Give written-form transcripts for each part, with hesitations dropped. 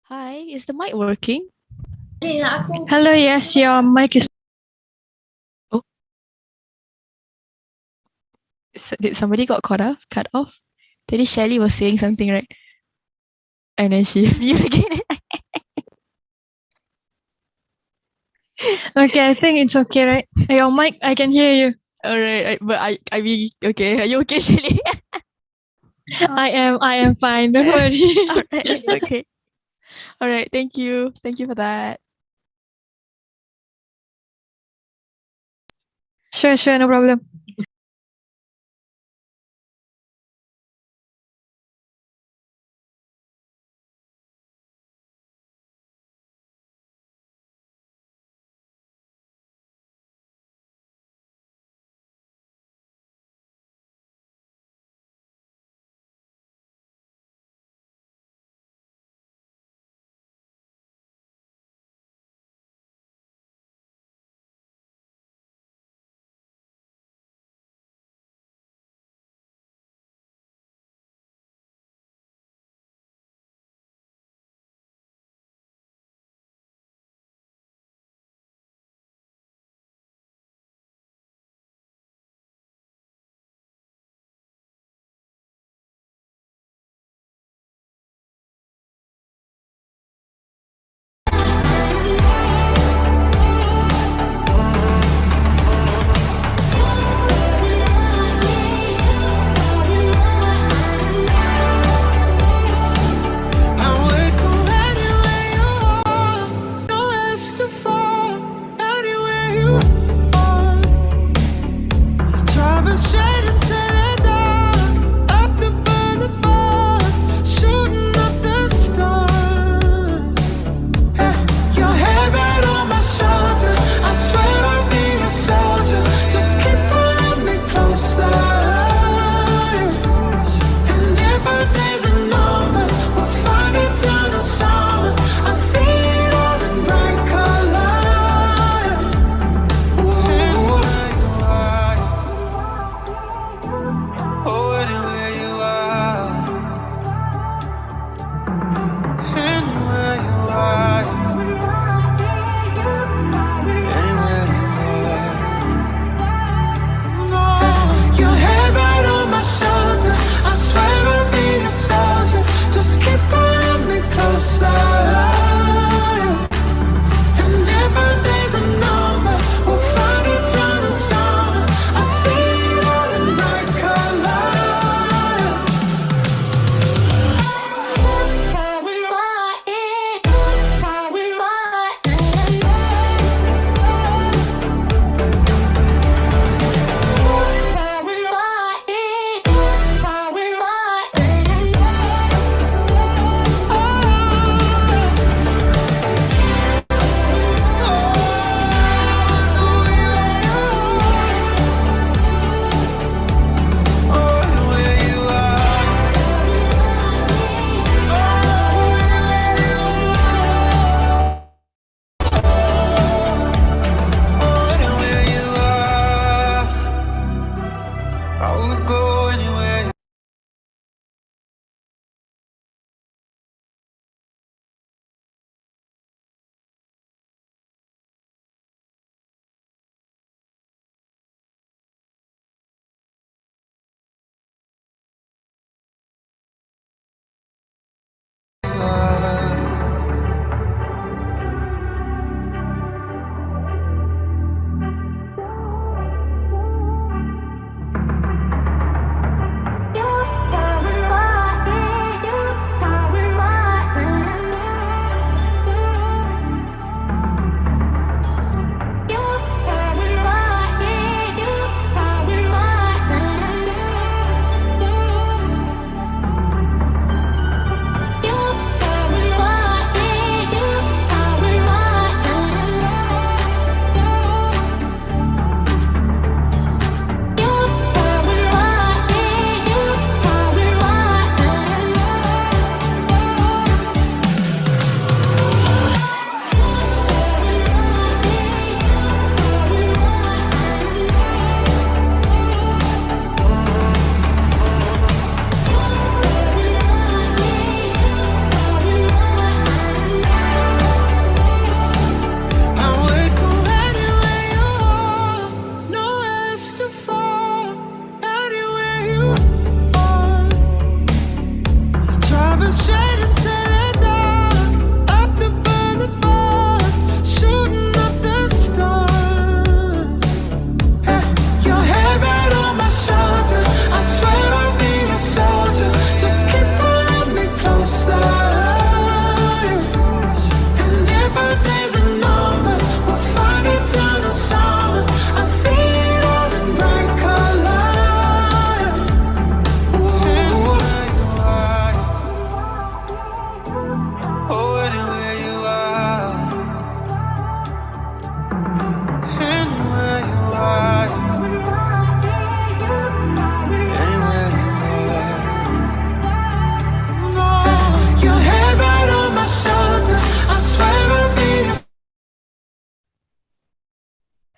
Hi, is the mic working? Hello, yes, your mic is. Oh, did somebody got cut off? Tadi Shelly was saying something, right? And then she mute again. Okay, I think it's okay, right? Your mic, I can hear you. All right, but I mean, okay. Are you okay, Shelly? I am fine. Don't worry. All right, okay. All right, thank you for that. Sure, no problem.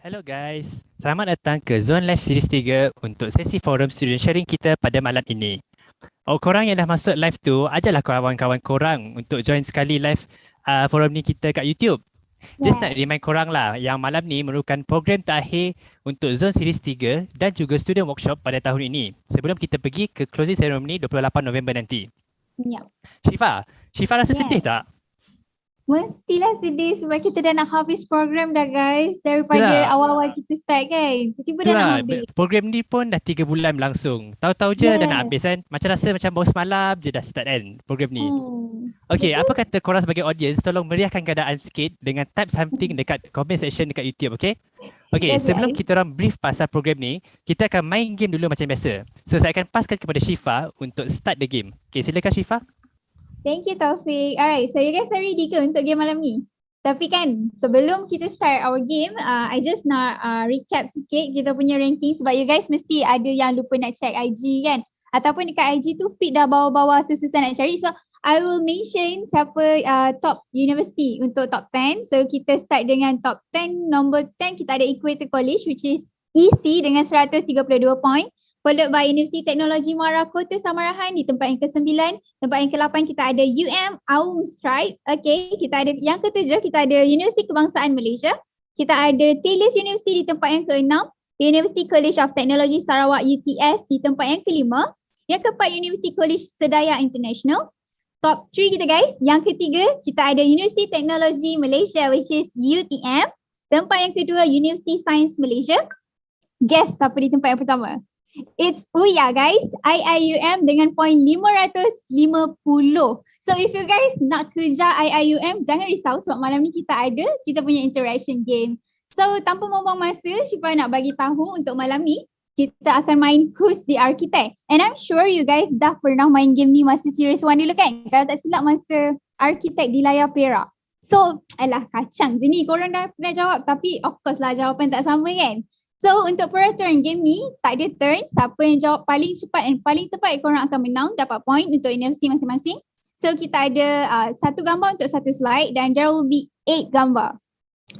Hello guys, selamat datang ke Zone Live Series 3 untuk sesi forum student sharing kita pada malam ini. Korang yang dah masuk live tu, ajarlah kawan-kawan korang untuk join sekali live forum ni kita kat YouTube. Just nak remind korang lah yang malam ni merupakan program terakhir untuk Zone Series 3 dan juga student workshop pada tahun ini. Sebelum kita pergi ke closing ceremony 28 November nanti. Ya. Syifa rasa sedih tak? Mestilah sedih sebab kita dah nak habis program dah guys. Daripada Itulah. awal-awal kita start kan. Tiba-tiba dah nak habis. Program ni pun dah 3 bulan berlangsung. Tahu-tahu je dah nak habis kan. Macam rasa macam baru semalam je dah start kan program ni. Okay, apa kata korang sebagai audience, tolong meriahkan keadaan sikit dengan type something dekat comment section dekat YouTube, okay? Okay, Yes, sebelum guys. kita orang brief pasal program ni, kita akan main game dulu macam biasa. So, saya akan paskan kepada Syifa untuk start the game. Okay, silakan Syifa. Thank you Taufik. Alright, so you guys are ready ke untuk game malam ni? Tapi kan sebelum kita start our game, I just nak recap sikit kita punya ranking sebab you guys mesti ada yang lupa nak check IG kan. Ataupun dekat IG tu feed dah bawah-bawah susah nak cari. So I will mention siapa top university untuk top 10. So kita start dengan top 10. Number 10 kita ada Equator College which is EC dengan 132 point. Followed by Universiti Teknologi Muara Kota Samarahan di tempat yang ke-9. Tempat yang ke-8 kita ada AUM Stripe. Okay, kita ada yang ke-7 kita ada Universiti Kebangsaan Malaysia. Kita ada Taylor's University di tempat yang ke-6. University College of Technology Sarawak UTS di tempat yang ke-5. Yang ke-4 University College Sedaya International. Top 3 kita guys. Yang ke-3 kita ada Universiti Teknologi Malaysia which is UTM. Tempat yang kedua University Science Malaysia. Guess siapa di tempat yang pertama? It's Uya guys, IIUM dengan point 550. So if you guys nak kejar IIUM, jangan risau sebab malam ni kita punya interaction game. So tanpa membuang masa, Syifa nak bagi tahu untuk malam ni, kita akan main Who's the Architect. And I'm sure you guys dah pernah main game ni masa series 1 dulu kan? Kalau tak silap masa Architect di layar perak. So, alah kacang je ni korang dah pernah jawab tapi of course lah jawapan tak sama kan? So untuk peraturan game ni tak ada turn, siapa yang jawab paling cepat dan paling tepat korang akan menang, dapat point untuk universiti masing-masing. So kita ada satu gambar untuk satu slide dan there will be 8 gambar.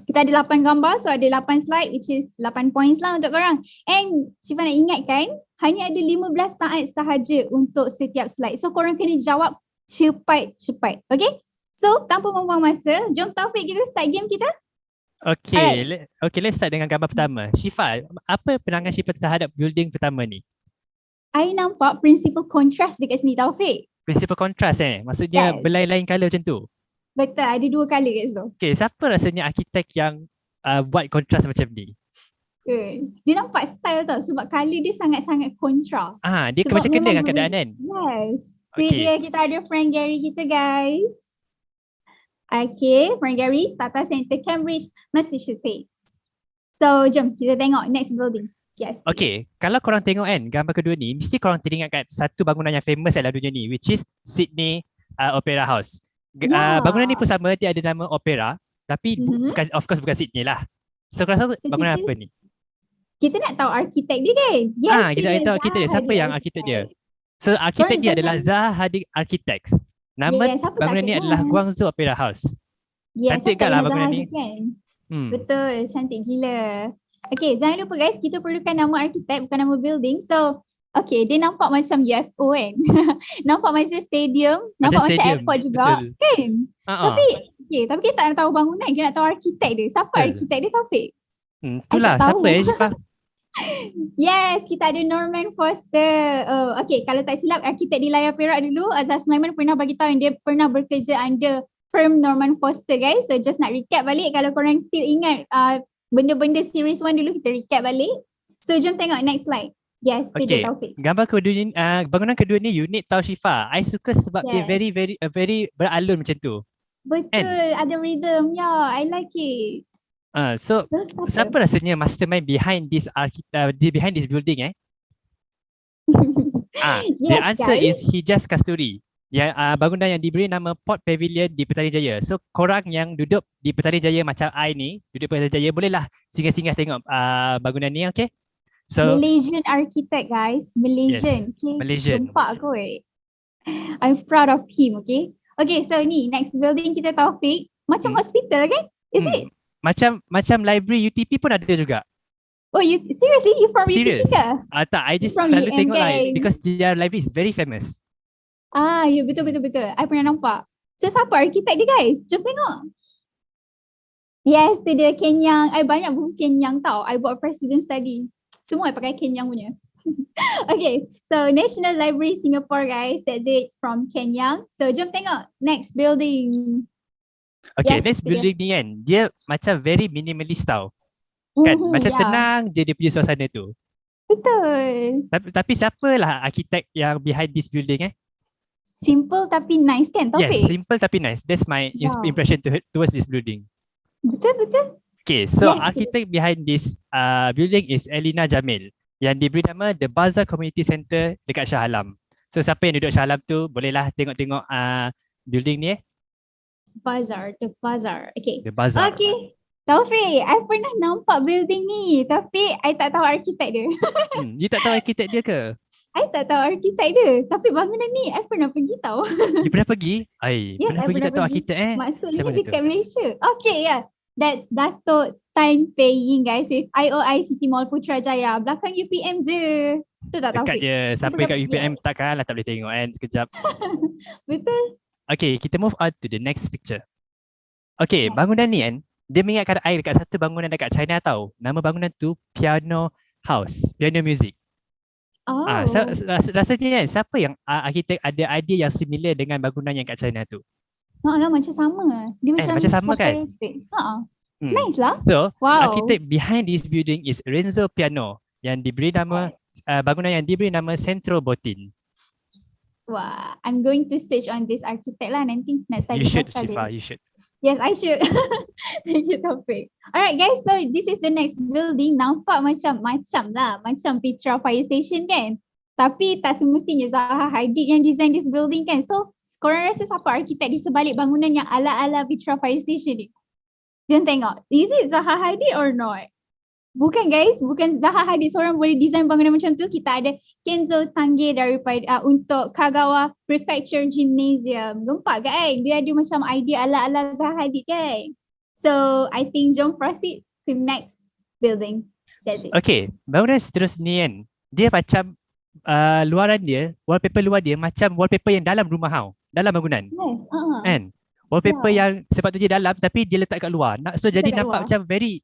Kita ada 8 gambar so ada 8 slide which is 8 points lah untuk korang. And Syifa nak ingatkan hanya ada 15 saat sahaja untuk setiap slide. So korang kena jawab cepat-cepat. Okay? So tanpa membuang masa, jom Taufik kita start game kita. Okay, let's start dengan gambar pertama. Syifa, apa pandangan Syifa terhadap building pertama ni? I nampak principal contrast dekat sini Taufik. Principal contrast maksudnya Yes. berlain-lain colour macam tu. Betul, ada 2 colour kat situ. Okay, siapa rasanya arkitek yang buat kontras macam ni? Dia nampak style tau sebab colour dia sangat-sangat kontra. Dia Sebab macam kena memang dengan keadaan kan? Yes. Okay. Dia kita ada Frank Gehry kita guys. Okay, Frank Gehry, Tata Center Cambridge, Massachusetts. So jom kita tengok next building. Yes. Okay, kalau korang tengok kan gambar kedua ni, mesti korang teringat kat satu bangunan yang famous dalam dunia ni which is Sydney Opera House. Ya. Bangunan ni pun sama, dia ada nama Opera tapi bukan, of course bukan Sydney lah. So korang tahu So, bangunan apa ni? Kita nak tahu arkitek dia kan? Yes, Kita nak tahu arkitek dia. Siapa yang arkitek dia? So arkitek dia adalah Zaha Hadid Architects. Nama siapa tak bangunan ni kenal? adalah Guangzhou Opera House. Cantik siapa kan lah yang bangunan Zaha ni? kan? Hmm. Betul, cantik gila. Okay, jangan lupa guys, kita perlukan nama arkitek bukan nama building. So, okay, dia nampak macam UFO kan? Nampak macam stadium, nampak macam stadium, airport juga betul. kan? Uh-uh. Tapi kita tak nak tahu bangunan, kita nak tahu arkitek dia. Siapa Betul. arkitek dia Taufik? Itulah tak siapa tahu. Syifa? Yes, kita ada Norman Foster. Okay, kalau tak silap arkitek di layar perak dulu, Azhar Sulaiman pernah bagi tahu yang dia pernah bekerja under firm Norman Foster guys. So just nak recap balik kalau korang still ingat benda-benda series 1 dulu, kita recap balik. So jom tengok next slide. Yes, tu Okay, dia Taufik. gambar kedua ni, bangunan kedua ni unik tau Syifa. I suka sebab dia Yes. very beralun macam tu. Betul, ada rhythm. Yeah, I like it. So Terus siapa rasanya mastermind behind this behind this building The answer guys. is Hijaz Kasturi. Yang bangunan yang diberi nama Port Pavilion di Petaling Jaya. So korang yang duduk di Petaling Jaya macam I ni, duduk Petaling Jaya, bolehlah singgah-singgah tengok bangunan ni, okay? So Malaysian architect guys, Malaysian. Okay, Malaysian. Nampak kot. I'm proud of him, okay? Okay, so ni next building kita Taufik. Macam hospital kan? Is it? macam library UTP pun ada juga. Oh, you seriously? You from Serious? UTP ke? Tak, I just From selalu UM, tengok lah guys. because their library is very famous. Ya, betul. I pernah nampak. So, siapa arkitek dia, guys? Jom tengok. Yes, tu dia Kenyang. I banyak buku Kenyang tau. I buat president study. Semua I pakai Kenyang punya. Okay, so National Library Singapore, guys. That's it from Kenyang. So, jom tengok next building. Okay, Yes, next tu dia. building ni kan, dia macam very minimalist tau. Kan, macam ya. tenang je dia punya suasana tu. Betul. Tapi siapalah arkitek yang behind this building Simple tapi nice kan, Yes, Taufik? simple tapi nice. That's my Wow. impression towards this building. Betul. Okay, so Yes. architect behind this building is Elina Jamil yang diberi nama The Bazaar Community Centre dekat Shah Alam. So siapa yang duduk Shah Alam tu bolehlah tengok-tengok building ni The Bazaar. Okay. The Bazaar. Okay. Taufik, I pernah nampak building ni tapi I tak tahu arkitek dia. You tak tahu arkitek dia ke? I tak tahu arkitek dia. Tapi bangunan ni I pernah pergi tahu. You pernah pergi? Ai, Yes, pernah I pergi tak pernah tahu pergi. arkitek Maksudnya Macam mana dekat tu? Malaysia. Okay, yeah. That's Dato' Tan Pei Ying, guys, with IOI City Mall Putrajaya. Belakang UPM je. Tu tak Dekat Taufik? je. Siapa Dekat dekat dia. UPM takkanlah tak boleh tengok kan sekejap. Betul. Okay, kita move on to the next picture. Okay, Yes. bangunan ni kan, dia mengingatkan I dekat satu bangunan dekat China tau. Nama bangunan tu Piano House, Piano Music. Oh. Rasanya kan, siapa yang arkitek ada idea yang similar dengan bangunan yang kat China tu? Macam sama. Dia macam macam sama kan? separated. Hmm. Nice lah. So, Wow. arkitek behind this building is Renzo Piano yang diberi nama, bangunan yang diberi nama Centro Botin. Wah, I'm going to search on this architect lah nanti nak study You should, pasal dia. Shifa, you should. Yes, I should. Thank you, Taufik. Alright guys, so this is the next building. Nampak macam Petra Fire Station kan? Tapi tak semestinya Zaha Hadid yang design this building kan? So, korang rasa siapa arkitek di sebalik bangunan yang ala-ala Petra Fire Station ni? Jom tengok. Is it Zaha Hadid or not? Bukan guys, bukan Zaha Hadid seorang boleh design bangunan macam tu. Kita ada Kenzo Tange daripada untuk Kagawa Prefecture Gymnasium. Gempak kan? Dia ada macam idea ala-ala Zaha Hadid kan? So, I think jom proceed to next building. That's it. Okay, bangunan seterusnya ni kan, dia macam luaran dia, wallpaper luar dia macam wallpaper yang dalam rumah kau, dalam bangunan. Nice. Kan? Wallpaper yang sepatutnya dalam tapi dia letak kat luar. So jadi Letak kat nampak luar. macam very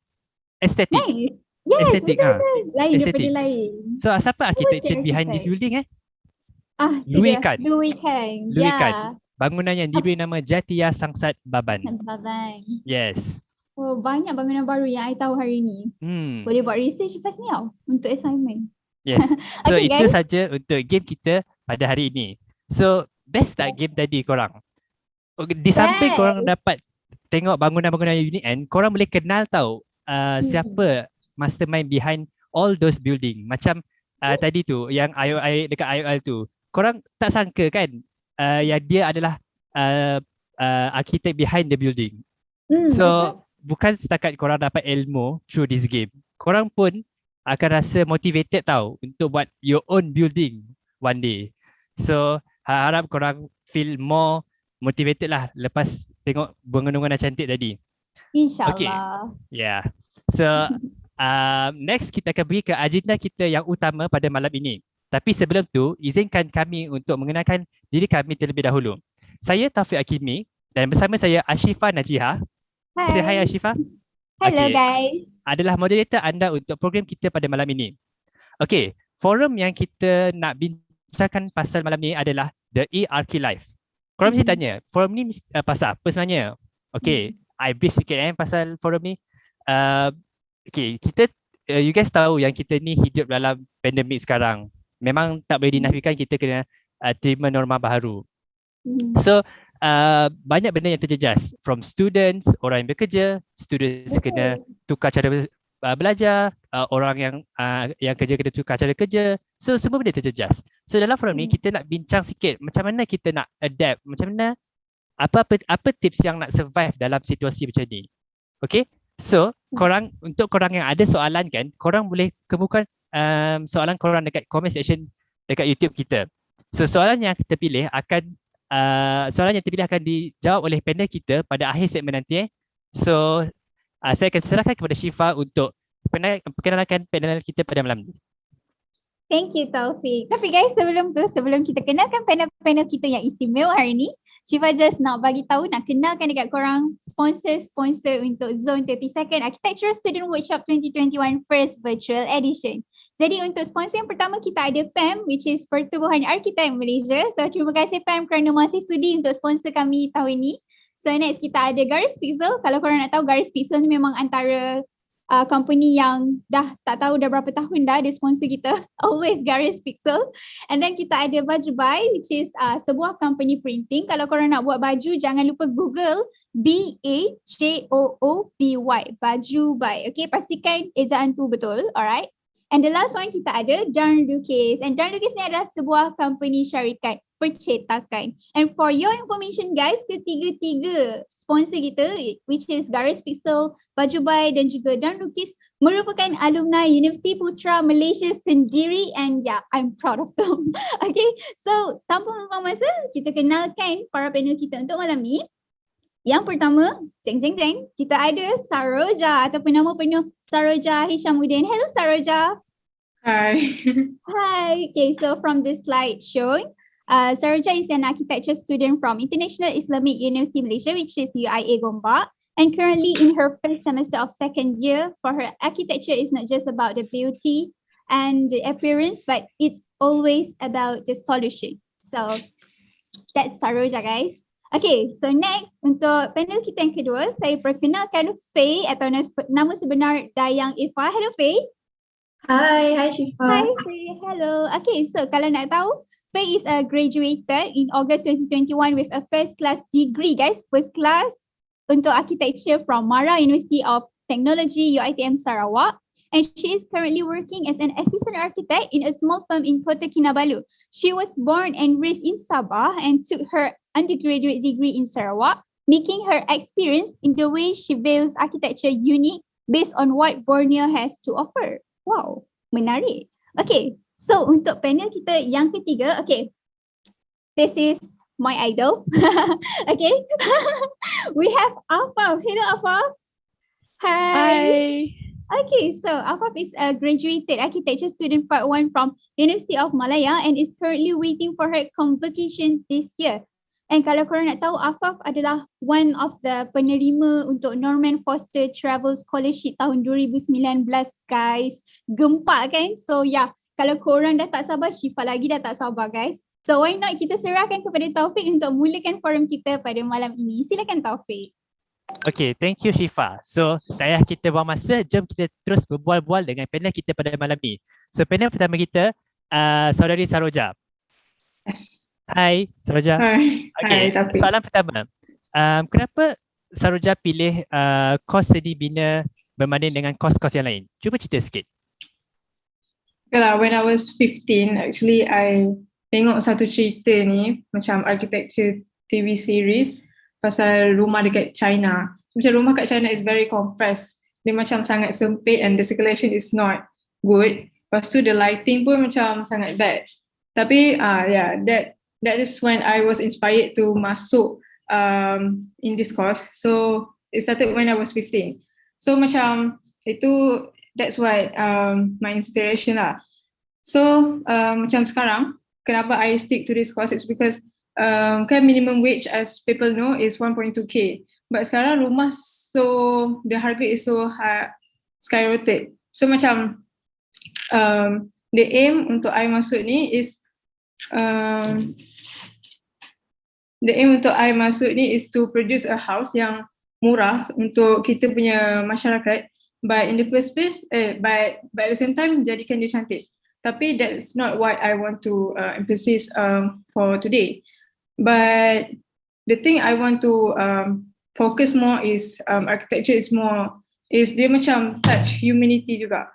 estetik. Nice. Yes, Aesthetic, betul. Lain Aesthetic. daripada lain. So siapa architecture behind this architect. building Tu Louis dia. Kahn. Louis Kahn. Louis Ya. Kahn. Bangunan yang diberi nama Jatia Sangsat Baban. Bye-bye. Yes. Oh, banyak bangunan baru yang I tahu hari ni. Boleh buat research lepas ni tau untuk assignment. Yes. So Okay, itu guys. saja untuk game kita pada hari ini. So best tak game tadi korang? Di samping Best. korang dapat tengok bangunan-bangunan yang unik kan, korang boleh kenal tahu siapa mastermind behind all those building. Macam tadi tu yang IOI dekat IOL tu. Korang tak sangka kan yang dia adalah architect behind the building. So bukan setakat korang dapat ilmu through this game. Korang pun akan rasa motivated tau untuk buat your own building one day. So harap korang feel more motivated lah lepas tengok bangunan-bangunan cantik tadi. InsyaAllah. Yeah. So next kita akan pergi ke agenda kita yang utama pada malam ini. Tapi sebelum tu, izinkan kami untuk mengenalkan diri kami terlebih dahulu. Saya Taufik Akimi dan bersama saya Ashifa Najiha. Say hi Ashifa. Hello Okay. guys. Adalah moderator anda untuk program kita pada malam ini. Okay, forum yang kita nak bincangkan pasal malam ni adalah The eArchive. Korang mesti tanya, forum ni pasal apa sebenarnya? Okay, I brief sikit pasal forum ni. Okay, kita you guys tahu yang kita ni hidup dalam pandemik sekarang. Memang tak boleh dinafikan kita kena terima norma baharu. So banyak benda yang terjejas, from students, orang yang bekerja, students kena tukar cara belajar, orang yang kerja kena tukar cara kerja. So semua benda terjejas. So dalam forum ni kita nak bincang sikit macam mana kita nak adapt, macam mana apa tips yang nak survive dalam situasi macam ni. Okay, so untuk korang yang ada soalan kan, korang boleh kemukakan soalan korang dekat comment section dekat YouTube kita. So soalan yang terpilih akan dijawab oleh panel kita pada akhir segmen nanti. So Saya akan serahkan kepada Syifa untuk perkenalkan panel kita pada malam ni. Thank you Taufik. Tapi guys, sebelum kita kenalkan panel kita yang istimewa hari ni, Syifa just nak bagi tahu, nak kenalkan dekat korang sponsor untuk Zone 30 Second Architecture Student Workshop 2021 First Virtual Edition. Jadi untuk sponsor yang pertama kita ada PAM, which is Pertubuhan Arkitek Malaysia. So terima kasih PAM kerana masih sudi untuk sponsor kami tahun ini. So next kita ada Garis Pixel. Kalau korang nak tahu, Garis Pixel ni memang antara company yang dah tak tahu dah berapa tahun dah dia sponsor kita. Always Garis Pixel. And then kita ada Baju Buy, which is sebuah company printing. Kalau korang nak buat baju, jangan lupa Google BAJOOBY, Baju Buy. Okay, pastikan ejaan tu betul. Alright. And the last one kita ada Darn Lucas. And Darn Lucas ni adalah sebuah company syarikat percetakan. And for your information guys, ketiga-tiga sponsor kita, which is Garis Pixel, Baju Buy dan juga Darn Lucas, merupakan alumni Universiti Putra Malaysia sendiri, and yeah, I'm proud of them. Okay, so tanpa membuang masa, kita kenalkan para panel kita untuk malam ni. Yang pertama, kita ada Saroja ataupun nama penuh Saroja Hishamuddin. Hello Saroja. Hi. Hi. Okay, so from this slide showing, Saroja is an architecture student from International Islamic University Malaysia, which is UIA Gombak, and currently in her first semester of second year. For her, architecture is not just about the beauty and the appearance, but it's always about the solution. So that's Saroja guys. Okay, so next untuk panel kita yang kedua, saya perkenalkan Faye atau nama sebenar Dayang Ifah. Hello Faye. Hi Syifa. Hi Faye, hello. Okay, so kalau nak tahu, Faye is graduated in August 2021 with a first class degree guys, first class untuk architecture from Mara University of Technology UiTM Sarawak. And she is currently working as an assistant architect in a small firm in Kota Kinabalu. She was born and raised in Sabah and took her undergraduate degree in Sarawak, making her experience in the way she views architecture unique based on what Borneo has to offer. Wow, menarik. Okay, so untuk panel kita yang ketiga, okay, this is my idol. Okay, we have Afaf. Hello Afaf. Hi. Okay, so Afaf is a graduated architecture student part 1 from University of Malaya and is currently waiting for her convocation this year. And kalau korang nak tahu, Afaf adalah one of the penerima untuk Norman Foster Travel Scholarship tahun 2019 guys. Gempak kan? So yeah, kalau korang dah tak sabar, Syifa lagi dah tak sabar guys. So why not kita serahkan kepada Taufik untuk mulakan forum kita pada malam ini. Silakan Taufik. Okay, thank you Syifa. So, tak payah kita buang masa, jom kita terus berbual-bual dengan panel kita pada malam ni. So, panel pertama kita, saudari Saroja. Yes. Hai Saroja. Hi. Okay, Hi, Taufik. soalan pertama. Kenapa Saroja pilih kos seni bina berbanding dengan kos-kos yang lain? Cuba cerita sikit. Okay lah, when I was 15, actually I tengok satu cerita ni, macam architecture TV series pasal rumah dekat China. So, macam rumah kat China is very compressed. Dia macam sangat sempit and the circulation is not good. Lepas tu the lighting pun macam sangat bad. Tapi yeah, that is when I was inspired to masuk in this course. So it started when I was 15. So macam itu, that's why my inspiration lah. So macam sekarang, kenapa I stick to this course is because kan minimum wage as people know is 1.2k. But sekarang rumah so the harga is so high, skyrocketed. So macam the aim untuk I masuk ni is to produce a house yang murah untuk kita punya masyarakat, but in the first place but at the same time jadikan dia cantik. Tapi that's not what I want to emphasize for today. But the thing I want to focus more is architecture is dia macam touch humanity juga.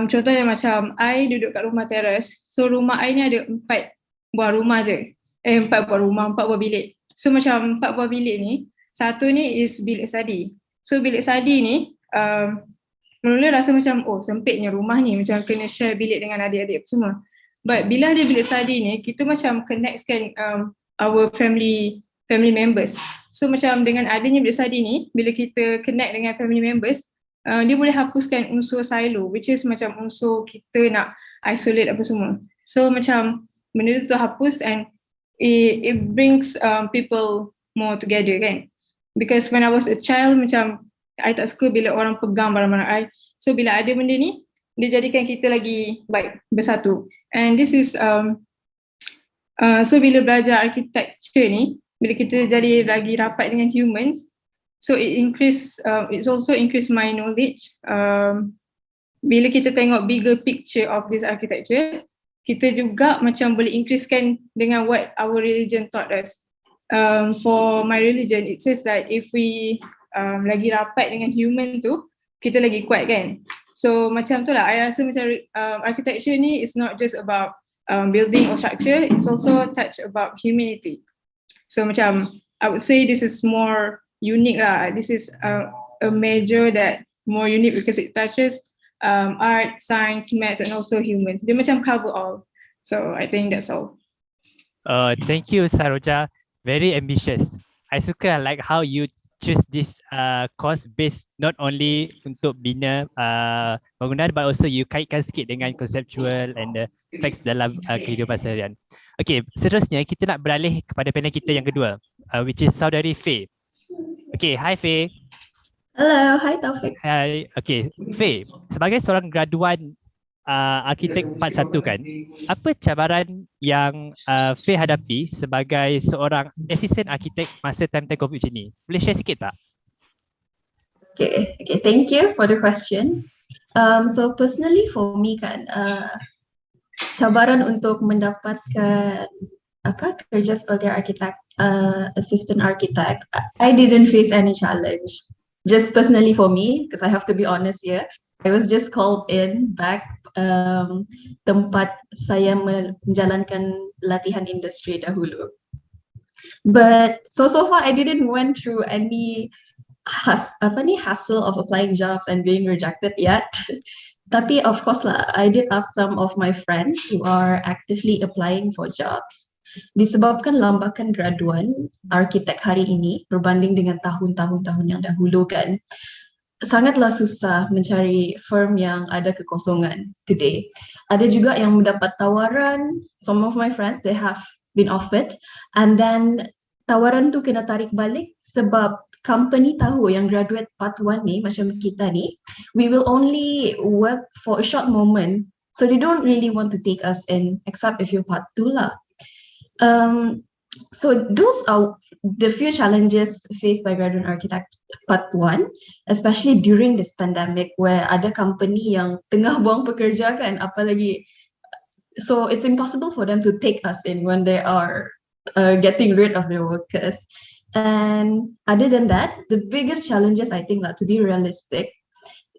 Contohnya macam I duduk kat rumah teras. So rumah I ni ada 4 buah rumah je. 4 buah bilik. So macam 4 buah bilik ni, satu ni is bilik study. So bilik study ni mula rasa macam sempitnya rumah ni, macam kena share bilik dengan adik-adik semua. But bila ada bilik study ni, kita macam connectkan our family family members. So macam dengan adanya bilik study ni, bila kita connect dengan family members, dia boleh hapuskan unsur silo, which is macam unsur kita nak isolate apa semua. So macam benda tu hapus and it brings people more together kan. Because when I was a child, macam I tak suka bila orang pegang barang-barang I. So bila ada benda ni, dia jadikan kita lagi baik, bersatu. And this is, so bila belajar architecture ni, bila kita jadi lagi rapat dengan humans, so it's also increase my knowledge. Bila kita tengok bigger picture of this architecture, kita juga macam boleh increasekan dengan what our religion taught us. For my religion, it says that if we lagi rapat dengan human tu, kita lagi kuat kan. So macam tu lah, I rasa macam architecture ni is not just about building or structure, it's also touch about humanity. So macam I would say this is more unique lah. This is a major that more unique because it touches art, science, maths and also humans. Dia macam cover all. So I think that's all. Thank you Saroja. Very ambitious. I suka like how you choose this course based not only untuk bina bangunan but also you kaitkan sikit dengan conceptual and the facts dalam kehidupan seharian. Okay, seterusnya kita nak beralih kepada panel kita yang kedua, which is Saudari Faye. Okay, hi Faye. Hello, hi Taufik. Hi, okay. Faye, sebagai seorang graduan arkitek part 1 kan, apa cabaran yang Faye hadapi sebagai seorang assistant arkitek masa time-time COVID macam ni? Boleh share sikit tak? Okay, thank you for the question. So personally for me kan, cabaran untuk mendapatkan kerja sebagai arkitek, assistant architect, I didn't face any challenge. Just personally for me, because I have to be honest here, I was just called in back tempat saya menjalankan latihan industri dahulu. But so far I didn't went through any hassle of applying jobs and being rejected yet. Tapi of course lah, I did ask some of my friends who are actively applying for jobs. Disebabkan lambakan graduan arkitek hari ini berbanding dengan tahun-tahun yang dahulu kan, sangatlah susah mencari firm yang ada kekosongan today. Ada juga yang mendapat tawaran, some of my friends they have been offered and then tawaran tu kena tarik balik sebab company tahu yang graduate part 1 ni macam kita ni, we will only work for a short moment, so they don't really want to take us in except if you're part 2 lah. So those are the few challenges faced by graduate architect part 1, especially during this pandemic where ada company yang tengah buang pekerja kan, apalagi so it's impossible for them to take us in when they are getting rid of their workers. And other than that, the biggest challenges I think that to be realistic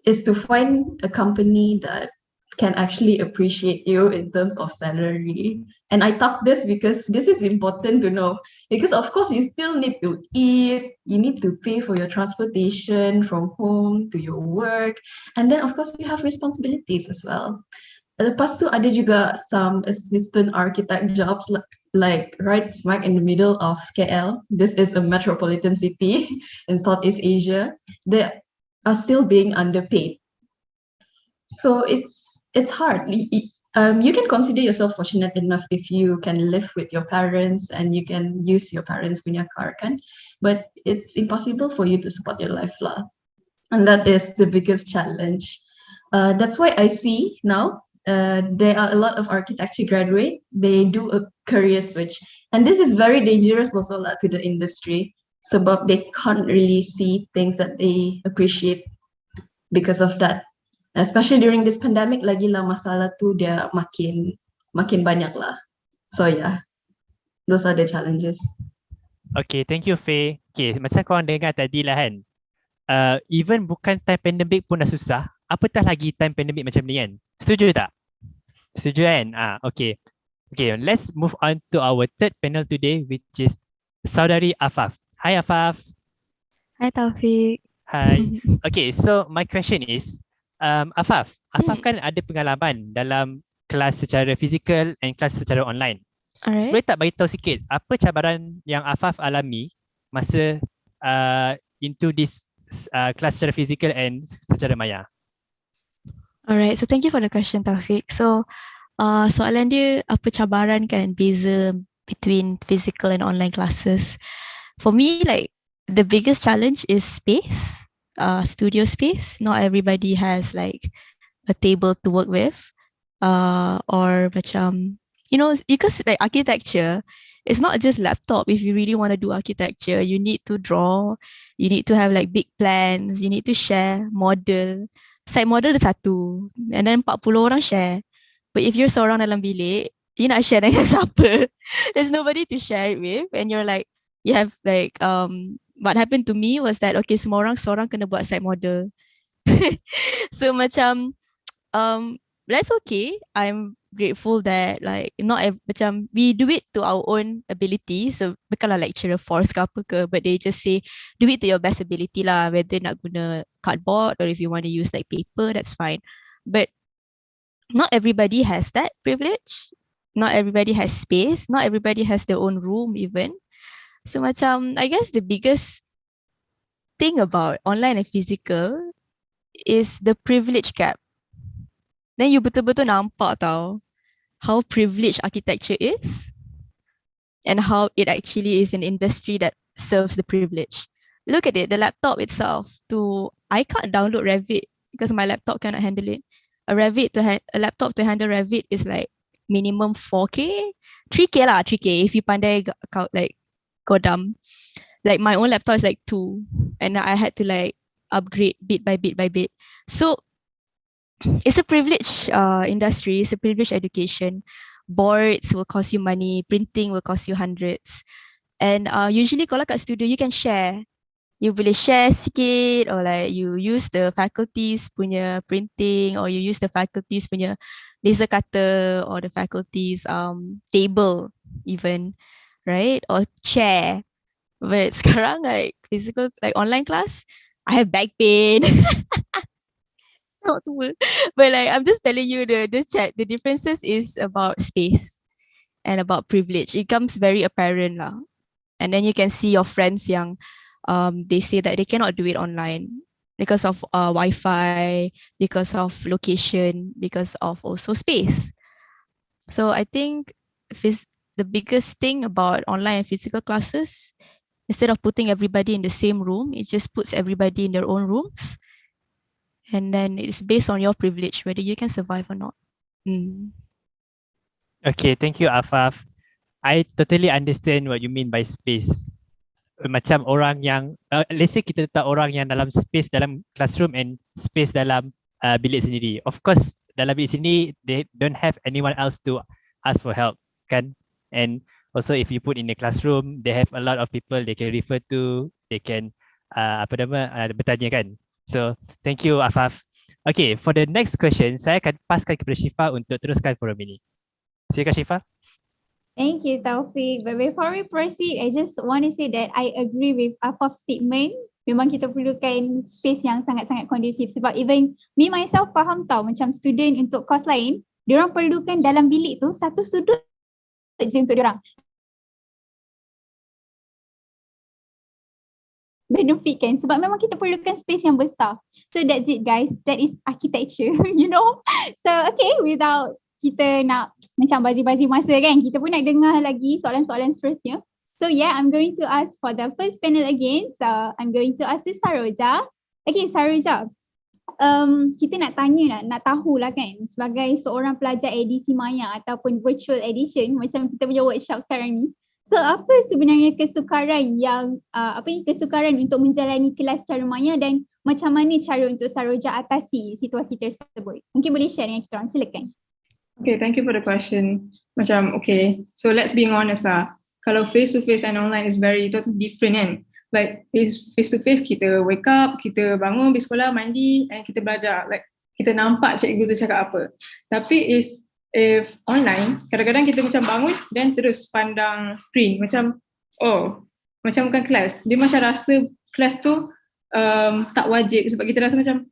is to find a company that can actually appreciate you in terms of salary. And I talk this because this is important to know, because of course you still need to eat, you need to pay for your transportation from home to your work, and then of course you have responsibilities as well. Lepas tu ada juga some assistant architect jobs like right smack in the middle of KL. This is a metropolitan city in Southeast Asia. They are still being underpaid. So it's hard. You can consider yourself fortunate enough if you can live with your parents and you can use your parents punya car kan, but it's impossible for you to support your life lah. And that is the biggest challenge. That's why I see now there are a lot of architecture graduate, they do a career switch, and this is very dangerous also lah to the industry sebab they can't really see things that they appreciate because of that. Especially during this pandemic, lagi lah masalah tu dia makin banyak lah. So yeah, those are the challenges. Okay, thank you Faye. Okay, macam korang dengar tadi lah kan, even bukan time pandemic pun dah susah, apatah lagi time pandemic macam ni kan. Setuju tak? Setuju kan? Okay. Okay, let's move on to our third panel today, which is Saudari Afaf. Hi Afaf. Hi Taufik. Hi. Okay, so my question is, Afaf kan ada pengalaman dalam kelas secara fizikal and kelas secara online. Alright. Boleh tak beritahu sikit apa cabaran yang Afaf alami masa into this class secara fizikal and secara maya? Alright, so thank you for the question, Taufik. So, soalan dia apa cabaran kan beza between physical and online classes. For me, like the biggest challenge is space, studio space. Not everybody has like a table to work with, or macam, you know, because like architecture, it's not just laptop. If you really want to do architecture, you need to draw, you need to have like big plans, you need to share model. Site model ada satu, and then 40 orang share. But if you're seorang dalam bilik, you nak share dengan siapa? There's nobody to share it with, and you're like, you have like, what happened to me was that, okay, semua orang seorang kena buat site model. So macam, that's okay. I'm grateful that like macam we do it to our own ability. So bukanlah lecturer force ke apa ke, but they just say do it to your best ability lah. Whether nak guna cardboard or if you want to use like paper, that's fine. But not everybody has that privilege. Not everybody has space. Not everybody has their own room even. So macam I guess the biggest thing about online and physical is the privilege gap. Then you betul-betul nampak tau how privileged architecture is and how it actually is an industry that serves the privilege. Look at it, the laptop itself. I can't download Revit because my laptop cannot handle it. A laptop to handle Revit is like minimum 4K, 3K lah, 3K if you pandai like Godam. Like my own laptop is like 2, and I had to like upgrade bit by bit by bit. So it's a privileged industry, it's a privileged education. Boards will cost you money, printing will cost you hundreds. And usually kalau kat studio you can share. You boleh share sikit, or like you use the faculties punya printing, or you use the faculties punya laser cutter, or the faculties table even, right? Or chair. But sekarang like physical, like online class, I have back pain. Not tua. But like I'm just telling you the differences is about space and about privilege. It comes very apparent lah. And then you can see your friends yang they say that they cannot do it online because of Wi-Fi, because of location, because of also space. So I think the biggest thing about online and physical classes, instead of putting everybody in the same room, it just puts everybody in their own rooms. And then it's based on your privilege, whether you can survive or not. Okay, thank you Afaf. I totally understand what you mean by space. Macam orang yang, let's say kita letak orang yang dalam space dalam classroom and space dalam bilik sendiri. Of course, dalam bilik sendiri, they don't have anyone else to ask for help, kan? And also if you put in the classroom, they have a lot of people they can refer to, they can bertanya kan? So, thank you Afaf. Okay, for the next question, saya akan paskan kepada Syifa untuk teruskan forum ini. Silakan Syifa. Thank you, Taufik. But before we proceed, I just want to say that I agree with Afaf's statement. Memang kita perlukan space yang sangat-sangat kondusif. Sebab even me myself faham tau, macam student untuk course lain, diorang perlukan dalam bilik tu satu sudut je untuk diorang. Benefit kan, sebab memang kita perlukan space yang besar. So that's it guys, that is architecture, you know. So okay, without kita nak macam bazi-bazi masa kan, kita pun nak dengar lagi soalan-soalan seterusnya. So yeah, I'm going to ask for the first panel again. So I'm going to ask to Saroja. Okay Saroja, kita nak tanya nak tahulah kan, sebagai seorang pelajar edisi maya ataupun virtual edition macam kita punya workshop sekarang ni. So apa sebenarnya kesukaran yang kesukaran untuk menjalani kelas secara maya, dan macam mana cara untuk Saroja atasi situasi tersebut? Mungkin boleh share dengan kita orang, silakan. Okay, thank you for the question. Macam, okay, so let's be honest lah. Kalau face to face and online is very totally different kan. Like face to face kita wake up, kita bangun, pergi sekolah, mandi and kita belajar. Like kita nampak cikgu tu cakap apa. Tapi if online, kadang-kadang kita macam bangun dan terus pandang screen. Macam, macam bukan kelas. Dia macam rasa kelas tu tak wajib sebab kita rasa macam,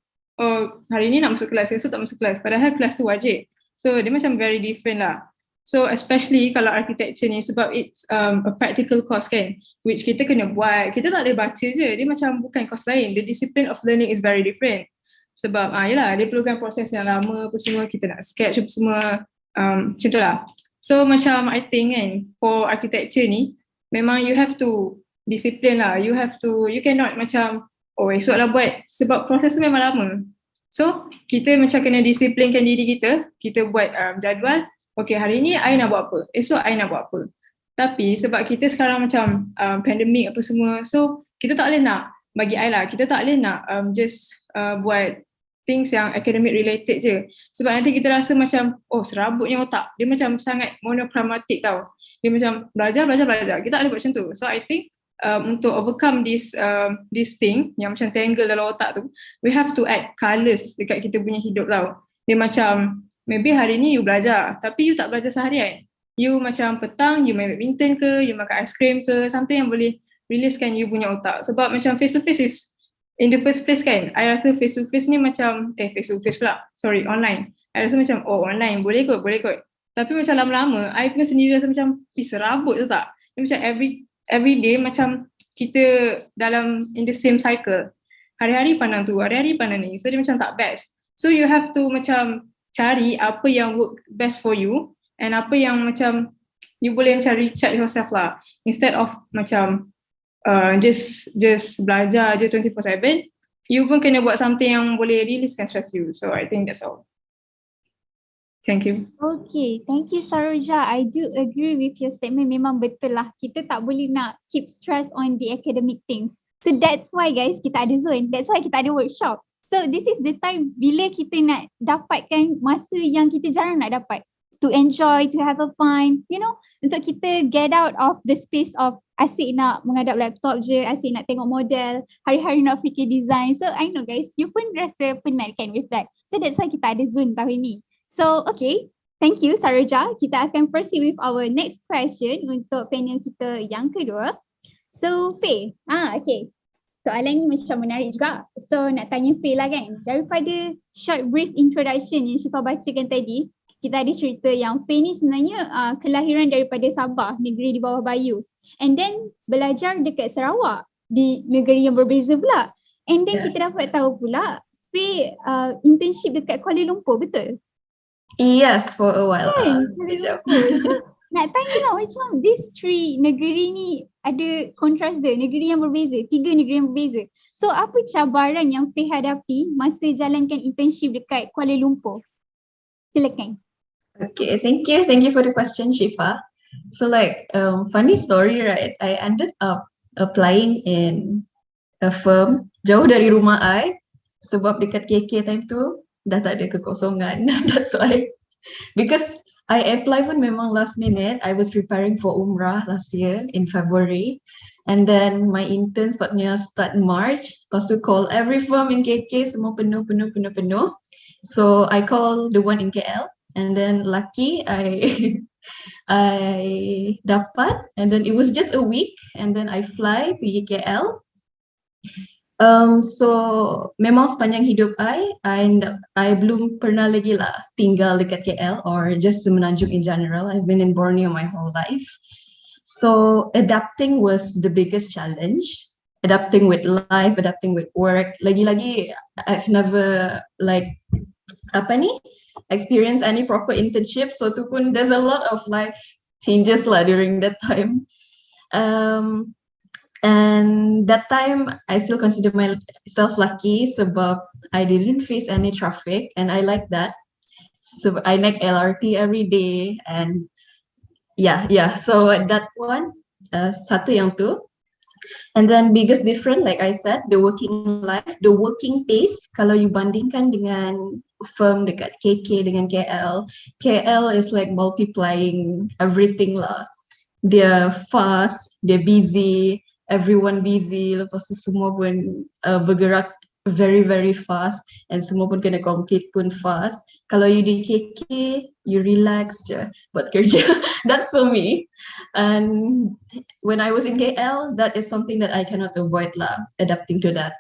hari ni nak masuk kelas, esok tak masuk kelas. Padahal kelas tu wajib. So dia macam very different lah. So especially kalau architecture ni sebab it's a practical course kan, which kita kena buat, kita tak boleh baca je, dia macam bukan course lain, the discipline of learning is very different. Sebab yelah dia perlukan proses yang lama apa semua, kita nak sketch apa semua, macam tu lah. So macam I think kan for architecture ni memang you have to discipline lah, you cannot macam esok lah buat, sebab proses tu memang lama. So kita macam kena disiplinkan diri kita buat jadual. Okay, hari ni I nak buat apa, esok I nak buat apa. Tapi sebab kita sekarang macam pandemik apa semua, so kita tak boleh nak, bagi I lah, kita tak boleh nak just buat things yang academic related je. Sebab nanti kita rasa macam serabutnya otak, dia macam sangat monochromatic tau. Dia macam belajar, kita tak boleh buat macam tu. So I think untuk overcome this thing yang macam tangle dalam otak tu, we have to add colours dekat kita punya hidup tau. Dia macam maybe hari ni you belajar, tapi you tak belajar seharian. You macam petang, you main badminton ke, you makan ice cream ke, something yang boleh releasekan you punya otak. Sebab macam face to face is, in the first place kan, I rasa face to face ni macam, face to face pula, sorry, online. I rasa macam, online, boleh kot. Tapi macam lama-lama, I pun sendiri rasa macam, serabut tu tak? Dia macam every day macam kita dalam in the same cycle. Hari-hari pandang tu, hari-hari pandang ni. So dia macam tak best. So you have to macam cari apa yang work best for you and apa yang macam you boleh macam recharge yourself lah, instead of macam just belajar je 24/7. You pun kena buat something yang boleh releasekan stress you. So I think that's all. Thank you. Okay, thank you Saroja. I do agree with your statement. Memang betul lah, kita tak boleh nak keep stress on the academic things. So that's why guys, kita ada zone. That's why kita ada workshop. So this is the time bila kita nak dapatkan masa yang kita jarang nak dapat, to enjoy, to have a fun, you know, untuk kita get out of the space of asyik nak menghadap laptop je, asyik nak tengok model, hari-hari nak fikir design. So I know guys, you pun rasa penat kan with that. So that's why kita ada Zoom tahun ni. So okay, thank you Saroja. Kita akan proceed with our next question untuk panel kita yang kedua. So Faye, okay. Soalan ni macam menarik juga. So nak tanya Faye lah kan. Daripada short brief introduction yang Syifa bacakan tadi, kita ada cerita yang Faye ni sebenarnya kelahiran daripada Sabah, negeri di bawah Bayu. And then belajar dekat Sarawak, di negeri yang berbeza pula. And then kita dapat tahu pula Faye internship dekat Kuala Lumpur, betul? Yes, for a while. Nak tanya lah macam these three negeri ni ada kontras dia, negeri yang berbeza, 3 negeri yang berbeza. So apa cabaran yang Faye hadapi masa jalankan internship dekat Kuala Lumpur? Silakan. Okay, thank you for the question, Syifa. So like funny story, right? I ended up applying in a firm jauh dari rumah I sebab dekat KK time tu dah tak ada kekosongan. That's why. Because I apply pun memang last minute. I was preparing for Umrah last year in February. And then my intern sepatutnya start March. Lepas tu call every firm in KK, semua penuh. So I call the one in KL. And then lucky I dapat. And then it was just a week. And then I fly to KL. So memang sepanjang hidup I belum pernah lagi lah tinggal dekat KL or just Semenanjung in general. I've been in Borneo my whole life. So adapting was the biggest challenge. Adapting with life, adapting with work. Lagi-lagi I've never experience any proper internship. So tu pun there's a lot of life changes lah during that time. And that time, I still consider myself lucky sebab I didn't face any traffic and I like that. So I like LRT every day and so that one, satu yang tu. And then biggest difference, like I said, the working life, the working pace, kalau you bandingkan dengan firm dekat KK dengan KL is like multiplying everything lah. They're fast, they're busy, everyone busy, lepas tu semua pun bergerak very very fast and semua pun kena compete pun fast. Kalau you di KK, you relax je buat kerja. That's for me. And when I was in KL, that is something that I cannot avoid lah, adapting to that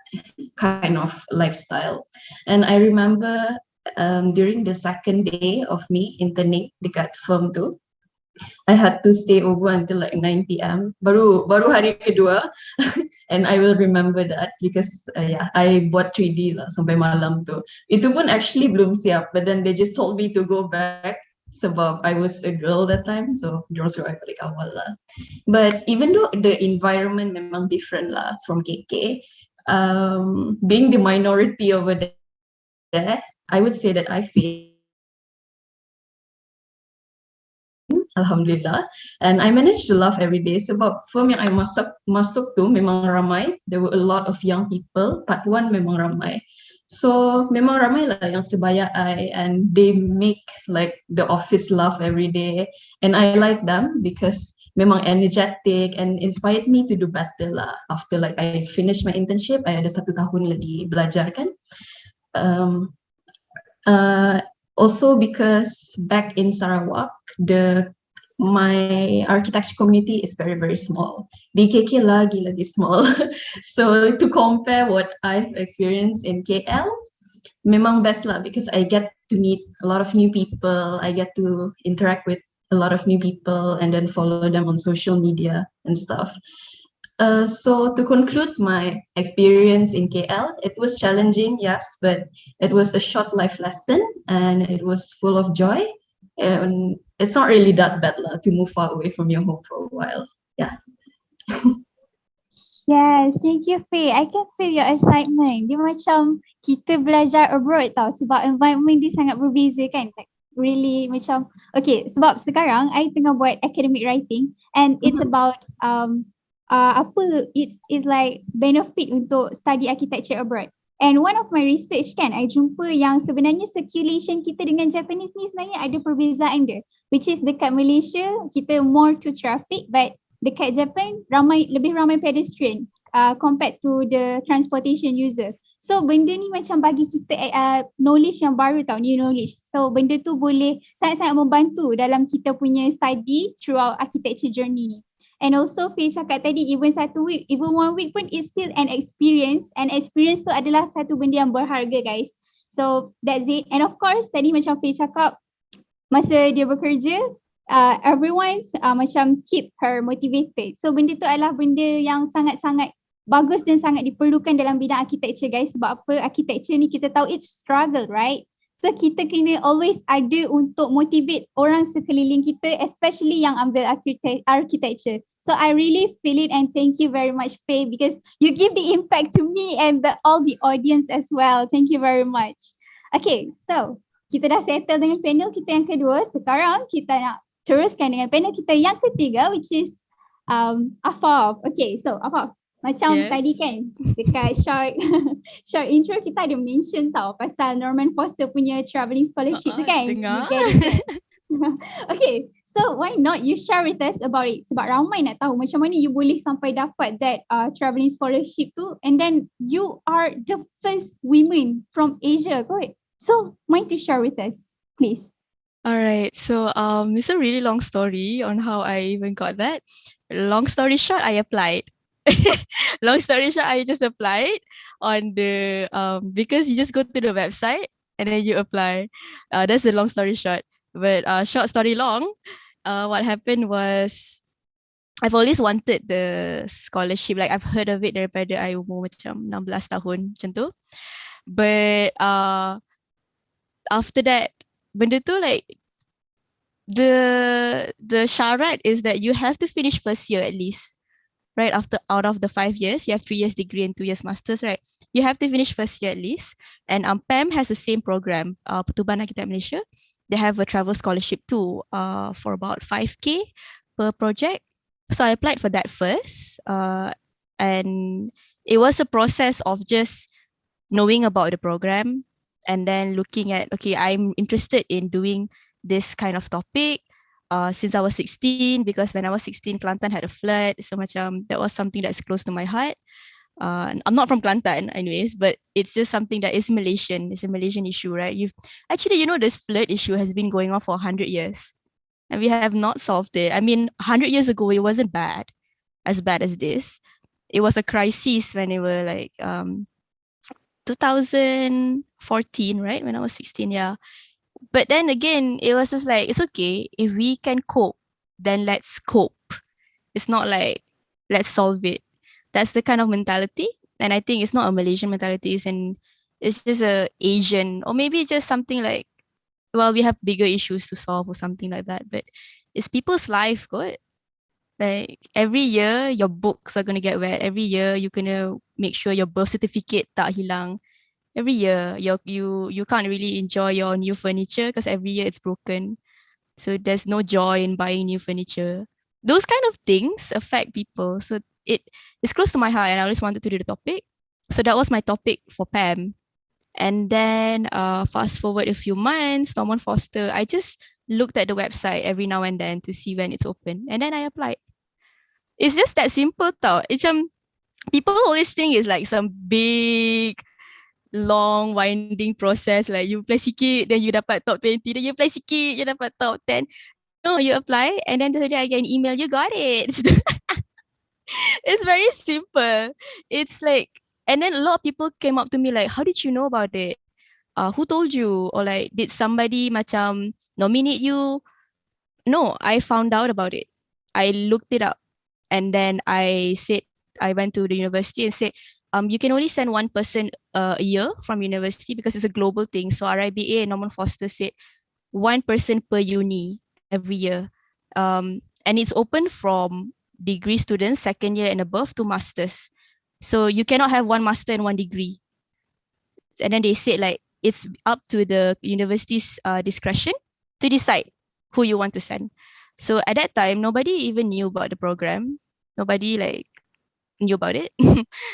kind of lifestyle. And I remember during the second day of me interning dekat firm tu, I had to stay over until like 9 p.m. Baru hari kedua, and I will remember that because yeah, I buat 3D lah sampai malam tu. Itu pun actually belum siap, but then they just told me to go back sebab I was a girl that time, so dia suruh I balik awal lah. But even though the environment memang different lah from KK, being the minority over there, I would say that I feel Alhamdulillah, and I managed to laugh every day sebab firm yang I masuk tu memang ramai. There were a lot of young people. Part 1 memang ramai. So memang ramai lah yang sebaya I, and they make like the office laugh every day, and I like them because memang energetic and inspired me to do better lah. After like I finished my internship, I ada 1 tahun lagi belajar kan. Also because back in Sarawak, my architecture community is very, very small. Di KK lagi small. So to compare what I've experienced in KL, memang best lah because I get to meet a lot of new people. I get to interact with a lot of new people and then follow them on social media and stuff. So to conclude my experience in KL, it was challenging, yes, but it was a short life lesson and it was full of joy. And it's not really that bad lah to move far away from your home for a while. Yeah. Yes, thank you Faye. I can feel your excitement. Dia macam kita belajar abroad tau sebab environment dia sangat berbeza kan. Like really macam, okay, sebab sekarang I tengah buat academic writing and it's about it's like benefit untuk study architecture abroad. And one of my research kan, I jumpa yang sebenarnya circulation kita dengan Japanese ni sebenarnya ada perbezaan dia. Which is dekat Malaysia, kita more to traffic, but dekat Japan lebih ramai pedestrian compared to the transportation user. So benda ni macam bagi kita knowledge yang baru tau, new knowledge. So benda tu boleh sangat-sangat membantu dalam kita punya study throughout architecture journey ni. And also Faye cakap tadi even 1 week, even 1 week pun is still an experience. And experience tu adalah satu benda yang berharga guys. So that's it. And of course tadi macam Faye cakap, masa dia bekerja, everyone macam keep her motivated. So benda tu adalah benda yang sangat-sangat bagus dan sangat diperlukan dalam bidang architecture guys. Sebab apa, architecture ni kita tahu it's struggle, right? So kita kena always ada untuk motivate orang sekeliling kita, especially yang ambil architecture. So I really feel it and thank you very much Faye because you give the impact to me and all the audience as well. Thank you very much. Okay, so kita dah settle dengan panel kita yang kedua. Sekarang kita nak teruskan dengan panel kita yang ketiga which is Afaf. Okay, so Afaf, macam tadi kan dekat short intro kita ada mention tau pasal Norman Foster punya travelling scholarship tu kan. Dengar. Okay, so why not you share with us about it? Sebab ramai nak tahu macam mana you boleh sampai dapat that travelling scholarship tu, and then you are the first women from Asia, correct? So mind to share with us, please. Alright, so it's a really long story on how I even got that. Long story short, I applied. Long story short, I just applied on the because you just go to the website and then you apply. That's the long story short. But short story long, what happened was I've always wanted the scholarship. Like I've heard of it daripada I umur macam 16 tahun macam tu. But after that, benda tu like the syarat is that you have to finish first year at least. Right, out of the 5 years, you have 3 years degree and 2 years masters, right? You have to finish first year at least. And PAM has the same program, Pertubuhan Arkitek Malaysia. They have a travel scholarship too, for about 5K per project. So I applied for that first, and it was a process of just knowing about the program and then looking at, okay, I'm interested in doing this kind of topic. Since I was 16, because when I was 16, Kelantan had a flood. So macam that was something that's close to my heart. I'm not from Kelantan anyways, but it's just something that is Malaysian. It's a Malaysian issue, right? This flood issue has been going on for 100 years and we have not solved it. I mean, 100 years ago, it wasn't bad as this. It was a crisis when it were like 2014, right? When I was 16, yeah. But then again, it was just like, it's okay if we can cope then let's cope. It's not like let's solve it. That's the kind of mentality. And I think it's not a Malaysian mentality, it's just a Asian, or maybe just something like, well, we have bigger issues to solve or something like that. But it's people's life, good. Like every year your books are gonna get wet. Every year you're gonna make sure your birth certificate tak hilang. Every year you can't really enjoy your new furniture because every year it's broken. So there's no joy in buying new furniture. Those kind of things affect people. So it's close to my heart, and I always wanted to do the topic. So that was my topic for PAM. And then fast forward a few months, Norman Foster, I just looked at the website every now and then to see when it's open. And then I applied. It's just that simple tau. People always think it's like some big, long, winding process. Like you apply sikit, then you dapat top 20. Then you apply sikit, you dapat top 10. No, you apply, and then the day I get an email, you got it. It's very simple. It's like, and then a lot of people came up to me like, how did you know about it? Who told you? Or like, did somebody macam nominate you? No, I found out about it. I looked it up, and then I went to the university and said, you can only send one person a year from university because it's a global thing. So RIBA and Norman Foster said one person per uni every year. And it's open from degree students, second year and above, to masters. So you cannot have one master and one degree. And then they said like, it's up to the university's discretion to decide who you want to send. So at that time, nobody even knew about the program. Nobody like knew about it.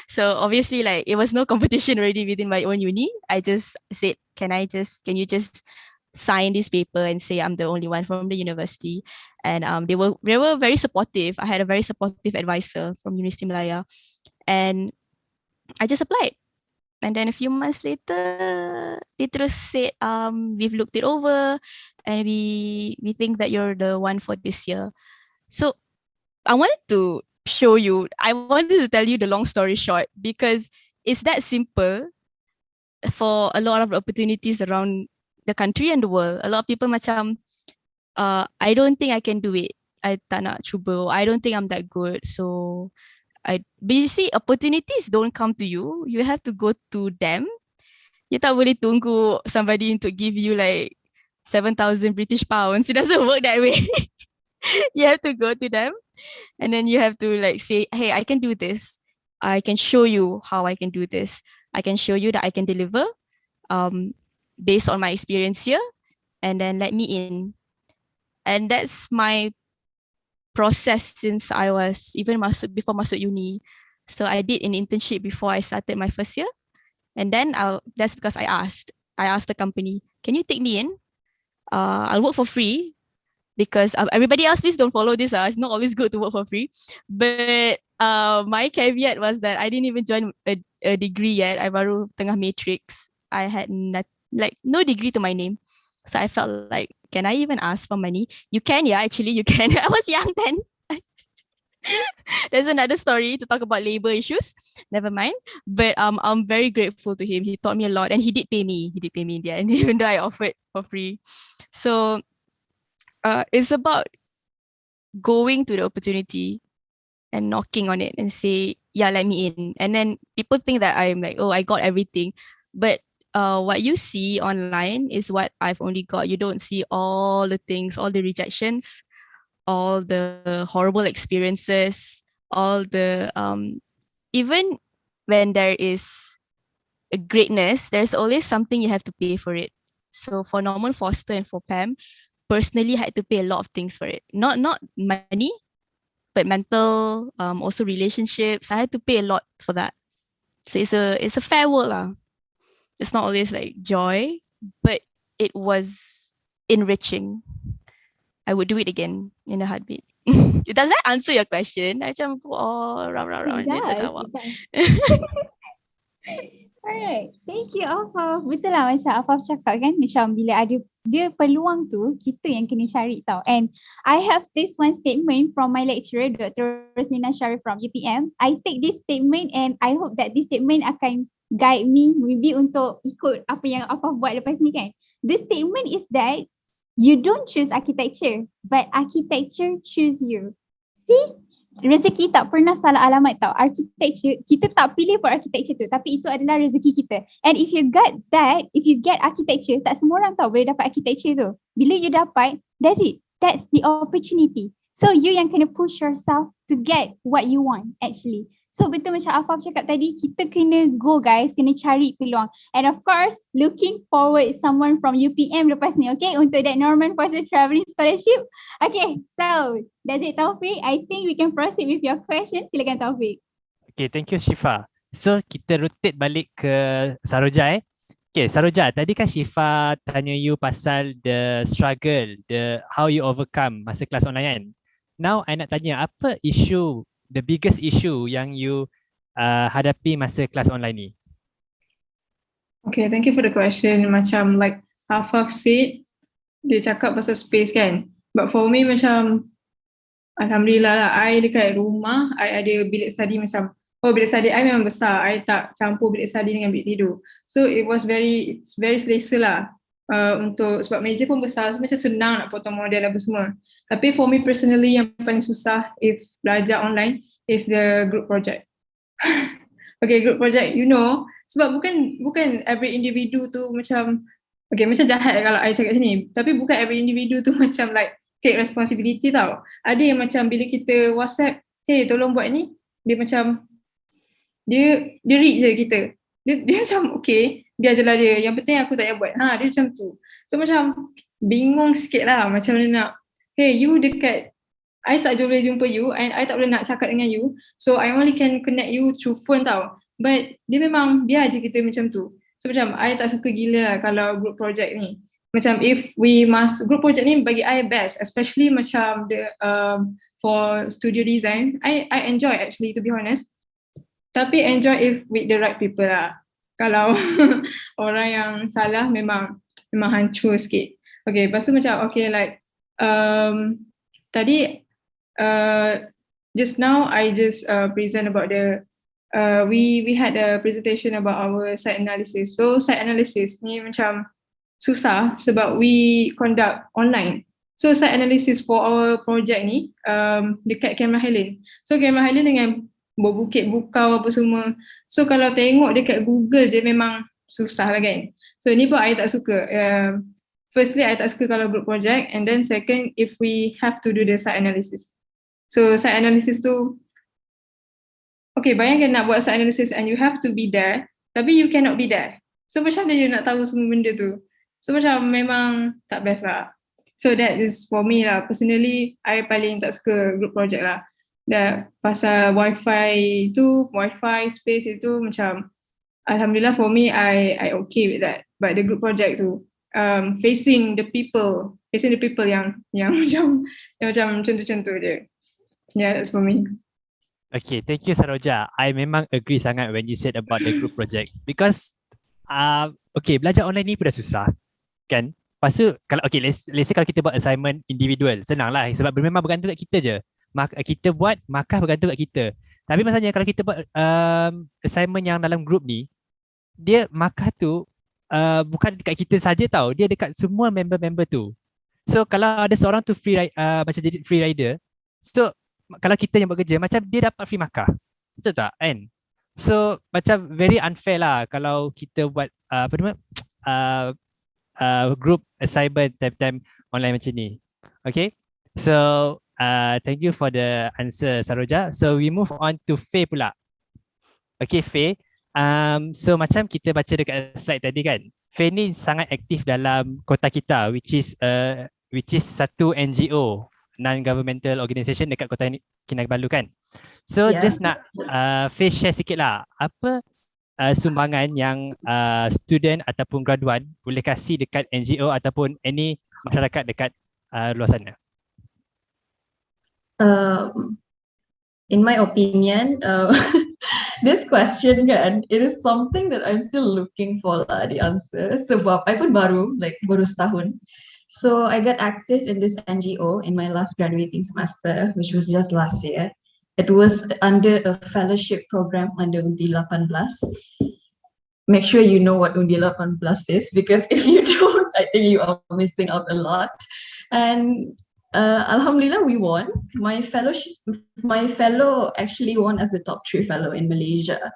So obviously like it was no competition already within my own uni. I just said, can you just sign this paper and say I'm the only one from the university? And they were very supportive. I had a very supportive advisor from University Malaya, and I just applied. And then a few months later, they just said, we've looked it over and we think that you're the one for this year. So I wanted to tell you the long story short, because it's that simple for a lot of opportunities around the country and the world. A lot of people macam, I don't think I can do it. I tak nak cuba. I don't think I'm that good. So but you see, opportunities don't come to you. You have to go to them. You tak boleh tunggu somebody to give you like 7,000 British pounds. It doesn't work that way. You have to go to them, and then you have to like say, hey, I can do this. I can show you how I can do this. I can show you that I can deliver based on my experience here, and then let me in. And that's my process since I was even before masuk uni. So I did an internship before I started my first year. And then that's because I asked the company, can you take me in? I'll work for free, because everybody else, please don't follow this. It's not always good to work for free. But my caveat was that I didn't even join a degree yet. I baru tengah matrix. I had no degree to my name. So I felt like, can I even ask for money? You can, yeah, actually you can. I was young then. There's another story to talk about labor issues. Never mind. But I'm very grateful to him. He taught me a lot, and he did pay me. He did pay me in the end, even though I offered for free. So it's about going to the opportunity and knocking on it and say, yeah, let me in. And then people think that I'm like, oh, I got everything. But what you see online is what I've only got. You don't see all the things, all the rejections, all the horrible experiences, all the even when there is a greatness, there's always something you have to pay for it. So for Norman Foster and for Pam, personally I had to pay a lot of things for it. Not money, but mental, also relationships. I had to pay a lot for that. So it's a fair world lah. It's not always like joy, but it was enriching. I would do it again in a heartbeat. Does that answer your question? Macam round. It does. Alright, thank you Afaf. Betul lah macam Afaf cakap kan, macam bila ada dia peluang tu, kita yang kena cari tau. And I have this one statement from my lecturer, Dr. Roslina Sharif from UPM. I take this statement and I hope that this statement akan guide me maybe untuk ikut apa yang Afaf buat lepas ni kan. The statement is that You don't choose architecture, but architecture choose you. See? Rezeki tak pernah salah alamat tau. Architecture, kita tak pilih for architecture tu, tapi itu adalah rezeki kita. And if you get that, if you get architecture, tak semua orang tau boleh dapat architecture tu. Bila you dapat, that's it. That's the opportunity. So you yang kena push yourself to get what you want actually. So betul macam Afaf cakap tadi, kita kena go guys, kena cari peluang. And of course, looking forward someone from UPM lepas ni, okay, untuk that Norman Foster Travelling Scholarship. Okay, so that's it Taufik. I think we can proceed with your question. Silakan Taufik. Okay, thank you Syifa. So kita rotate balik ke Saroja Okay, Saroja, tadi kan Syifa tanya you pasal the struggle, the how you overcome masa kelas online kan. Now I nak tanya, apa issue, the biggest issue yang you hadapi masa kelas online ni? Okay, thank you for the question. Macam like Afaf said, dia cakap pasal space kan. But for me macam, Alhamdulillah lah, I dekat rumah, I ada bilik study macam, bilik study I memang besar. I tak campur bilik study dengan bilik tidur. So it's very selesa lah. Untuk sebab meja pun besar, so macam senang nak potong model apa semua. Tapi for me personally yang paling susah if belajar online is the group project. Okay, group project, you know, sebab bukan every individu tu macam, okay macam jahat kalau I cakap sini, tapi bukan every individu tu macam like take responsibility tau. Ada yang macam bila kita WhatsApp, hey tolong buat ni, dia macam dia read je kita. Dia macam okay, biar je lah dia. Yang penting aku tak payah buat. Dia macam tu. So macam bingung sikit lah macam mana nak, hey you dekat, I tak boleh jumpa you and I tak boleh nak cakap dengan you. So I only can connect you through phone tau. But dia memang biar je kita macam tu. So macam I tak suka gila lah kalau group project ni. Macam if we must, group project ni bagi I best. Especially macam the for studio design. I enjoy actually to be honest. Tapi enjoy if with the right people lah. Kalau orang yang salah memang hancur sikit. Okay, lepas tu macam okay like tadi just now I just present about the we had a presentation about our site analysis. So site analysis ni macam susah sebab we conduct online. So site analysis for our project ni dekat Cameron Highland. So Cameron Highland dengan berbukit bukau apa semua. So kalau tengok dekat Google je memang susah lah kan. So ni pun I tak suka. Firstly I tak suka kalau group project, and then second if we have to do the site analysis. So site analysis tu, okay bayangkan nak buat site analysis and you have to be there, tapi you cannot be there. So macam mana you nak tahu semua benda tu? So macam memang tak best lah. So that is for me lah. Personally I paling tak suka group project lah. Dan pasal wifi space itu macam Alhamdulillah for me I okay with that. But the group project tu facing the people yang macam contoh dia. Yeah, that's for me. Okay, thank you Saroja. I memang agree sangat when you said about the group project because okay, belajar online ni pun dah susah kan. Lepas tu kalau okay, let's say kalau kita buat assignment individual, senang lah sebab memang bergantung kat kita je. Kita buat, markah bergantung kat kita. Tapi masalahnya kalau kita buat assignment yang dalam group ni, dia markah tu bukan dekat kita saja tau, dia dekat semua member-member tu. So kalau ada seorang tu macam jadi free rider, so kalau kita yang buat kerja, macam dia dapat free markah. Betul tak kan? So macam very unfair lah kalau kita buat group assignment time online macam ni. Okay, so thank you for the answer Saroja. So we move on to Faye pula. Okay Faye, so macam kita baca dekat slide tadi kan, Faye ni sangat aktif dalam kota kita, which is satu NGO, non-governmental organisation dekat kota Kinabalu kan. So just nak Faye share sikit lah, apa sumbangan yang student ataupun graduan boleh kasih dekat NGO ataupun any masyarakat dekat luar sana. In my opinion, this question kan, it is something that I'm still looking for lah, the answer. Sebab I pun baru setahun. So I got active in this NGO in my last graduating semester, which was just last year. It was under a fellowship program under Undi 18. Make sure you know what Undi 18 is, because if you don't, I think you are missing out a lot. And Alhamdulillah, we won. My fellow actually won as the top 3 fellow in Malaysia.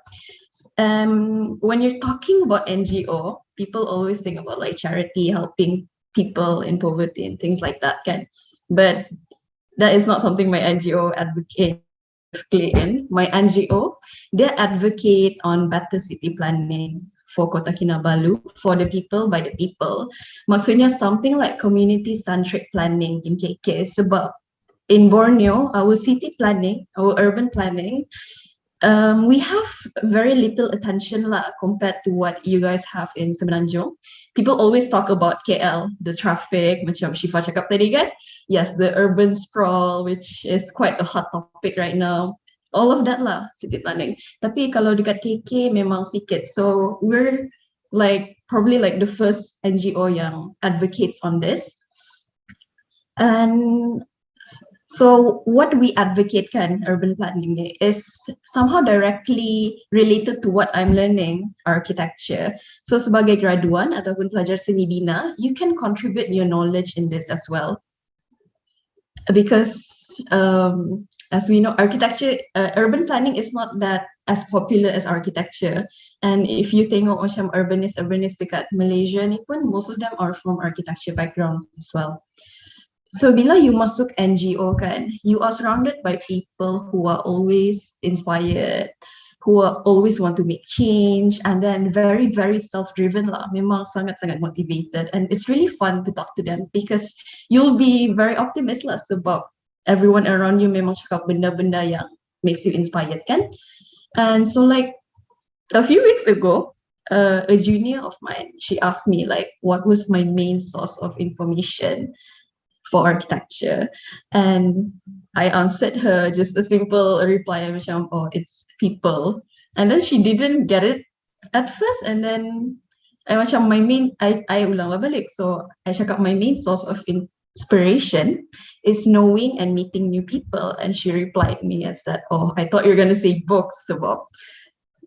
When you're talking about NGO, people always think about like charity, helping people in poverty and things like that, kan? But that is not something my NGO advocate in. My NGO, they advocate on better city planning for Kota Kinabalu, for the people, by the people. Maksudnya something like community-centric planning in KK. Sebab in Borneo, our city planning, our urban planning, we have very little attention lah compared to what you guys have in Semenanjung. People always talk about KL, the traffic, macam Shifa cakap tadi kan. Yes, the urban sprawl, which is quite a hot topic right now. All of that lah, city planning. Tapi kalau dekat KK memang sikit. So we're like probably like the first NGO yang advocates on this. And so what we advocate kan, urban planning ni, is somehow directly related to what I'm learning, architecture. So sebagai graduan ataupun pelajar seni bina, you can contribute your knowledge in this as well. Because as we know, architecture, urban planning is not that as popular as architecture. And if you tengok macam urbanist dekat Malaysia ni pun, most of them are from architecture background as well. So bila you masuk NGO kan, you are surrounded by people who are always inspired, who are always want to make change, and then very, very self-driven lah. Memang sangat-sangat motivated. And it's really fun to talk to them because you'll be very optimistic lah sebab everyone around you memang cakap benda-benda yang makes you inspired kan. And so like a few weeks ago, a junior of mine, she asked me like what was my main source of information for architecture, and I answered her just a simple reply macam, oh, it's people. And then she didn't get it at first, and then I macam I ulang balik. So I cakap my main source of inspiration is knowing and meeting new people. And she replied me and said, oh, I thought you were gonna say books. About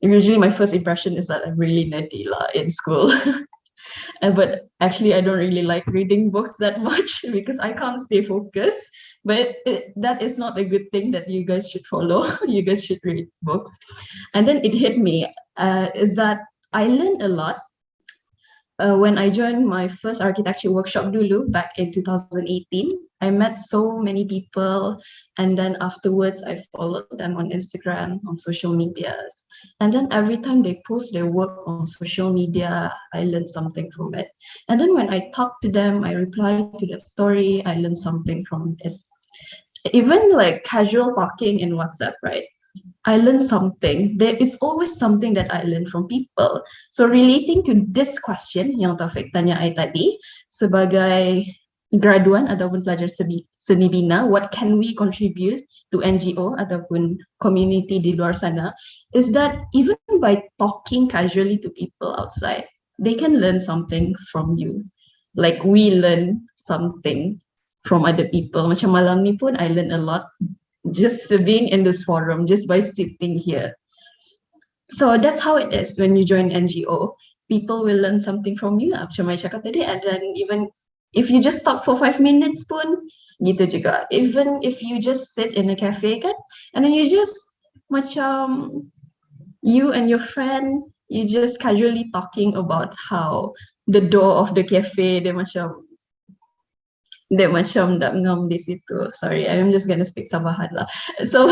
usually my first impression is that I'm really nerdy lah in school. But actually I don't really like reading books that much because I can't stay focused. But that is not a good thing that you guys should follow. You guys should read books. And then it hit me is that I learned a lot when I joined my first architecture workshop dulu back in 2018. I met so many people, and then afterwards I followed them on Instagram, on social medias. And then every time they post their work on social media, I learned something from it. And then when I talk to them, I reply to their story, I learned something from it. Even like casual talking in WhatsApp, right? I learned something. There is always something that I learn from people. So relating to this question yang Taufik tanya I tadi, sebagai graduan ataupun pelajar seni bina, what can we contribute to NGO ataupun community di luar sana, is that even by talking casually to people outside, they can learn something from you. Like we learn something from other people. Macam malam ni pun I learn a lot just being in this forum, just by sitting here. So that's how it is when you join NGO. People will learn something from you, macam I cakap tadi, and then even if you just talk for 5 minutes pun, gitu juga. Even if you just sit in a cafe kan, and then you just macam you and your friend, you just casually talking about how the door of the cafe, dia macam tak ngam di situ. Sorry, I'm just gonna speak Sabahan lah. So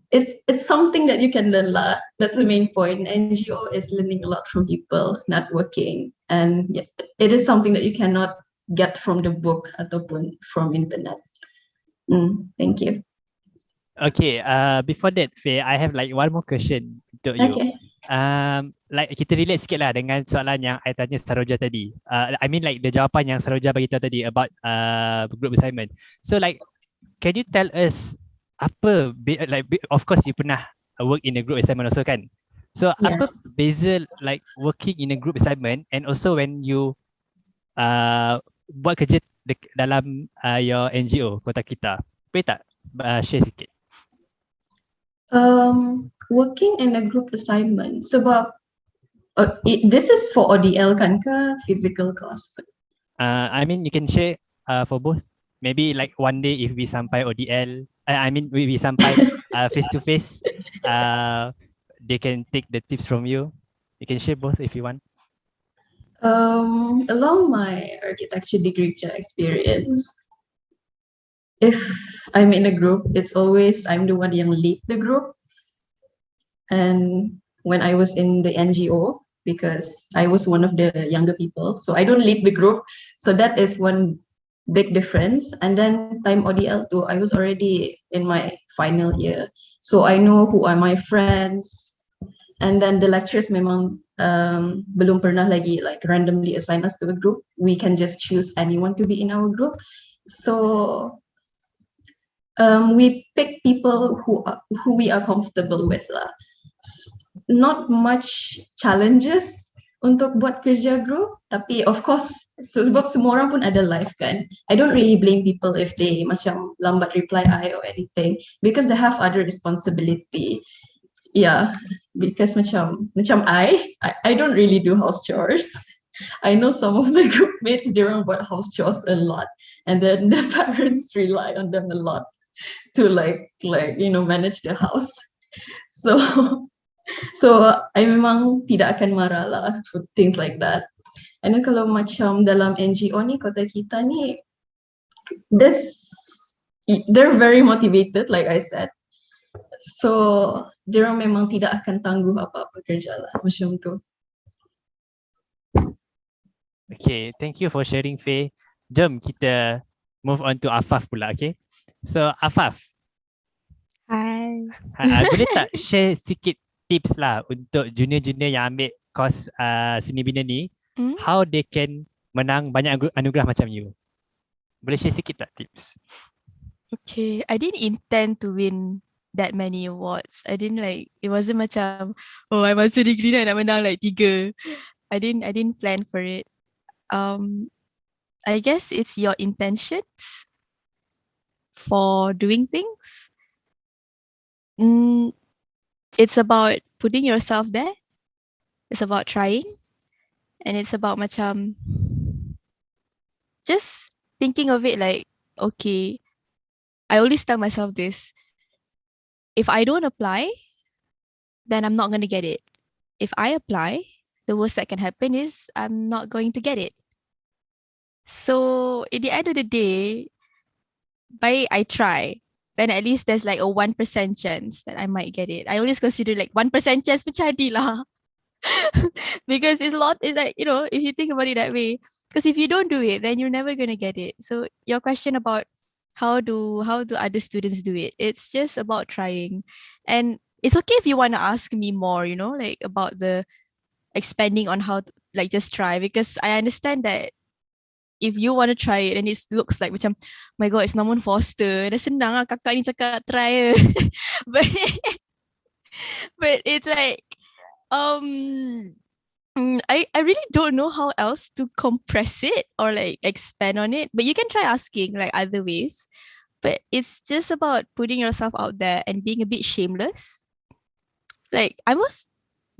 it's something that you can learn lah. That's the main point. NGO is learning a lot from people, networking, and it is something that you cannot get from the book ataupun from internet. Thank you. Okay, before that, Faye, I have like one more question untuk you. Okay. Like kita relate sikit lah dengan soalan yang I tanya Saroja tadi. I mean like the jawapan yang Saroja bagi tahu tadi about group assignment. So like, can you tell us apa, like of course you pernah work in a group assignment also kan? So apa beza like working in a group assignment and also when you buat kerja dalam your NGO Kota Kita? Boleh tak share sikit? Working in a group assignment, sebab This is for ODL kan ke physical class? I mean, you can share for both. Maybe like one day if we sampai ODL, I mean we sampai face to face, they can take the tips from you. You can share both if you want. Along my architecture degree experience, if I'm in a group, it's always I'm the one yang lead the group. And when I was in the NGO, because I was one of the younger people, so I don't lead the group. So that is one big difference. And then time ODL too, I was already in my final year, so I know who are my friends. And then the lecturers memang belum pernah lagi like randomly assign us to a group. We can just choose anyone to be in our group. So we pick people who we are comfortable with lah. Not much challenges untuk buat kerja group, tapi of course sebab semua orang pun ada life kan. I don't really blame people if they macam lambat reply I or anything, because they have other responsibility. Yeah, because macam I don't really do house chores. I know some of the group mates, they don't buat house chores a lot, and then the parents rely on them a lot to like manage the house. So I memang tidak akan marah lah for things like that. And then kalau macam dalam NGO ni, kota kita ni, they're very motivated, like I said. So diorang memang tidak akan tangguh apa-apa kerja lah macam tu. Okay, thank you for sharing, Faye. Jom kita move on to Afaf pula, okay? So Afaf, Hi. boleh tak share sikit tips lah untuk junior-junior yang ambil course seni bina ni, how they can menang banyak anugerah macam you? Boleh share sikit tak tips? Okay, I didn't intend to win that many awards. I didn't it wasn't macam, oh, I masuk degree nak menang like 3. I didn't plan for it. I guess it's your intentions for doing things. It's about putting yourself there. It's about trying. And it's about macam just thinking of it like, okay, I always tell myself this. If I don't apply, then I'm not going to get it. If I apply, the worst that can happen is I'm not going to get it. So at the end of the day, by I try, then at least there's like a 1% chance that I might get it. I always consider like 1% chance percaya lah. Because it's like, if you think about it that way, because if you don't do it, then you're never going to get it. So your question about how do other students do it, it's just about trying. And it's okay if you want to ask me more, like about the expanding on how to, like just try, because I understand that if you want to try it and it looks like macam, my god, it's Norman Foster, dah senang lah kakak ni cakap try. But it's like I really don't know how else to compress it or like expand on it, but you can try asking like other ways. But it's just about putting yourself out there and being a bit shameless. Like I was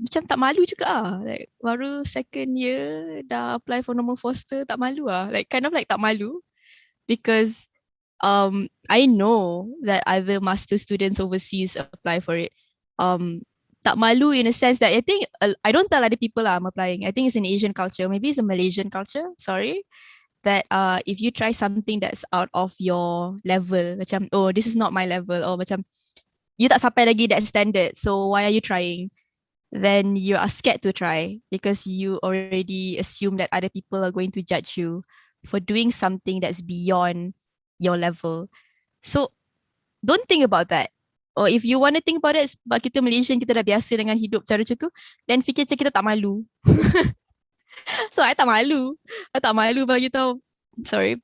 macam tak malu juga ah. Like baru second year dah apply for Norman Foster, tak malu ah. Like kind of like tak malu, because I know that other master students overseas apply for it. Tak malu in a sense that I think I don't tell other people I'm applying. I think it's an Asian culture, maybe it's a Malaysian culture, sorry, that if you try something that's out of your level, macam, oh, this is not my level, or macam you tak sampai lagi that standard, so why are you trying? Then you are scared to try because you already assume that other people are going to judge you for doing something that's beyond your level. So don't think about that. Or if you want to think about it, sebab kita Malaysian, kita dah biasa dengan hidup cara macam tu, then fikir macam kita tak malu. So I tak malu. I tak malu bagi tahu. Sorry.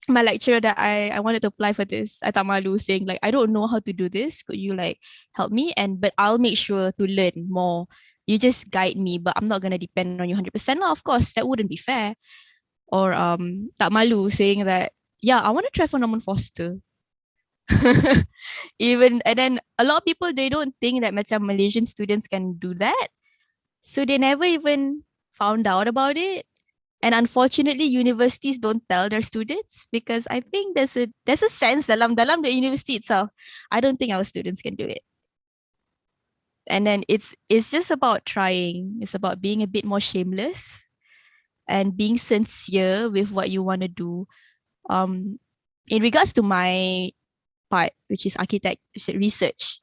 My lecturer that I wanted to apply for this, I tak malu saying like, I don't know how to do this. Could you like help me? But I'll make sure to learn more. You just guide me, but I'm not going to depend on you 100% lah. Of course, that wouldn't be fair. Or tak malu saying that, yeah, I want to try for Norman Foster. And then a lot of people, they don't think that macam Malaysian students can do that. So they never even found out about it. And unfortunately, universities don't tell their students because I think there's a sense dalam the university itself. I don't think our students can do it. And then it's just about trying. It's about being a bit more shameless and being sincere with what you want to do. In regards to my part, which is architect research.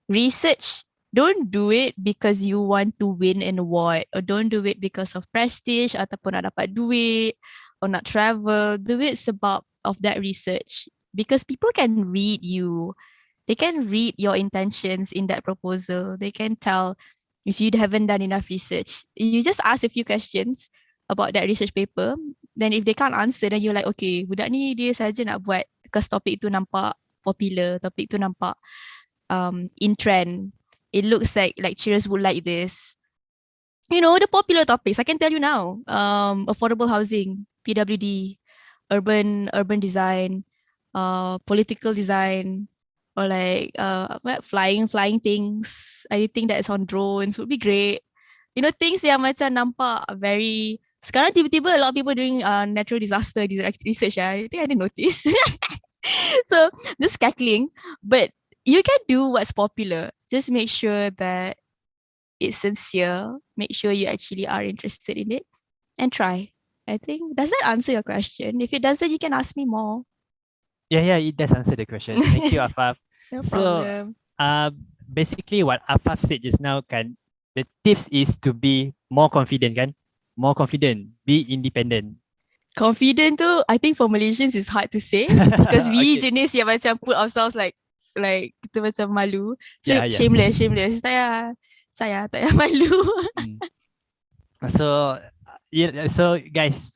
Research, don't do it because you want to win an award, or don't do it because of prestige ataupun nak dapat duit or nak travel. Do it sebab of that research because people can read you. They can read your intentions in that proposal. They can tell if you haven't done enough research. You just ask a few questions about that research paper. Then if they can't answer, then you're like, okay, budak ni dia saja nak buat because topik tu nampak popular, topik tu nampak in trend. It looks like lecturers would like this. You know, the popular topics, I can tell you now. Affordable housing, PWD, urban design, political design, or like flying things. Anything that is on drones would be great. You know, things yang macam nampak very. Sekarang tiba-tiba a lot of people doing natural disaster research. I think I didn't notice. So just cackling, but you can do what's popular. Just make sure that it's sincere. Make sure you actually are interested in it and try. I think, does that answer your question? If it doesn't, you can ask me more. Yeah, it does answer the question. Thank you, Afaf. No So, problem. basically what Afaf said just now kan, the tips is to be more confident kan? More confident, be independent. Confident tu, I think for Malaysians is hard to say because we Okay. jenis yang macam put ourselves like kita macam malu. So Yeah. shameless. Saya tak payah malu. So, so guys,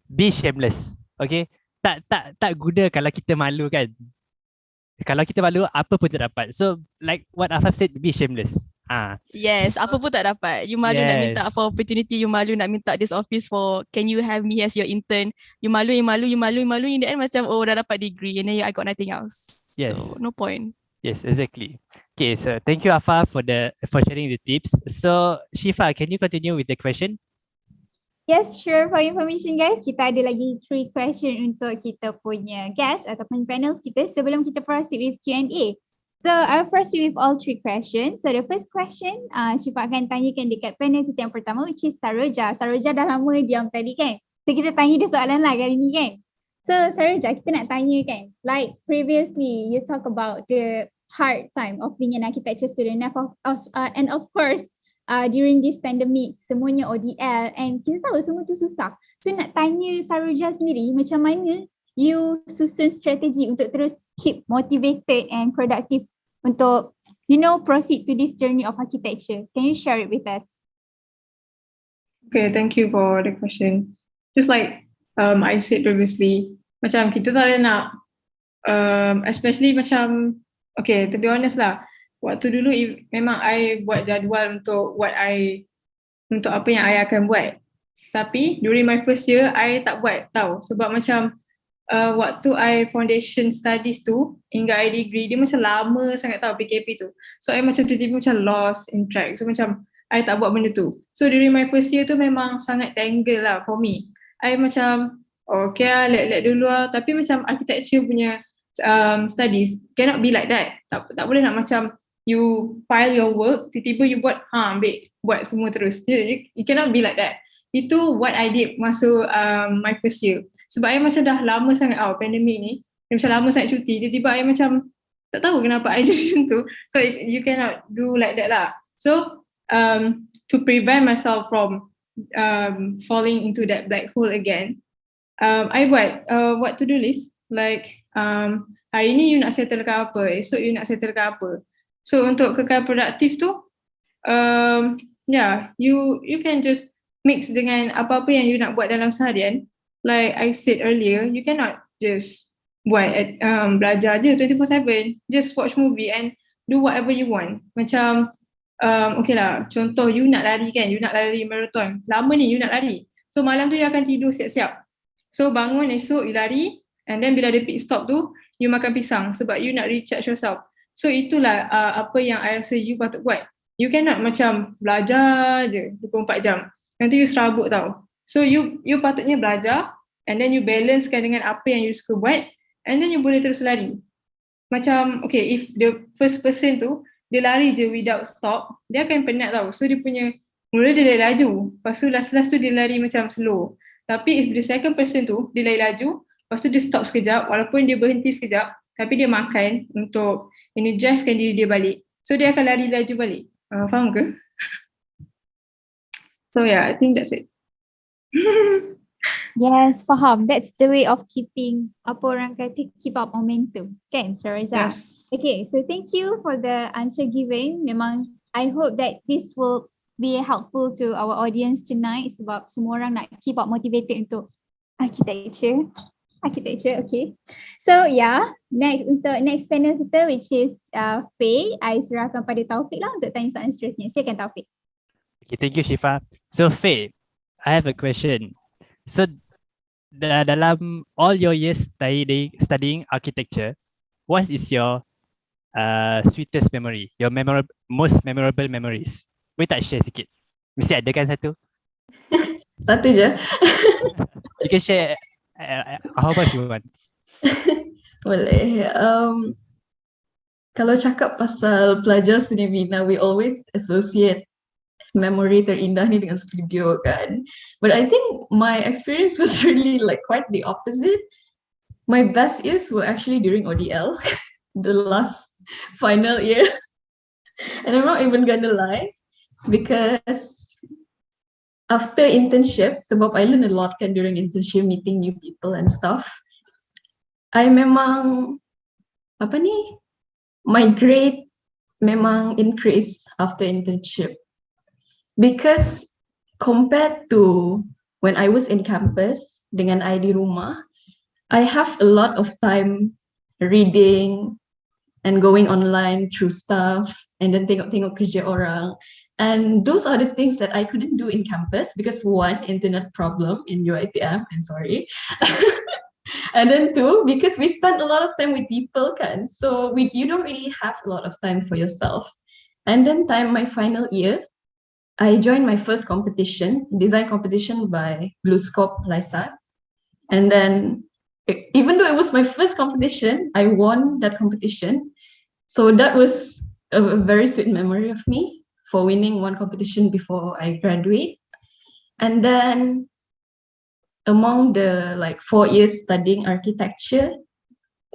be shameless, okay? Tak guna kalau kita malu kan. Kalau kita malu, apa pun tak dapat. So, like what Afaf said, be shameless. Yes, apa pun tak dapat. You malu nak minta Yes. for opportunity, you malu nak minta this office for, can you have me as your intern? You malu. In the end macam, oh dah dapat degree and then I got nothing else. Yes. So, no point. Yes, exactly. Okay, so thank you Afaf for sharing the tips. So, Shifa, can you continue with the question? Yes, sure. For information guys, kita ada lagi 3 question untuk kita punya guest ataupun panels kita sebelum kita proceed with Q&A. So I'll proceed with all 3 questions. So the first question, Syifa akan tanyakan dekat panel kita yang pertama, which is Saroja. Saroja dah lama diam tadi kan. So kita tanya dia soalan lah kali ni kan. So Saroja, kita nak tanya kan, like previously you talk about the hard time of being an architecture student and of course during this pandemic semuanya ODL and kita tahu semua tu susah. So nak tanya Saroja sendiri macam mana you susun strategi untuk terus keep motivated and productive untuk proceed to this journey of architecture. Can you share it with us? Okay, thank you for the question. Just like I said previously, macam kita tak ada nak especially macam, okay, to be honest lah, waktu dulu memang I buat jadual untuk apa yang I akan buat. Tapi during my first year, I tak buat tahu sebab macam waktu I foundation studies tu hingga I degree, dia macam lama sangat tahu PKP tu. So I macam tiba-tiba macam lost in track. So macam I tak buat benda tu. So during my first year tu memang sangat tangle lah for me. I macam okay lah, let dulu lah. Tapi macam architecture punya studies cannot be like that. Tak boleh nak macam you file your work, tiba-tiba you ambil buat semua terus. You cannot be like that. Itu what I did masa my first year. Sebab I macam dah lama sangat pandemik ni, macam lama sangat cuti, tiba-tiba I macam tak tahu kenapa I jadi macam tu. So you cannot do like that lah. So to prevent myself from falling into that black hole again, I buat what to do list, like hari ni you nak settlekan apa, esok you nak settlekan apa. So untuk kekal produktif tu, you can just mix dengan apa-apa yang you nak buat dalam seharian. Like I said earlier, you cannot just buat belajar je 24/7. Just watch movie and do whatever you want. Macam okay lah, contoh you nak lari kan, you nak lari marathon. Lama ni you nak lari. So malam tu you akan tidur siap-siap. So bangun esok you lari and then bila ada pit stop tu, you makan pisang sebab you nak recharge yourself. So itulah apa yang I rasa you patut buat. You cannot macam belajar je 24 jam. Nanti you serabut tau. So you patutnya belajar and then you balancekan dengan apa yang you suka buat and then you boleh terus lari. Macam okay, if the first person tu dia lari je without stop, dia akan penat tau. So dia punya mula dia lari laju, lepas tu last tu dia lari macam slow. Tapi if the second person tu dia lari laju, lepas tu dia stop sekejap, walaupun dia berhenti sekejap, tapi dia makan untuk energizekan diri dia balik. So dia akan lari laju balik. Faham ke? So yeah, I think that's it. Yes, faham. That's the way of keeping, apa orang kata, keep up momentum. Kan, Sir Reza? Yes. Okay, so thank you for the answer given. Memang, I hope that this will be helpful to our audience tonight sebab semua orang nak keep up motivated untuk architecture, okay. So yeah, next panel kita which is Faye, I serahkan pada Taufik lah untuk tanya soalan seterusnya. Silakan Taufik. Okay, thank you Shifa. So Faye, I have a question. So dalam all your years studying architecture, what is your sweetest memory? Your most memorable memories? Boleh tak share sikit? Mesti ada kan satu? Satu je. You can share how much you want. Boleh. Kalau cakap pasal pelajar seni bina, we always associate memory terindah ni dengan studio kan. But I think my experience was really like quite the opposite. My best years were actually during ODL, the last final year. And I'm not even gonna lie, because after internship, sebab I learned a lot kan during internship, meeting new people and stuff. I memang my grade memang increase after internship. Because compared to when I was in campus dengan I di rumah, I have a lot of time reading and going online through stuff and then tengok-tengok kerja orang. And those are the things that I couldn't do in campus because one, internet problem in UiTM, I'm sorry. And then two, because we spend a lot of time with people kan, so you don't really have a lot of time for yourself. And then my final year, I joined my first competition, design competition by BlueScope Lysat. And then even though it was my first competition, I won that competition. So that was a very sweet memory of me for winning one competition before I graduate. And then among the 4 years studying architecture,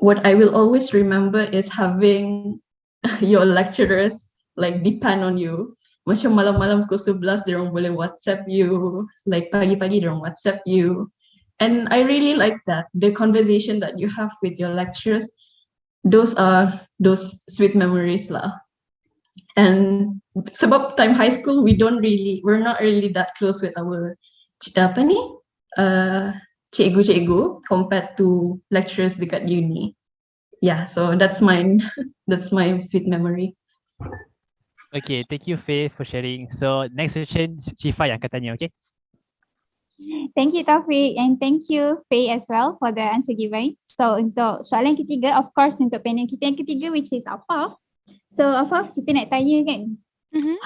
what I will always remember is having your lecturers depend on you. Macam malam-malam pukul 11 dia orang boleh WhatsApp you, pagi-pagi dia orang WhatsApp you. And I really like that, the conversation that you have with your lecturers, those are those sweet memories lah. And sebab time high school, we're not really that close with our cikgu-cikgu compared to lecturers dekat uni. Yeah, so that's mine. That's my sweet memory. Okay, thank you Faye for sharing. So next question, Shifa yang akan tanya, okay? Thank you Taufik and thank you Faye as well for the answer given. So untuk soalan ketiga, of course untuk panel kita yang ketiga which is Afaf. So Afaf, kita nak tanya kan,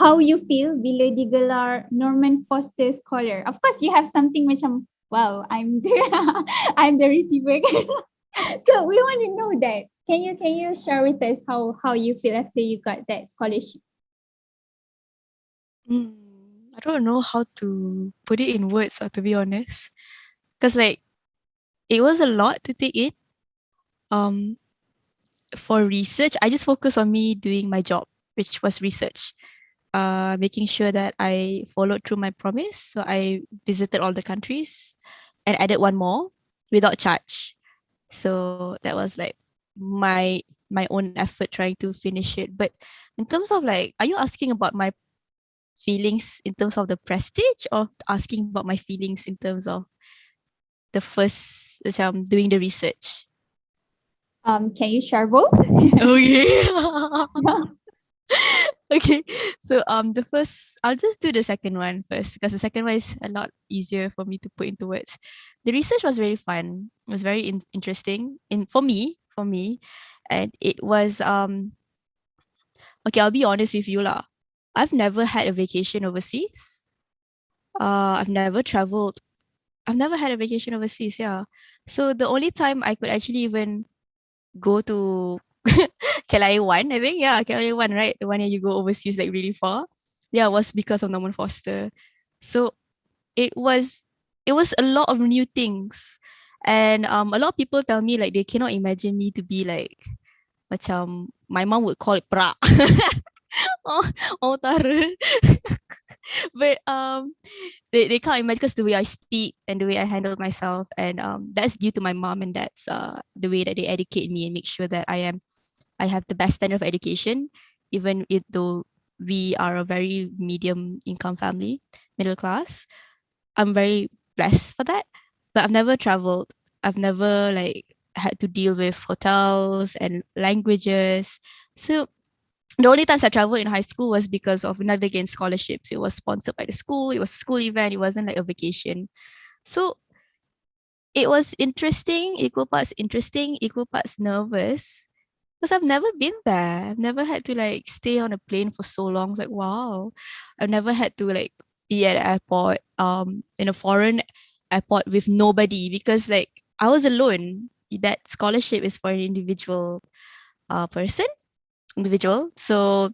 how you feel bila digelar Norman Foster Scholar? Of course you have something macam, wow, I'm the receiver kan. So we want to know that. Can you share with us how you feel after you got that scholarship? I don't know how to put it in words, to be honest, because it was a lot to take in. For research, I just focused on me doing my job, which was research, making sure that I followed through my promise. So I visited all the countries and added one more without charge. So that was my own effort trying to finish it. But in terms of are you asking about my feelings in terms of the prestige or asking about my feelings in terms of the first doing the research? Can you share both? Okay. Okay. So the first, I'll just do the second one first because the second one is a lot easier for me to put into words. The research was very fun. It was very interesting for me, and it was okay, I'll be honest with you lah. I've never had a vacation overseas. I've never traveled. I've never had a vacation overseas, yeah. So the only time I could actually even go to Kelaiwan, I think, yeah, Kelaiwan, right? The one that you go overseas like really far. Yeah, was because of Norman Foster. So it was it was a lot of new things. And a lot of people tell me like they cannot imagine me to be like macam my mom would call it pra. Oh, utara. But they can't imagine because the way I speak and the way I handle myself, and that's due to my mom and dad's the way that they educate me and make sure that I have the best standard of education, even if though we are a very medium income family, middle class. I'm very blessed for that. But I've never traveled. I've never like had to deal with hotels and languages. So the only times I traveled in high school was because of another again scholarships. It was sponsored by the school. It was a school event. It wasn't like a vacation. So it was interesting, equal parts interesting, equal parts nervous. Because I've never been there. I've never had to like stay on a plane for so long. It's like, wow. I've never had to like be at an airport, in a foreign airport with nobody because like I was alone. That scholarship is for an individual. So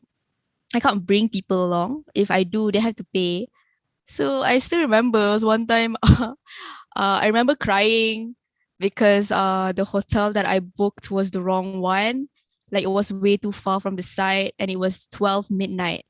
I can't bring people along. If I do, they have to pay. So I still remember it was one time I remember crying because the hotel that I booked was the wrong one. Like it was way too far from the site and it was 12 midnight.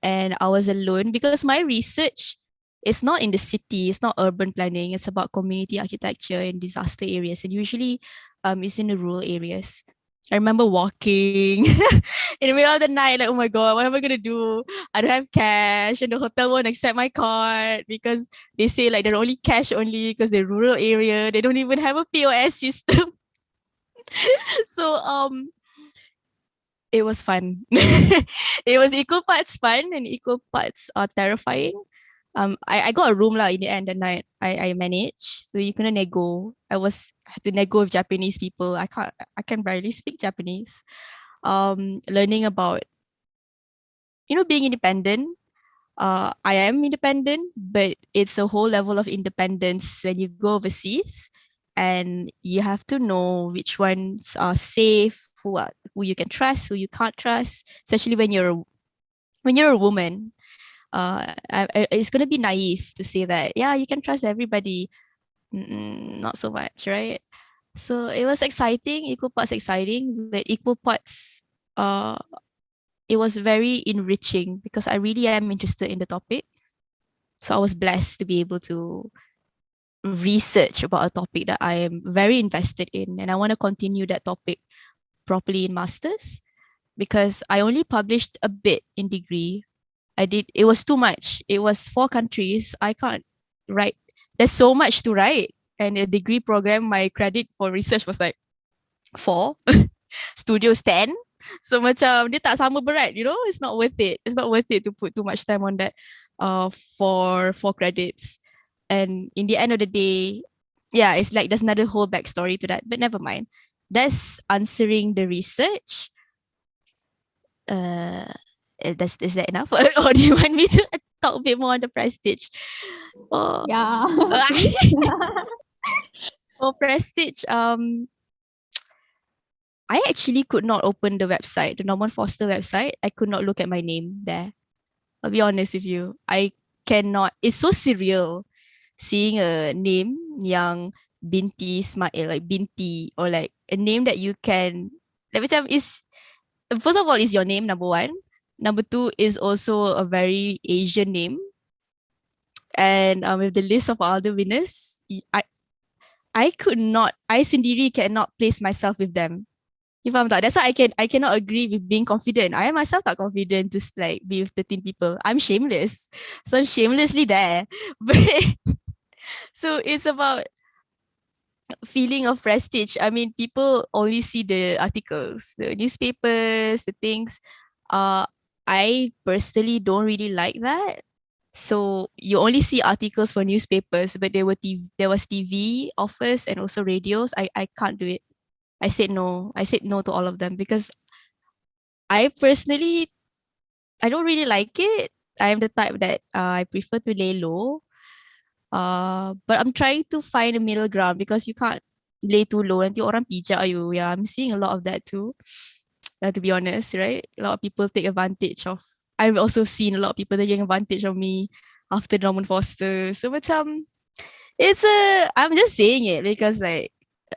And I was alone because my research is not in the city, it's not urban planning, it's about community architecture in disaster areas. And usually it's in the rural areas. I remember walking in the middle of the night, like, oh my God, what am I gonna do? I don't have cash, and the hotel won't accept my card because they say like they're only cash only because they're rural area. They don't even have a POS system. So it was fun. It was equal parts fun and equal parts terrifying. I got a room lah in the end that night. I managed. So you couldn't nego. Had to nego with Japanese people. I can barely speak Japanese. Learning about, being independent. I am independent, but it's a whole level of independence when you go overseas, and you have to know which ones are safe, who you can trust, who you can't trust, especially when you're a woman. It's gonna be naive to say that yeah you can trust everybody. Not so much, right? So it was exciting, equal parts exciting, but equal parts it was very enriching because I really am interested in the topic. So I was blessed to be able to research about a topic that I am very invested in, and I want to continue that topic properly in masters because I only published a bit in degree. It was too much. It was 4 countries. I can't write. There's so much to write. And a degree program, my credit for research was like 4, studios 10. So macam dia tak sama berat, it's not worth it. It's not worth it to put too much time on that for 4 credits. And in the end of the day, yeah, it's like there's another whole backstory to that, but never mind. That's answering the research. Is that enough? Or do you want me to talk a bit more on the prestige? Yeah. For prestige, I actually could not open the website, the Norman Foster website. I could not look at my name there. I'll be honest with you. I cannot. It's so surreal seeing a name yang Binti Ismail, like Binti, or like a name that you can, like macam is, first of all, is your name, number 1. Number 2 is also a very Asian name. And with the list of other winners, I sendiri cannot place myself with them. You faham tak? That's why I cannot agree with being confident. I myself not confident to like be with 13 people. I'm shameless. So I'm shamelessly there. But so it's about feeling of prestige. I mean, people only see the articles, the newspapers, the things. I personally don't really like that. So you only see articles for newspapers, but there was TV offers and also radios. I can't do it. I said no. I said no to all of them because I personally I don't really like it. I'm the type that I prefer to lay low. But I'm trying to find a middle ground because you can't lay too low nanti orang pijak you. Yeah, I'm seeing a lot of that too. To be honest, right? A lot of people take advantage of. I've also seen a lot of people taking advantage of me after Norman Foster. So macam I'm just saying it because like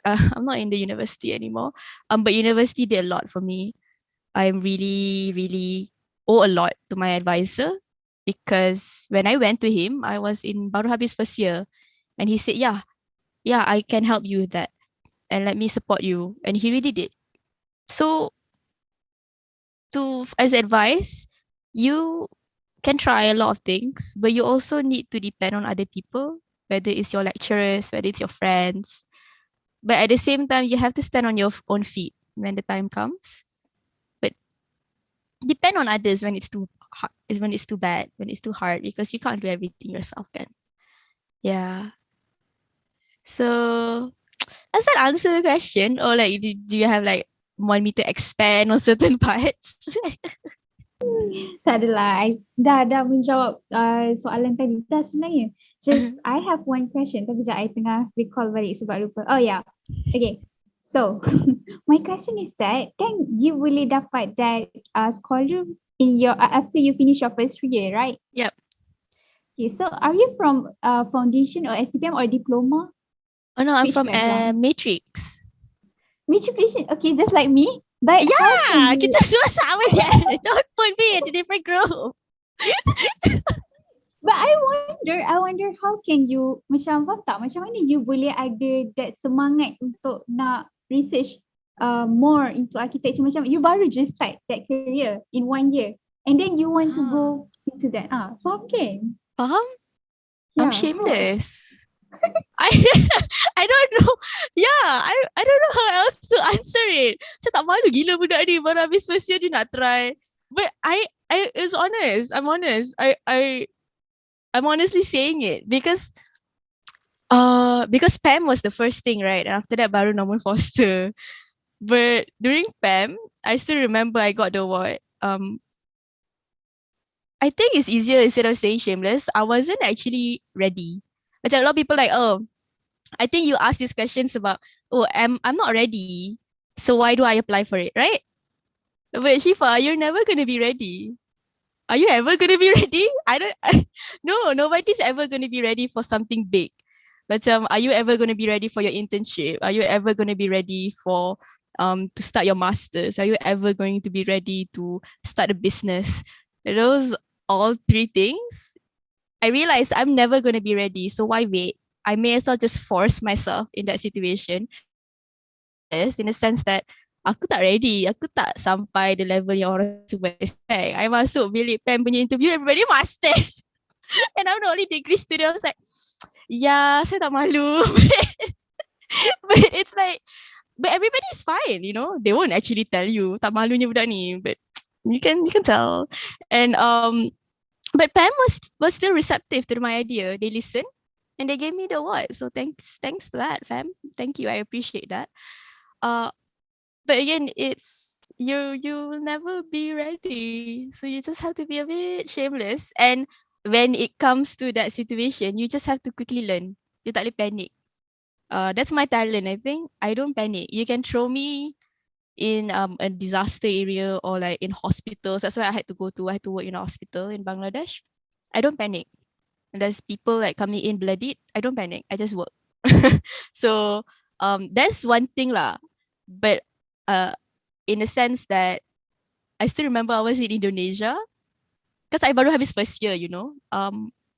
I'm not in the university anymore. But university did a lot for me. I'm really, really owe a lot to my advisor because when I went to him, I was in baru habis first year, and he said, yeah, I can help you with that, and let me support you, and he really did. So, as advice, you can try a lot of things, but you also need to depend on other people, whether it's your lecturers, whether it's your friends. But at the same time, you have to stand on your own feet when the time comes. But depend on others when it's too hard, when it's too bad, when it's too hard, because you can't do everything yourself, can? Yeah. So does that answer the question, or like do you have like want me to expand on certain parts? Tak adalah. I dah menjawab soalan tadi dah sebenarnya. Just I have one question tapi sekejap I tengah recall balik sebab lupa. Oh yeah. Okay. So my question is that kan you boleh dapat that scholar in your after you finish your first year, right? Yep. Okay, so are you from foundation or STPM or diploma? Oh no, I'm Which from background? Matrix. Matriculation. Okay, just like me. But how Yeah, can you... kita semua sama je. Don't put me in a different group. But I wonder how can you macam faham tak, macam mana you boleh ada that semangat untuk nak research more into architecture, macam you baru just start that career in 1 year and then you want to go into that. Faham kan? Faham? Yeah, I'm shameless. I don't know. Yeah, I don't know how else to answer it. Saya tak malu gila budak ni baru habis first year dia nak try. But I it's honest. I'm honest. I'm honestly saying it because PAM was the first thing, right? And after that baru Norman Foster. But during PAM, I still remember I got the award. I think it's easier instead of saying shameless. I wasn't actually ready. Macam a lot of people like, oh, I think you ask these questions about, oh, I'm not ready. So why do I apply for it, right? But Shifa, you're never gonna be ready. Are you ever gonna be ready? No, nobody's ever gonna be ready for something big. Macam, are you ever gonna be ready for your internship? Are you ever gonna be ready for to start your masters? Are you ever going to be ready to start a business? Those all three things, I realized I'm never going to be ready. So why wait? I may as well just force myself in that situation. Yes, in the sense that aku tak ready. Aku tak sampai the level yang orang semua expect. I masuk bilik PAM punya interview, everybody masters. And I'm the only degree student. I was like, yeah, saya tak malu. But it's like, but everybody is fine, you know. They won't actually tell you tak malunya budak ni, but you can tell. And but PAM was still receptive to my idea. They listened and they gave me the award. So thanks to that, fam. Thank you. I appreciate that. But again, it's you'll never be ready. So you just have to be a bit shameless. And when it comes to that situation, you just have to quickly learn. You tak boleh panic. That's my talent, I think. I don't panic. You can throw me in a disaster area or like in hospitals. That's why I had to work in a hospital in Bangladesh. I don't panic. And there's people like coming in bloodied. I don't panic. I just work. So that's one thing lah. But in the sense that I still remember I was in Indonesia because I baru habis first year, you know.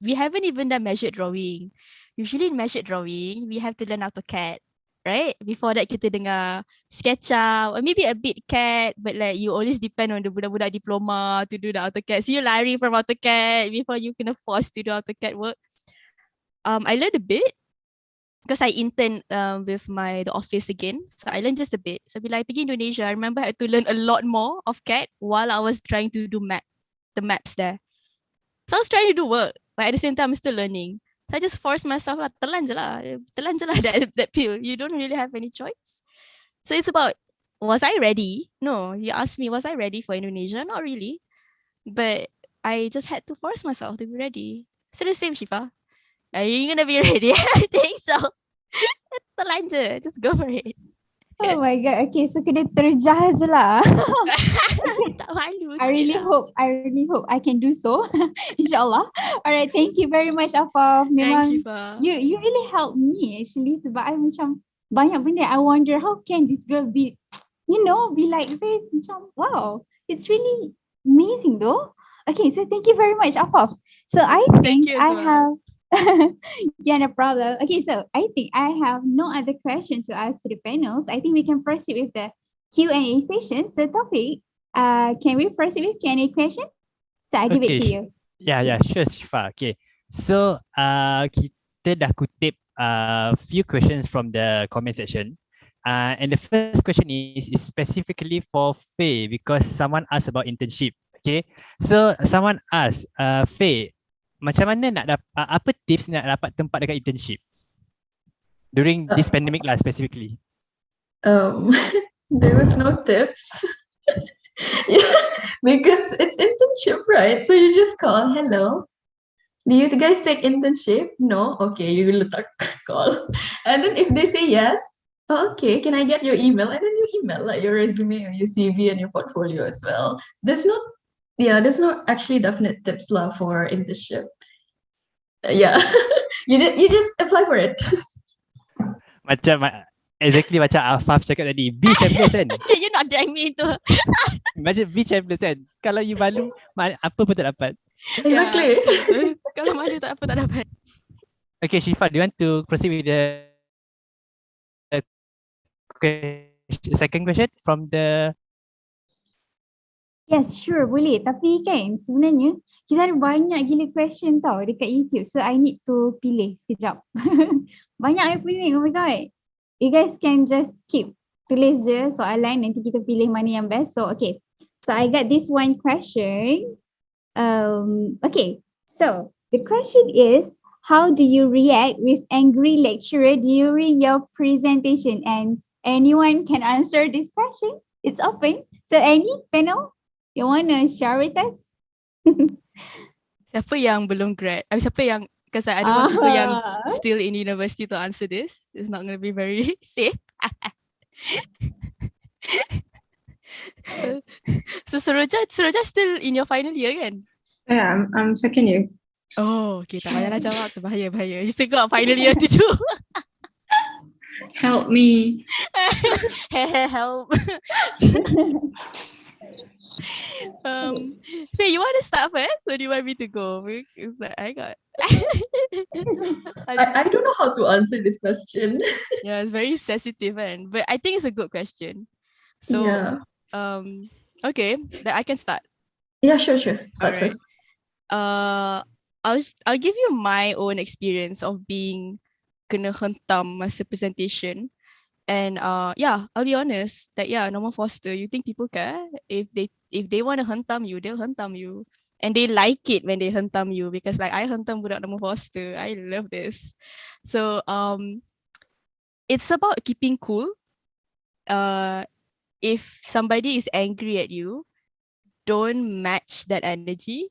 We haven't even done measured drawing. Usually in measured drawing, we have to learn AutoCAD. Right? Before that, kita dengar SketchUp or maybe a bit CAD, but like you always depend on the budak-budak diploma to do the AutoCAD. So you lari from AutoCAD before you kena forced to do AutoCAD work. I learned a bit because I interned with the office again. So I learned just a bit. So bila I pergi Indonesia, I remember I had to learn a lot more of CAD while I was trying to do the maps there. So I was trying to do work, but at the same time, I'm still learning. So I just force myself lah, telan je lah that pill. You don't really have any choice. So it's about, was I ready? No, you asked me, was I ready for Indonesia? Not really. but I just had to force myself to be ready. So the same, Shifa. Are you gonna be ready? I think so. Telan je. Just go for it. Oh my god. Okay, so kena terjah je lah. Tak malu I sikit really lah. hope I can do so. InsyaAllah. Alright, thank you very much Afaf. Thanks, Memang Shifa. you really helped me actually sebab I macam banyak benda I wonder how can this girl be be like this macam wow. It's really amazing though. Okay, so thank you very much Afaf. So I Thank think you as I well. have yeah, no problem. Okay, so I think I have no other question to ask to the panels. I think we can proceed with the Q&A session. So Taufik, can we proceed with Q&A question? So I give it Okay, to you. sure, Shifa. Okay, so kita dah kutip few questions from the comment section. And the first question is specifically for Faye because someone asked about internship. Okay, so someone asked, Faye, macam mana nak apa tips nak dapat tempat dekat internship during this pandemic lah specifically? There was no tips. Yeah, because it's internship, right? So you just call, hello. Do you guys take internship? No? Okay, you will call. And then if they say yes, oh, okay, can I get your email? And then you email like your resume or your CV and your portfolio as well. There's no actually definite tips lah for internship. Yeah, you just apply for it. Exactly macam Afaf cakap tadi, be shameless kan. Can you not drag me into Macam be shameless kan. Kalau you malu, apa pun tak dapat. Exactly. Yeah, kalau malu tak apa tak dapat. Okay, Shifa, do you want to proceed with the second question from the... Yes, sure, boleh. Tapi kan sebenarnya kita ada banyak gila question tau dekat YouTube. So I need to pilih sekejap. Banyak I pilih, oh my god. You guys can just keep tulis je soalan, nanti kita pilih mana yang best. So okay, so I got this one question. Okay, so the question is, how do you react with angry lecturer during your presentation? And anyone can answer this question. It's open. So any panel, you wanna share with us? Siapa yang belum grad? Siapa yang, because I don't want people yang still in university to answer this. It's not going to be very safe. So Suroja still in your final year kan? Yeah, I'm second year. Oh, okay. Tak payahlah jawab tu. Bahaya. You still got final year to do. Help me. Help. Faye, you want to start first or do you want me to go? Because I got... I don't know how to answer this question. Yeah, it's very sensitive, but I think it's a good question. So, yeah. Okay, then I can start. Yeah, sure. Start Alright. first. I'll give you my own experience of being kena hentam masa presentation. And yeah, I'll be honest that Norman Foster, you think people care? If they want to hentam you, they'll hentam you. And they like it when they hentam you because like I hentam budak Norman Foster. I love this. So it's about keeping cool. If somebody is angry at you, don't match that energy.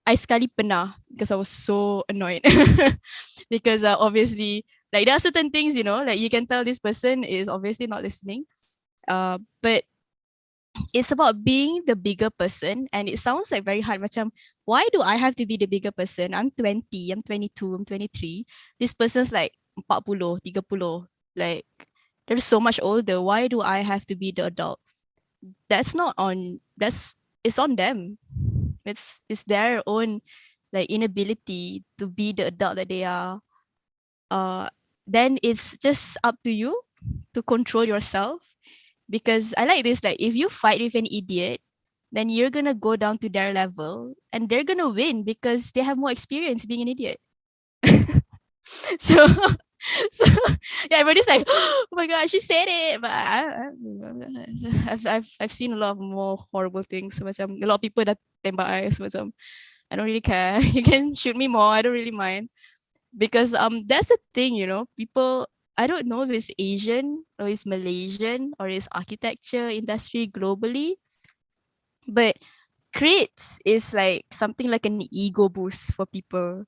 I sekali pernah because I was so annoyed because obviously like there are certain things, like you can tell this person is obviously not listening. But it's about being the bigger person and it sounds like very hard. Macam, why do I have to be the bigger person? I'm 20, I'm 22, I'm 23. This person's like 40, 30. Like they're so much older. Why do I have to be the adult? It's on them. It's their own like inability to be the adult that they are. Then it's just up to you to control yourself. Because I like this, like if you fight with an idiot, then you're gonna go down to their level and they're gonna win because they have more experience being an idiot. So yeah, everybody's like, oh my god, she said it. But I've seen a lot of more horrible things. So macam, a lot of people that tembak I, so macam, I don't really care. You can shoot me more. I don't really mind. Because that's the thing, people, I don't know if it's Asian or it's Malaysian or it's architecture industry globally, but Grades is like something like an ego boost for people.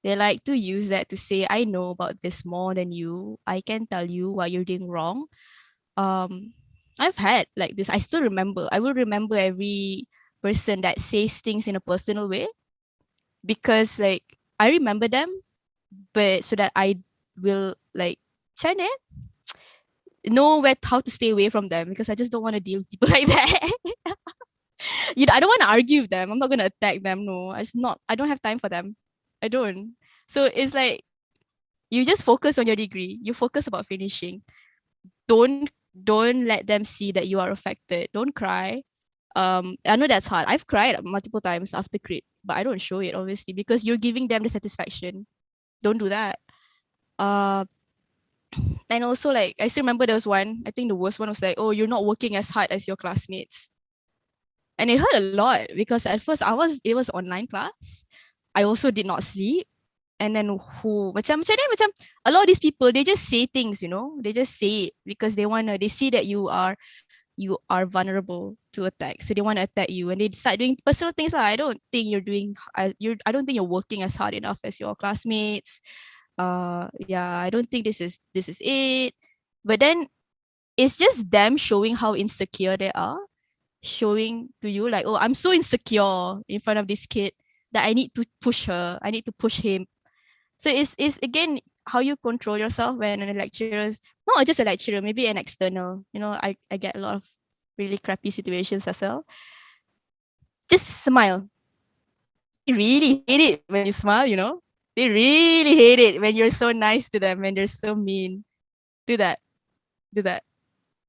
They like to use that to say, I know about this more than you. I can tell you what you're doing wrong. I've had like this. I still remember. I will remember every person that says things in a personal way because like I remember them, but so that I will like try to know how to stay away from them because I just don't want to deal with people like that. I don't want to argue with them. I'm not gonna attack them. No, it's not. I don't have time for them. I don't. So it's like you just focus on your degree. You focus about finishing. Don't let them see that you are affected. Don't cry. I know that's hard. I've cried multiple times after crit, but I don't show it obviously because you're giving them the satisfaction. Don't do that. And also like I still remember there was one. I think the worst one was like, oh, you're not working as hard as your classmates. And it hurt a lot because at first it was online class. I also did not sleep. And then macam a lot of these people, they just say things, they just say it because they see that you are vulnerable to attack. So they want to attack you and they start doing personal things. I don't think I don't think you're working as hard enough as your classmates. I don't think this is it. But then it's just them showing how insecure they are, showing to you like, oh, I'm so insecure in front of this kid that I need to push her, I need to push him. So it's again how you control yourself when a lecturer is not just a lecturer, maybe an external. I get a lot of really crappy situations as well. Just smile. They really hate it when you smile, They really hate it when you're so nice to them, when they're so mean. Do that.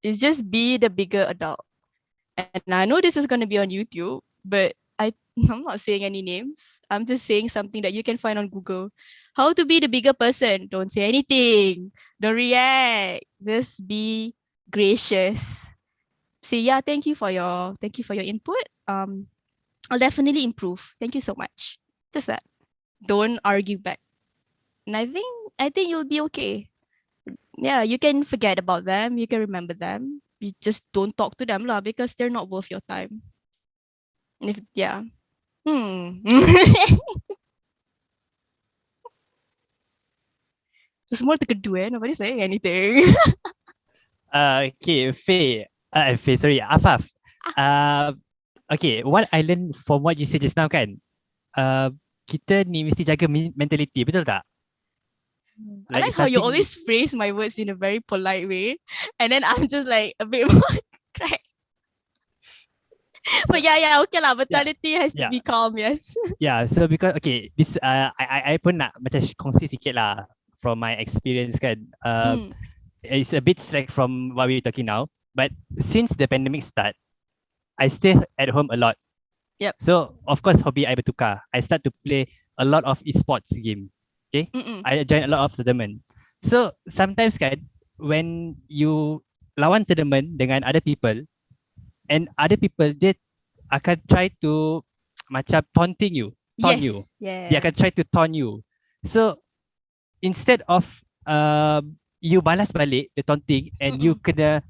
It's just be the bigger adult. And I know this is going to be on YouTube, but I'm not saying any names. I'm just saying something that you can find on Google. How to be the bigger person. Don't say anything. Don't react. Just be gracious. Say, yeah, thank you for your input. I'll definitely improve. Thank you so much. Just that. Don't argue back. And I think you'll be okay. Yeah, you can forget about them. You can remember them. You just don't talk to them because they're not worth your time. There's more to do, nobody's saying anything. Okay, Faye, sorry, Afaf. Okay, what I learned from what you said just now kan, kita ni mesti jaga mentality, betul tak? I like how you always phrase my words in a very polite way, and then I'm just like a bit more crack. But yeah, okay lah. Mentality has to be calm, yes. Yeah, so because okay, this I pun nak macam kongsi sikit lah from my experience kan. It's a bit slack from what we're talking now, but since the pandemic start, I stay at home a lot. Yep. So of course, hobby I bertukar. I start to play a lot of esports game. Okay, I join a lot of tournament. So sometimes kan, when you lawan tournament dengan other people, and other people they akan try to macam taunting you, Yes. They akan try to taunt you. So instead of you balas balik the taunting and you kena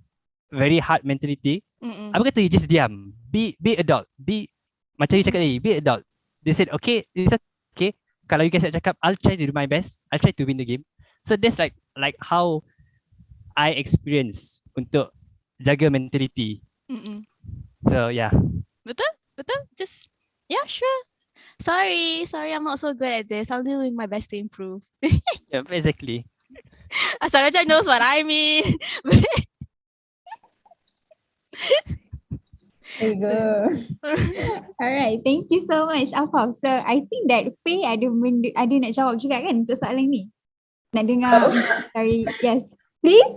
very hard mentality, apa kata you just diam, be adult, be macam you cakap tadi, be adult. They said okay, it's okay. Kalau you guys nak cakap, I'll try to do my best. I'll try to win the game. So that's like how I experience untuk jaga mentality. So yeah. Betul? Just sure. Sorry, I'm not so good at this. I'll do my best to improve. Yeah, exactly. Asaraja knows what I mean. There you go. Alright, thank you so much, Afaf. So I think that Faye ada nak jawab juga kan untuk soalan ni. Nak dengar? Sorry, yes. Please.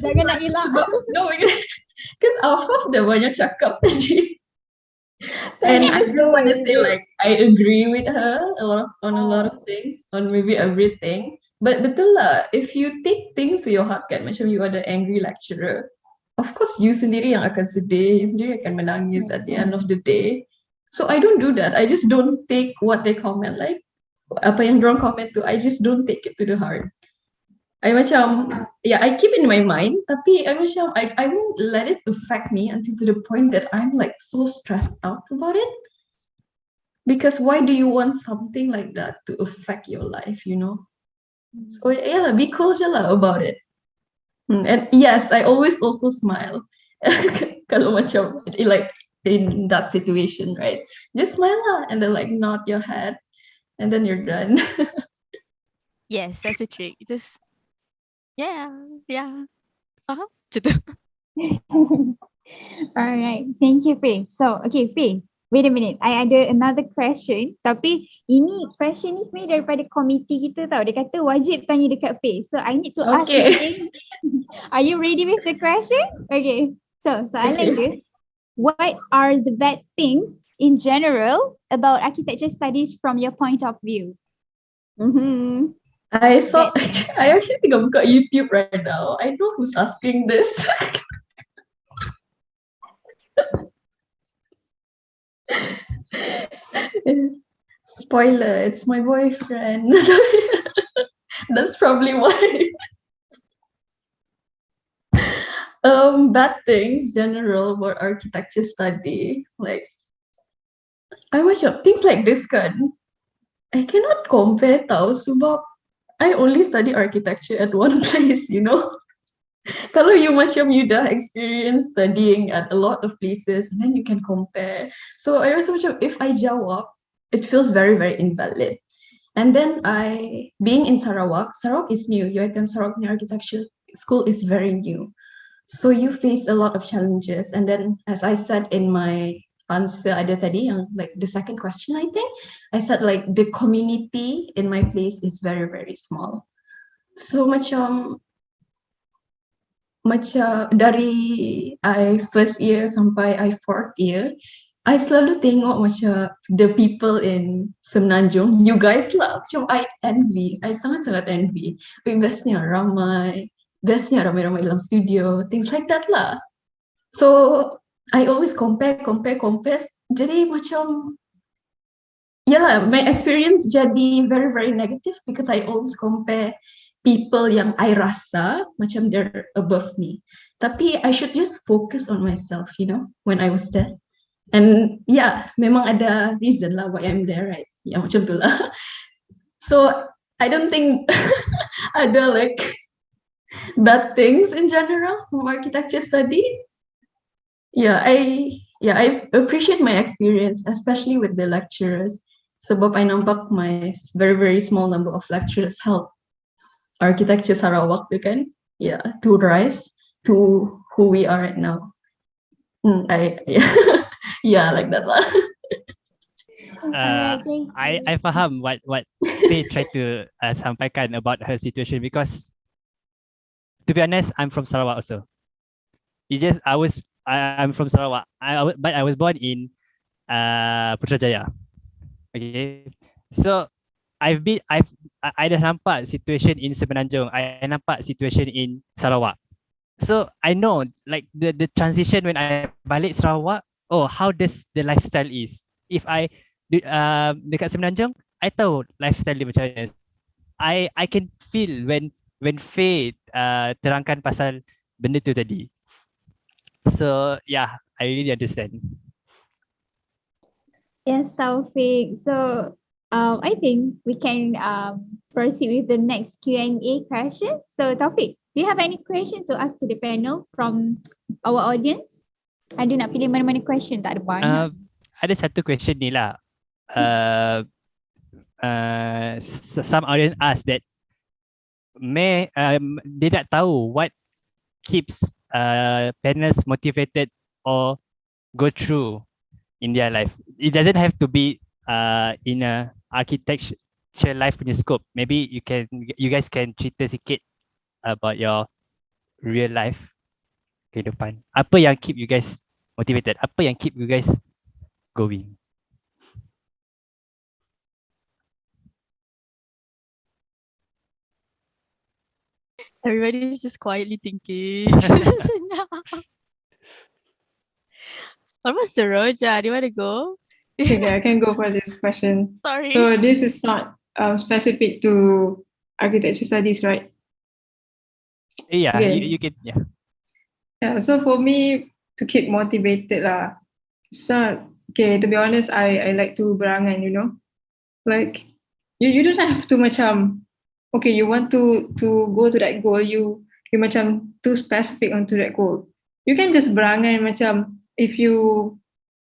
Jangan nak hilang. No, because Afaf dah banyak cakap tadi. And I don't want to say like I agree with her on a lot of things, on maybe everything. But betul lah, if you take things to your heart kan, macam you are the angry lecturer, of course you sendiri yang akan sedih, you sendiri akan menangis at the end of the day. So I don't do that. I just don't take what they comment, like apa yang dorang comment tu, I just don't take it to the heart. I macam, yeah, I keep in my mind, tapi I macam, I won't let it affect me until to the point that I'm like so stressed out about it. Because why do you want something like that to affect your life, you know? So yeah, be cool je lah about it. And yes, I always also smile. Kalau macam, like in that situation, right? Just smile lah, and then like nod your head, and then you're done. Yes, that's a trick. Just yeah. Macam tu. Alright, thank you Faye. So, okay Faye, wait a minute. I ada another question. Tapi ini question ni sebenarnya daripada komiti kita tau. Dia kata wajib tanya dekat Faye. So, I need to ask you Okay. again. Are you ready with the question? Okay. So, soalan dia, what are the bad things in general about architecture studies from your point of view? I saw, I actually think I've got YouTube right now. I know who's asking this. Spoiler, it's my boyfriend. That's probably why. Bad things general about architecture study, like I macam things like this kan, I cannot compare tau sebab I only study architecture at one place, you know. Kalau you macam you dah experience studying at a lot of places and then you can compare. So I rasa macam if I jawab, it feels very very invalid. And then being in Sarawak is new. UiTM Sarawak Architecture School is very new. So you face a lot of challenges. And then as I said in my answer ada tadi, like the second question I think, I said like the community in my place is very, very small. So macam dari I first year sampai I fourth year, I selalu tengok macam the people in Semenanjung, you guys lah, macam I envy, I sangat-sangat envy. Bestnya ramai dalam studio, things like that lah. So I always compare. Jadi macam, yalah, my experience jadi very very negative because I always compare people yang I rasa macam they're above me. Tapi I should just focus on myself, you know, when I was there. And yeah, memang ada reason lah why I'm there, right? Ya macam tu lah. So I don't think ada like bad things in general from architecture study. Yeah, I appreciate my experience, especially with the lecturers. Sebab I nampak my very very small number of lecturers help architecture Sarawak tu kan, yeah, to rise to who we are right now. Yeah, like that lah. I faham what Faye tried to sampaikan about her situation because to be honest, I'm from Sarawak also. I'm from Sarawak. But I was born in Putrajaya. Okay, so I dah nampak situation in Semenanjung. I nampak situation in Sarawak. So I know like the transition when I balik Sarawak. Oh, how does the lifestyle is? If I dekat Semenanjung, I tahu lifestyle dia macam mana. I can feel when Faye terangkan pasal benda tu tadi. So yeah, I really understand. Yes, Taufik. So I think we can proceed with the next Q&A question. So Taufik, do you have any question to ask to the panel from our audience? Ada nak pilih mana-mana question? Tak ada banyak. Ada satu question ni lah. Some audience ask that dia nak tahu what keeps panels motivated or go through in their life. It doesn't have to be in a architecture life punya scope. Maybe you guys can cerita sikit about your real life kehidupan. Apa yang keep you guys motivated? Apa yang keep you guys going? Everybody is just quietly thinking. Almost Saroja, do you want to go? Okay, I can go for this question. Sorry. So this is not specific to architecture studies, right? Yeah, Okay. you can, yeah. Yeah, so for me to keep motivated lah, it's not okay. To be honest, I like to berangan, you know, like you don't have to macam okay, you want to go to that goal, you macam too specific onto that goal. You can just berangan macam if you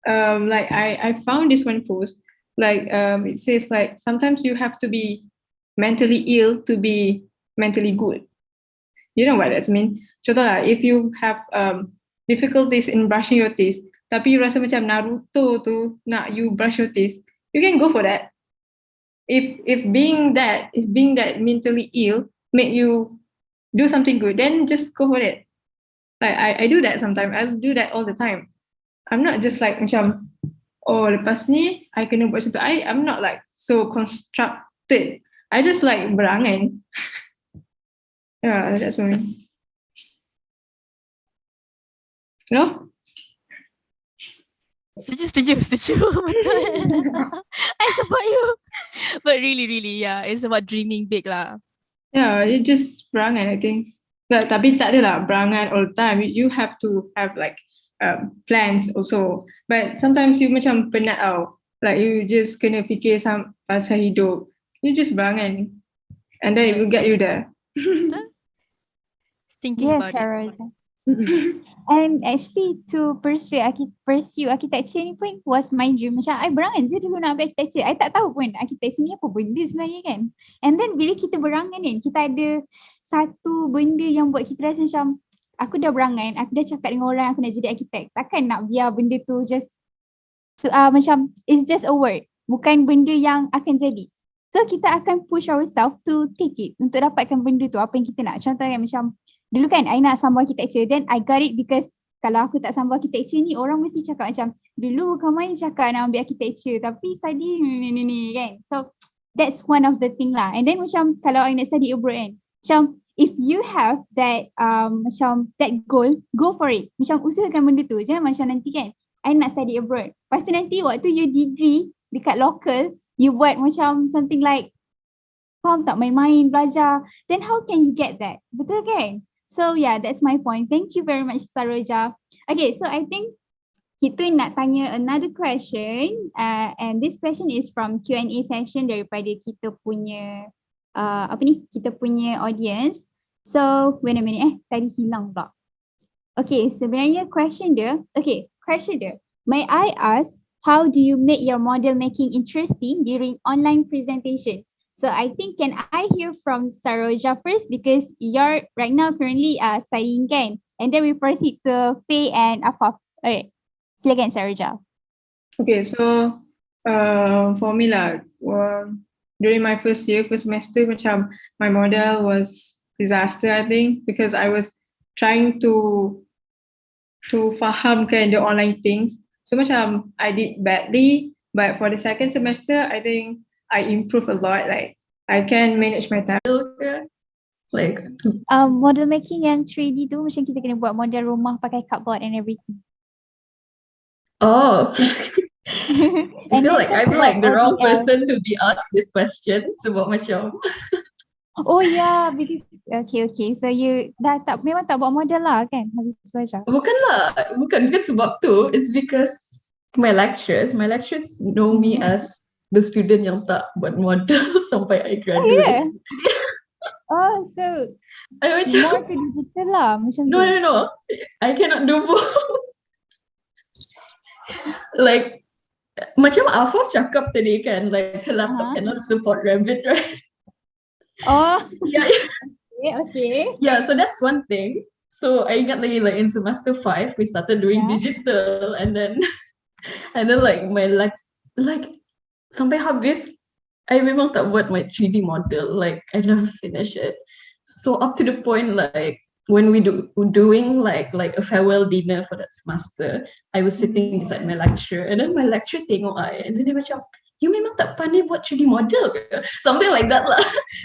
like I found this one post like it says like sometimes you have to be mentally ill to be mentally good. You know what that mean? Contoh lah, if you have difficulties in brushing your teeth, tapi you rasa macam Naruto tu nak you brush your teeth, you can go for that. If being that mentally ill make you do something good, then just go for it. Like I do that sometimes. I do that all the time. I'm not just like macam oh lepas ni I kena buat macam tu. I'm not like so constructed. I just like berangan. Yeah, that's for me. No? Setuju. Betul. I support you. But really, yeah, it's about dreaming big lah. Yeah, it just berangan I think. But tapi tak adalah berangan all the time. You have to have like plans also. But sometimes you macam penat tau. Like you just kena fikir pasal hidup. You just berangan. And then it will get you there. Thinking Yes, about it. Sarah. And actually to pursue architecture ni pun was my dream. Macam I berangan je dulu nak ambil architecture. I tak tahu pun architecture ni apa benda sebenarnya kan. And then bila kita berangan kan, kita ada satu benda yang buat kita rasa macam aku dah berangan, aku dah cakap dengan orang aku nak jadi arkitek. Takkan nak biar benda tu just macam it's just a word. Bukan benda yang akan jadi. So kita akan push ourselves to take it untuk dapatkan benda tu apa yang kita nak. Contohnya macam dulu kan I nak sambung architecture, then I got it because kalau aku tak sambung architecture ni orang mesti cakap macam dulu kau main cakap nak ambil architecture tapi study ni kan. So that's one of the thing lah. And then macam kalau I nak study abroad kan, macam if you have that macam that goal, go for it. Macam usahakan benda tu. Jangan macam nanti kan I nak study abroad, lepas tu nanti waktu you degree dekat local you buat macam something like faham tak, main-main belajar, then how can you get that? Betul kan? So yeah, that's my point. Thank you very much Saroja. Okay, so I think kita nak tanya another question and this question is from Q&A session daripada kita punya kita punya audience. So wait a minute tadi hilang pula. Okay, sebenarnya question dia, may I ask how do you make your model making interesting during online presentation? So I think can I hear from Saroja first because you're right now currently studying kan, and then we proceed to Faye and Afaf. Alright, silakan Saroja. Okay, so for me lah, during my first semester macam my model was disaster I think because I was trying to fahamkan the online things. So macam I did badly, but for the second semester I think I improved a lot. Like I can manage my time. Like Model making yang 3D tu macam kita kena buat model rumah pakai cardboard and everything. oh I And feel then like that's I'm like the wrong ODL. person to be asked this question sebab macam Oh yeah, because okay. So you dah tak memang tak buat model lah kan habis belajar. bukan sebab tu, it's because my lecturers know me as the student yang tak buat model sampai I graduate. Yeah. Oh, so I macam more to digital lah macam tu. no, I cannot do both. Like macam Afaf cakap tadi kan, like her laptop cannot support Revit, right? Oh, Yeah. okay. Yeah, so that's one thing. So I ingat lagi like in semester 5 we started doing Yeah. digital and then like my like sampai habis I memang tak buat my 3D model, like I never finish it. So up to the point like when we doing like a farewell dinner for that semester, I was sitting beside my lecturer and then my lecturer tengok I and then dia macam, you memang tak pandai buat 3D model ke? Something like that lah.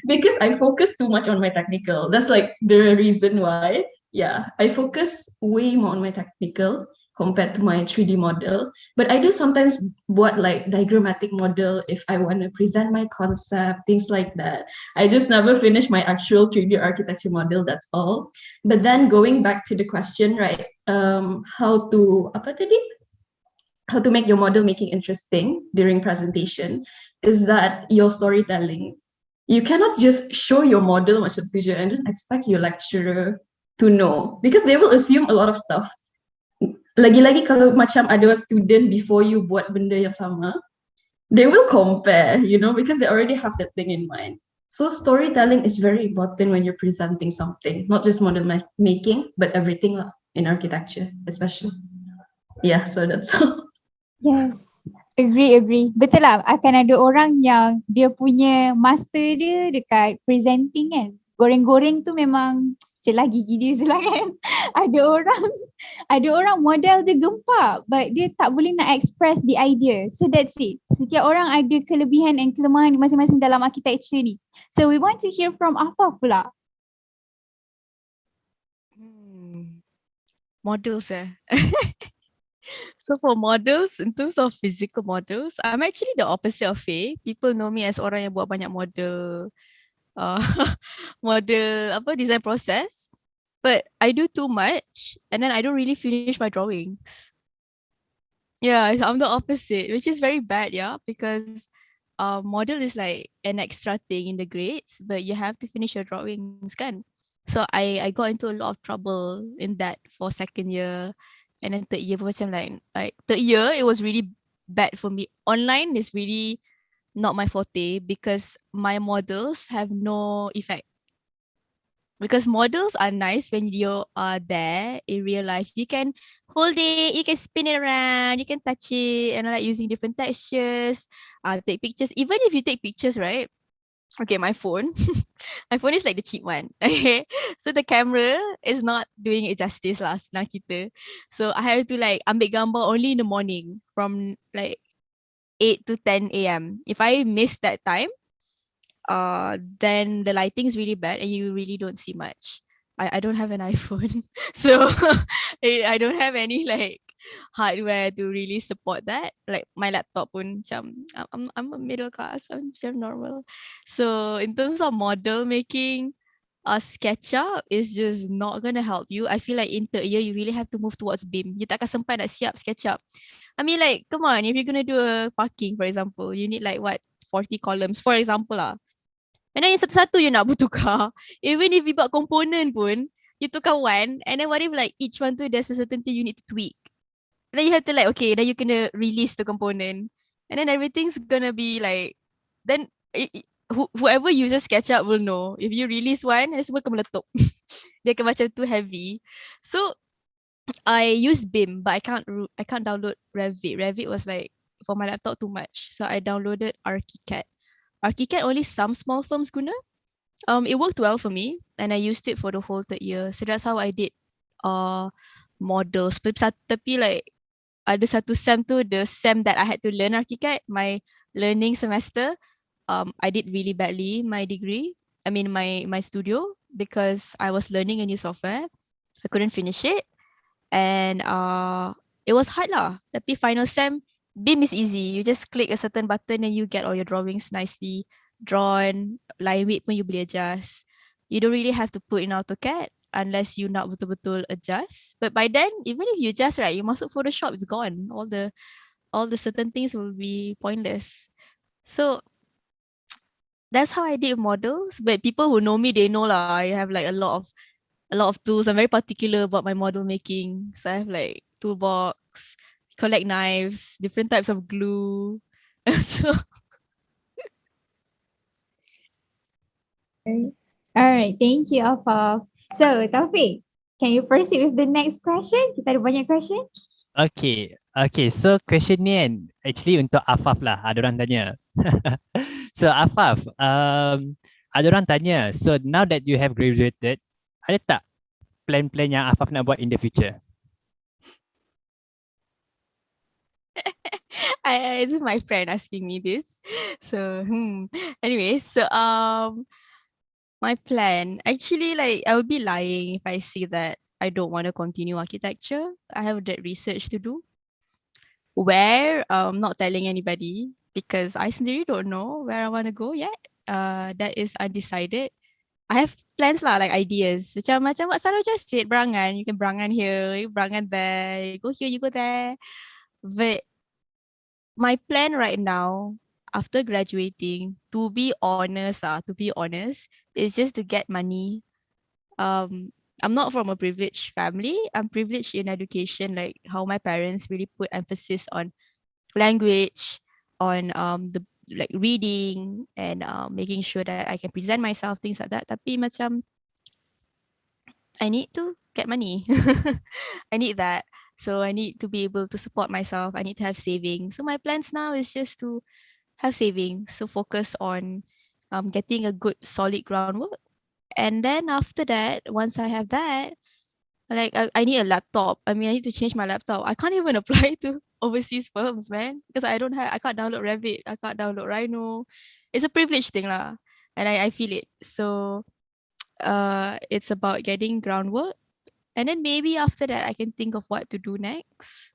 Because I focus too much on my technical. That's like the reason why. Yeah, I focus way more on my technical compared to my 3D model. But I do sometimes buat like diagrammatic model if I want to present my concept, things like that. I just never finish my actual 3D architecture model, that's all. But then going back to the question, right? How to make your model making interesting during presentation is that your storytelling. You cannot just show your model macam tu je and just expect your lecturer to know because they will assume a lot of stuff. Lagi-lagi kalau macam ada student before you buat benda yang sama, they will compare, because they already have that thing in mind. So storytelling is very important when you're presenting something, not just model making, but everything lah in architecture, especially. Yeah, so that's all. Yes. Agree. Betul lah. Akan ada orang yang dia punya master dia dekat presenting kan. Goreng-goreng tu memang celah gigi dia je lah kan. Ada orang model dia gempak but dia tak boleh nak express the idea. So that's it. Setiap orang ada kelebihan dan kelemahan masing-masing dalam architecture ni. So we want to hear from Afaf pula. Models So for models, in terms of physical models, I'm actually the opposite of Faye. People know me as orang yang buat banyak model, design process. But I do too much and then I don't really finish my drawings. Yeah, I'm the opposite, which is very bad, yeah, because model is like an extra thing in the grades, but you have to finish your drawings, kan? So I got into a lot of trouble in that for second year. And then third year macam like third year it was really bad for me. Online is really not my forte because my models have no effect. Because models are nice when you are there in real life. You can hold it, you can spin it around, you can touch it and like using different textures, take pictures. Even if you take pictures, right? Okay, my phone is like the cheap one. Okay, so the camera is not doing it justice lah senang kita. So I have to like ambil gambar only in the morning from like 8 to 10 a.m. If I miss that time, then the lighting is really bad and you really don't see much. I don't have an iPhone, so I don't have any like hardware to really support that. Like my laptop pun macam I'm a middle class, I'm normal. So in terms of model making, SketchUp is just not gonna help you. I feel like in third year you really have to move towards BIM. You takkan sempat nak siap SketchUp. I mean like come on, if you're gonna do a parking for example, you need like what 40 columns for example lah. And then yang satu-satu you nak bertukar. Even if you buat component pun, you tukar one. And then what if like each one tu there's a certain thing you need to tweak. And then you have to like, okay, then you kena release the component. And then everything's gonna be like, then whoever uses SketchUp will know. If you release one, semua akan meletup. Dia akan macam too heavy. So I used BIM, but I can't download Revit. Revit was like, for my laptop too much. So I downloaded ArchiCAD. ArchiCAD only some small firms guna. It worked well for me and I used it for the whole third year. So that's how I did models. Tapi like ada satu sem tu, the sem that I had to learn ArchiCAD, my learning semester, I did really badly my studio because I was learning a new software. I couldn't finish it and it was hard lah. Tapi final sem, BIM is easy. You just click a certain button and you get all your drawings nicely drawn. Line weight pun you boleh adjust. You don't really have to put in AutoCAD unless you nak betul-betul adjust. But by then, even if you adjust, right, you masuk Photoshop, it's gone. All the certain things will be pointless. So that's how I did models. But people who know me, they know lah. I have like a lot of tools. I'm very particular about my model making. So I have like toolbox, collect knives, different types of glue. So Alright, thank you Afaf. So Taufik, can you proceed with the next question? Kita ada banyak question. Okay, so question ni kan actually untuk Afaf lah, ada orang tanya. So Afaf, ada orang tanya, so now that you have graduated, ada tak plan-plan yang Afaf nak buat in the future? This is my friend asking me this. So anyway, my plan, actually like I would be lying if I say that I don't want to continue architecture. I have that research to do. Where, not telling anybody because I sendiri don't know where I want to go yet. That is undecided. I have plans lah, like ideas. Macam what Sarah just said, berangan. You can berangan here, you berangan there, you go here, you go there. But my plan right now, after graduating, to be honest, is just to get money. I'm not from a privileged family. I'm privileged in education, like how my parents really put emphasis on language, on the like reading and making sure that I can present myself, things like that. Tapi macam I need to get money. I need that. So I need to be able to support myself. I need to have savings. So my plans now is just to have savings. So focus on getting a good solid groundwork. And then after that, once I have that, like I need a laptop. I mean, I need to change my laptop. I can't even apply to overseas firms, man, because I can't download Revit. I can't download Rhino. It's a privilege thing lah. And I feel it. So it's about getting groundwork. And then maybe after that, I can think of what to do next.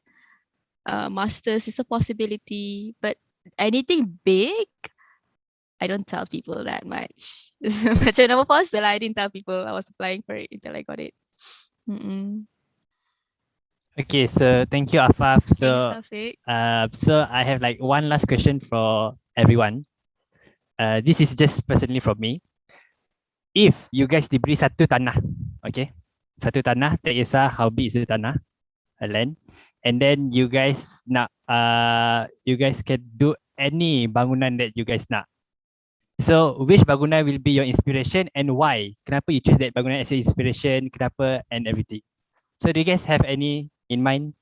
Masters is a possibility, but anything big, I don't tell people that much. Macam nama poster lah, I didn't tell people I was applying for it until I got it. Okay, so thank you, Afaf. Thanks, So, Taufik. so I have like one last question for everyone. This is just personally from me. If you guys diberi satu tanah, okay, satu tanah, tak kisah how big is the tanah, a land, and then you guys can do any bangunan that you guys nak. So, which bangunan will be your inspiration and why? Kenapa you choose that bangunan as your inspiration? Kenapa and everything? So, do you guys have any in mind?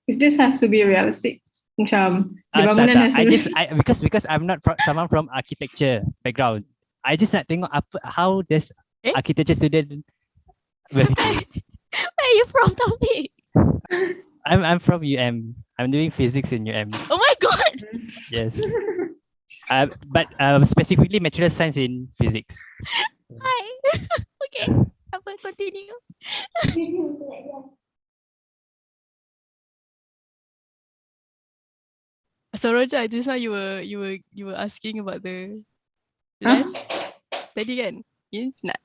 This has to be realistic. Macam the Tak, bangunan tak. has to be Because I'm not someone from architecture background. I just nak tengok how does architecture student berfikir. Where are you from, Taufik? I'm from UM. I'm doing physics in UM. Oh my god! Yes. But specifically material science in physics. Hi. Okay, apa continue? So Roja, just now you were asking about the land tadi kan? You nak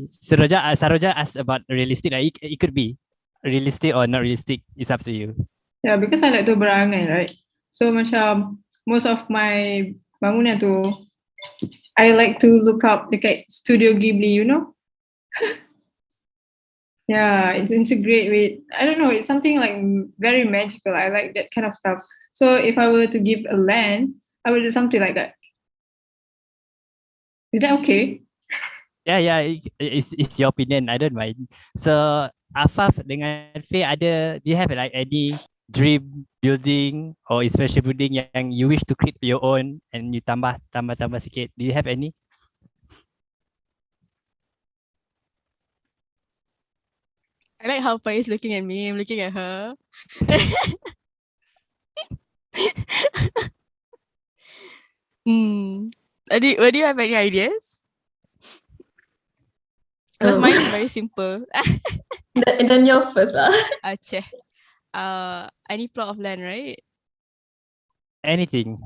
Saroja asked about realistic. Like, it could be realistic or not realistic. It's up to you. Yeah, because I like to berangan, right? So macam most of my bangunan tu, I like to look up dekat Studio Ghibli, you know? Yeah, it's a great way. I don't know, it's something like very magical. I like that kind of stuff. So if I were to give a land, I would do something like that. Is that okay? Yeah, it's your opinion. I don't mind. So Afaf dengan Faye do you have like any dream building or special building yang you wish to create your own and you tambah sikit? Do you have any? I like how Pai is looking at me, I'm looking at her. Do you have any ideas? Because mine is very simple. And then yours first lah. Aceh. Any plot of land, right? Anything.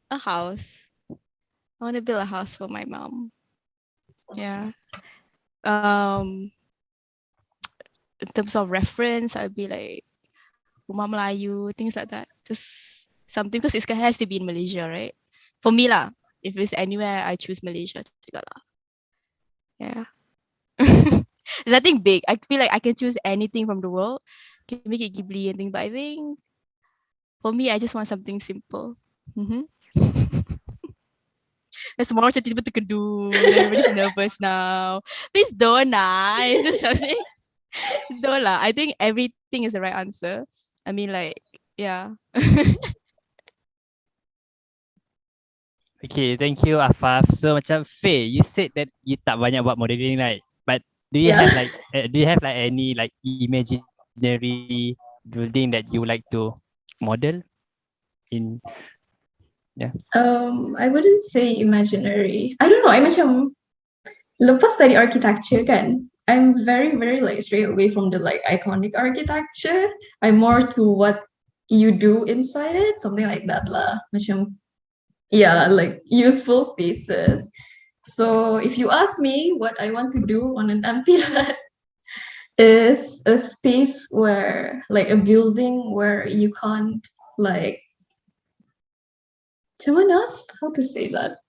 A house. I want to build a house for my mom. Yeah. In terms of reference, I'd be like Rumah Melayu, things like that. Just something, because it has to be in Malaysia, right? For me lah. If it's anywhere, I choose Malaysia juga lah. Yeah. There's nothing big. I feel like I can choose anything from the world. Can make it Ghibli and things, but I think for me, I just want something simple. Dan semua orang macam tiba-tiba terkedu. Everybody's nervous now. Please don't lah. It's just something. Don't lah. I think everything is the right answer. I mean, like, yeah. Okay, thank you Afaf. So macam Faye, you said that you tak banyak buat modeling, right? But do you have like any like imaginary building that you like to model in? I wouldn't say imaginary. I don't know. I macam lepas study architecture kan, I'm very, very like straight away from the like iconic architecture. I'm more to what you do inside it, something like that lah. Macam, yeah, like useful spaces. So if you ask me what I want to do on an empty lot is a space where, like a building where you can't like, macam mana? How to say that?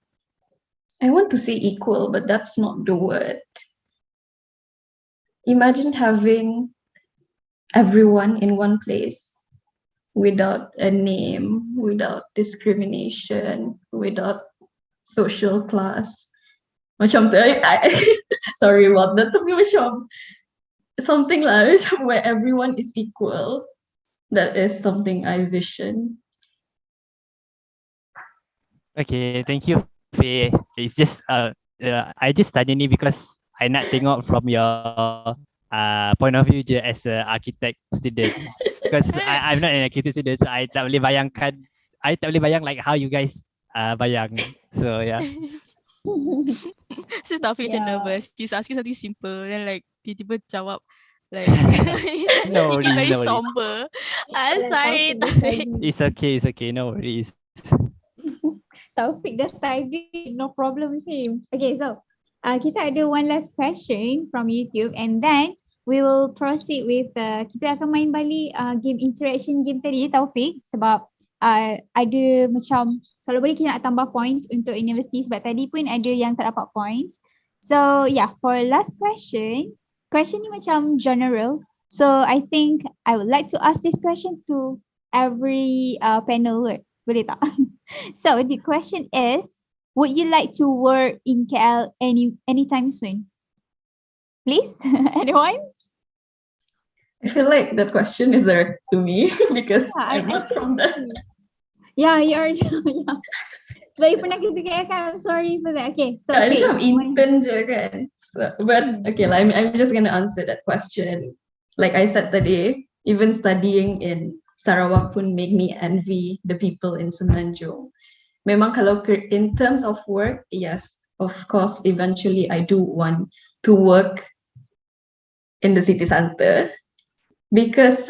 I want to say equal, but that's not the word. Imagine having everyone in one place without a name, without discrimination, without social class. Macam tu, sorry about that, tapi macam something lah, macam where everyone is equal. That is something I vision. Okay, thank you, Faye. It's just I just tanya ni because I nak tengok from your point of view je as a architect student. Because I'm not an architect student, so I tak boleh bayangkan, I tak boleh bayang like how you guys bayang. So yeah. So Taufik macam Yeah. nervous. He's asking something simple, then like tiba-tiba jawab like No he worries, very no worries. somber. I'm sorry, Taufik Taufik. It's okay, no worries. Taufik dah study, no problem with him. Okay, so kita ada one last question from YouTube and then we will proceed with kita akan main balik game interaction game tadi Taufik sebab ada macam kalau boleh kita nak tambah point untuk universiti sebab tadi pun ada yang tak dapat points. So yeah, for last question ni macam general. So I think I would like to ask this question to every panel. Boleh tak? So the question is, would you like to work in KL anytime soon? Please, anyone? I feel like that question is direct to me because Yeah, I'm not from that. Yeah, you are. Yeah. Sebab you pernah kerja KL kan? I'm sorry for that. Okay, so Yeah, Faye, macam intern je kan. But okay lah, I'm just gonna answer that question. Like I said tadi, even studying in Sarawak pun make me envy the people in Semenanjung. Memang kalau in terms of work, yes, of course, eventually I do want to work in the city center because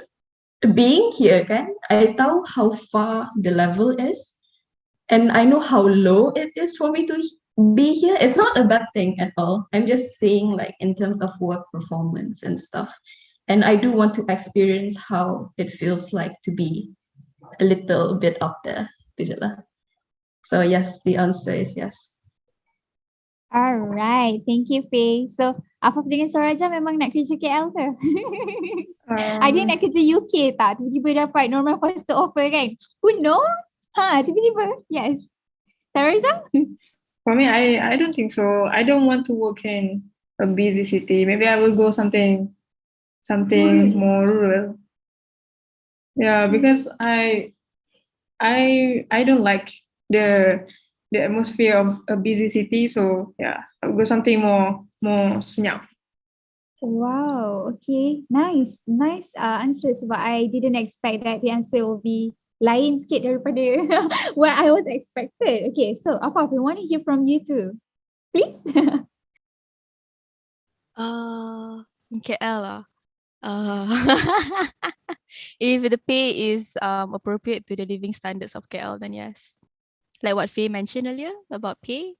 being here kan, I tahu how far the level is and I know how low it is for me to be here. It's not a bad thing at all. I'm just saying like in terms of work performance and stuff. And I do want to experience how it feels like to be a little bit up there. Tu je lah. So yes, the answer is yes. Alright, thank you Faye. So, Afaf dengan Soraja memang nak kerja KL ke? Ada yang nak kerja UK tak? Tiba-tiba dapat normal foster offer kan? Who knows? Tiba-tiba. Yes. Soraja? For me, I don't think so. I don't want to work in a busy city. Maybe I will go something more rural. Yeah, because I don't like the atmosphere of a busy city. So yeah, I will go something more senyap. Wow, okay. Nice answer sebab I didn't expect that the answer will be lain sikit daripada what I was expected. Okay, so Afaf, we want to hear from you too. Please. In KL lah. If the pay is appropriate to the living standards of KL, then yes. Like what Faye mentioned earlier about pay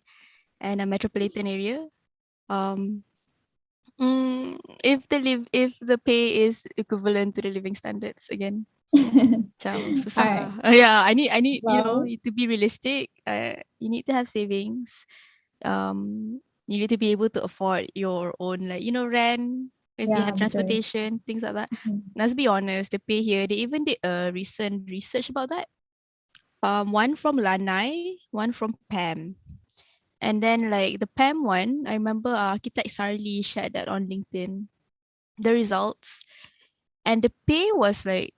and a metropolitan area. If the pay is equivalent to the living standards again, macam susah lah. Yeah, I need Wow. to be realistic. You need to have savings. You need to be able to afford your own rent. If you Yeah, have betul. transportation, things like that. Let's be honest, the pay here, they even did a recent research about that. One from Lanai, one from PAM. And then like the PAM one, I remember Architect Sarli shared that on LinkedIn, the results. And the pay was like,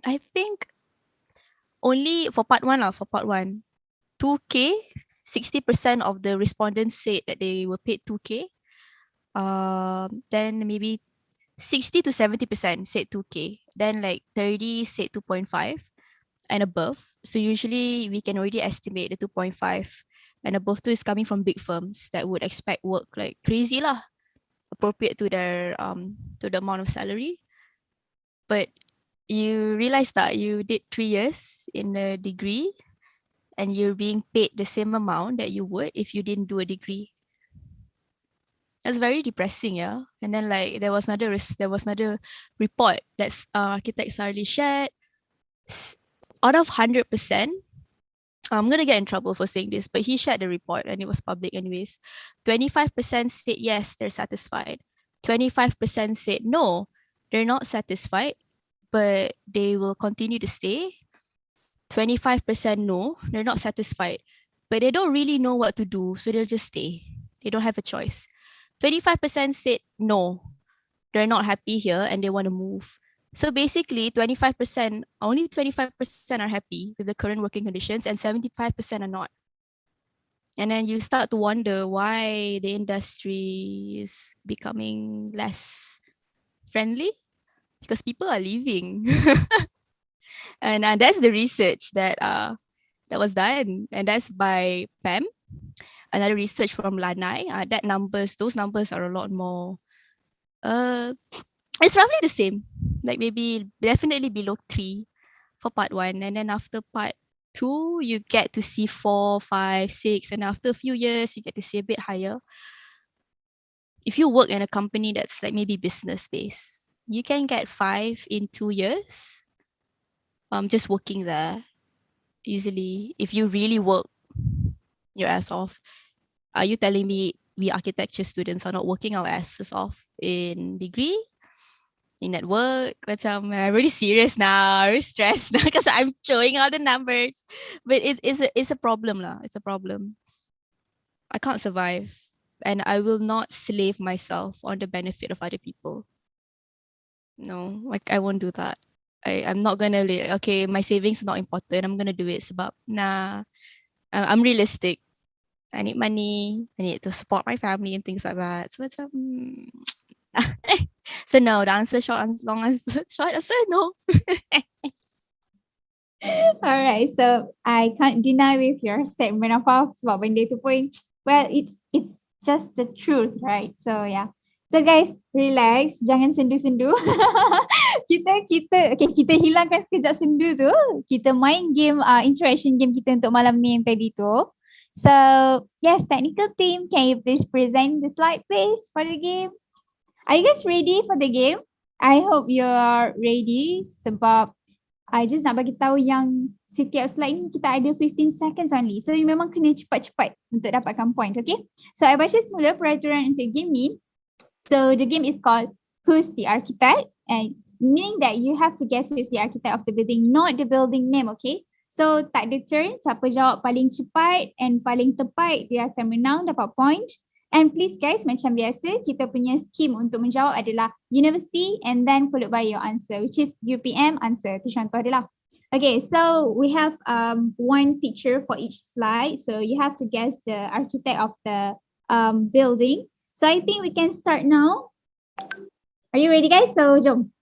I think only for part one, 2K, 60% of the respondents said that they were paid 2K. Then maybe 60 to 70% said 2K. Then like 30 said 2.5 and above. So usually we can already estimate the 2.5 and above 2 is coming from big firms that would expect work like crazy lah, appropriate to their to the amount of salary. But you realize that you did 3 years in a degree and you're being paid the same amount that you would if you didn't do a degree. That's very depressing, yeah. And then like there was another report that's architect Sarli shared. Out of 100%, I'm gonna get in trouble for saying this, but he shared the report and it was public anyways. 25% said yes, they're satisfied. 25% said no, they're not satisfied, but they will continue to stay. 25% no, they're not satisfied, but they don't really know what to do, so they'll just stay. They don't have a choice. 25% said no, they're not happy here and they want to move. So basically, 25%, only 25% are happy with the current working conditions and 75% are not. And then you start to wonder why the industry is becoming less friendly, because people are leaving. And that's the research that was done, and that's by PAM. Another research from Lanai. Those numbers are a lot more. It's roughly the same, like maybe definitely below 3 for part 1, and then after part 2 you get to see 4, 5, 6, and after a few years you get to see a bit higher. If you work in a company that's like maybe business based, you can get 5 in 2 years. Just working there easily if you really work your ass off. Are you telling me we architecture students are not working our asses off in degree, in at work? I'm really serious now, very stressed now because I'm showing all the numbers. But it's a problem lah. It's a problem. I can't survive, and I will not slave myself on the benefit of other people. No, like I won't do that. I'm not gonna okay, my savings is not important, I'm gonna do it sebab I'm realistic. I need money, I need to support my family and things like that. So so no, the answer short answer no. Alright, so I can't deny with your statement apa sebab benda tu pun, well, it's just the truth, right? So yeah. So guys, relax, jangan sendu-sendu. kita hilangkan sekejap sendu tu. Kita main game, interaction game kita untuk malam ni yang tadi tu. So yes, technical team, can you please present the slide please for the game? Are you guys ready for the game? I hope you are ready sebab I just nak bagi tahu yang setiap slide ni kita ada 15 seconds only. So you memang kena cepat-cepat untuk dapatkan point, okay? So I baca semula peraturan untuk game ni. So the game is called Who's the Architect? And meaning that you have to guess who is the architect of the building, not the building name, okay? So tak ada turn, siapa jawab paling cepat and paling tepat dia akan menang, dapat point. And please guys, macam biasa, kita punya scheme untuk menjawab adalah university and then followed by your answer, which is UPM answer. Tu contoh dia lah. Okay, so we have one picture for each slide. So you have to guess the architect of the building. So I think we can start now. Are you ready guys? So jom,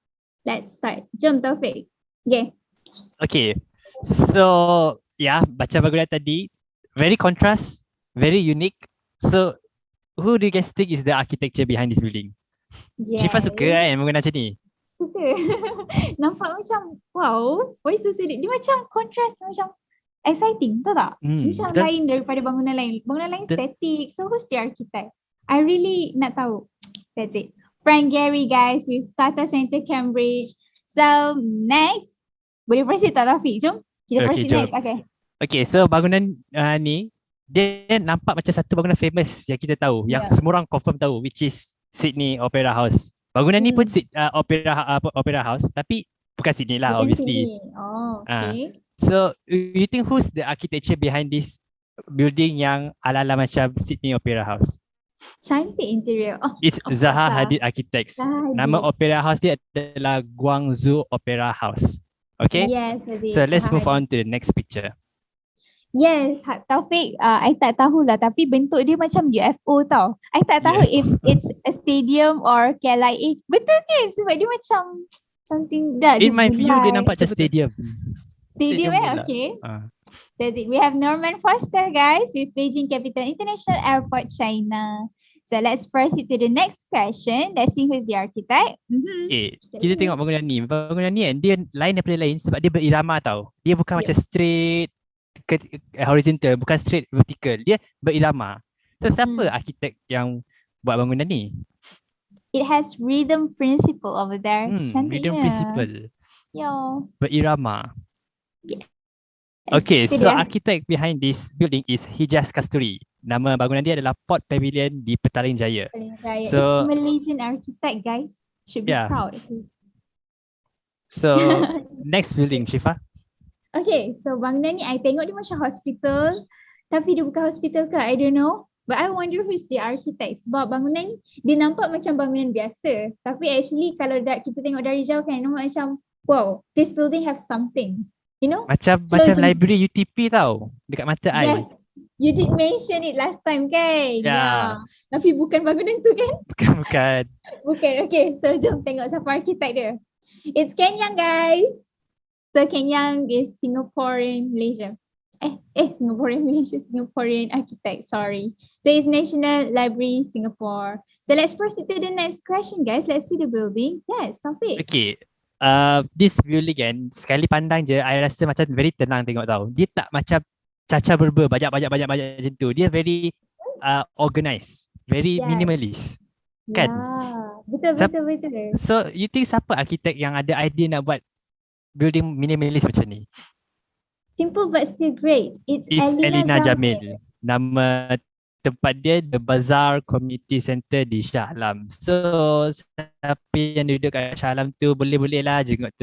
let's start. Jom Taufik. Okay. Okay. So yeah, baca bagulan tadi, very contrast, very unique. So who do you guys think is the architecture behind this building? Yes. Syifa suka kan menggunakan macam ni? Suka. Nampak macam wow, why so sedih. Dia macam contrast, macam exciting, tahu tak? Macam betul. lain daripada bangunan lain. Bangunan lain static. So who's the architect? I really nak tahu. That's it. Frank Gehry guys with Tata Center Cambridge. So next, boleh proceed tak Taufik? Jom kita proceed jom. next. Okay. Okay, so bangunan ni dia nampak macam satu bangunan famous yang kita tahu, yang semua orang confirm tahu, which is Sydney Opera House. Bangunan ni pun Opera House, tapi bukan Sydney lah, Bukan obviously. Sydney. Oh, okay. So you think who's the architecture behind this building yang ala-ala macam Sydney Opera House? Cantik interior. Oh, It's Zaha Hadid Architects. Zaha Nama Hadid. opera house dia adalah Guangzhou Opera House. Okay? Yes, Hadid. So let's Zaha move Hadid. on to the next picture. Yes, Taufik, I tak tahulah tapi bentuk dia macam UFO tau. I tak tahu if it's a stadium or KLIA. Betul ke? Sebab dia macam something dah. In my view, dia nampak macam stadium. Stadium pula. okay. That's it. We have Norman Foster, guys, with Beijing Capital International Airport, China. So let's proceed to the next question. Let's see who's the architect. Okay, kita tengok bangunan ni. Bangunan ni kan, dia lain daripada lain sebab dia berirama tau. Dia bukan macam straight horizontal, bukan straight vertical. Dia berirama. So siapa arkitek yang buat bangunan ni? It has rhythm principle over there. Cantiknya. Rhythm principle. Yo. Berirama. Okay, Itu so dia. architect behind this building is Hijaz Kasturi. Nama bangunan dia adalah Port Pavilion di Petaling Jaya. It's So- Malaysian architect, guys. Should be Yeah. proud. So next building, Syifa. Okay, so bangunan ni I tengok dia macam hospital, tapi dia bukan hospital ke? I don't know. But I wonder who's the architect sebab bangunan ni dia nampak macam bangunan biasa. Tapi actually kalau kita tengok dari jauh kan nampak macam wow, this building have something. You know? Macam So macam you- library UTP tau, dekat mata I. Yes. You did mention it last time kan? Yeah. Tapi bukan bangunan tu kan? Bukan. Bukan. Okay, so jom tengok siapa architect dia. It's Ken Yang, guys. So Ken Yang is Singaporean Malaysia. Singaporean Malaysia, Singaporean architect, sorry. So it's National Library Singapore. So let's proceed to the next question, guys. Let's see the building. Yes, Taufik. Okay. This building kan, sekali pandang je, I rasa macam very tenang tengok tau. Dia tak macam cacah berber, banyak macam tu. Dia very organized, very Yes. minimalist. Kan? Yeah. Betul, Siap- betul, betul. So, you think siapa arkitek yang ada idea nak buat building minimalist macam ni? Simple but still great. It's Elina Jamil. Nama tempat dia The Bazaar Community Center di Shah Alam. So, siapa yang duduk kat Shah Alam tu boleh-boleh lah jenguk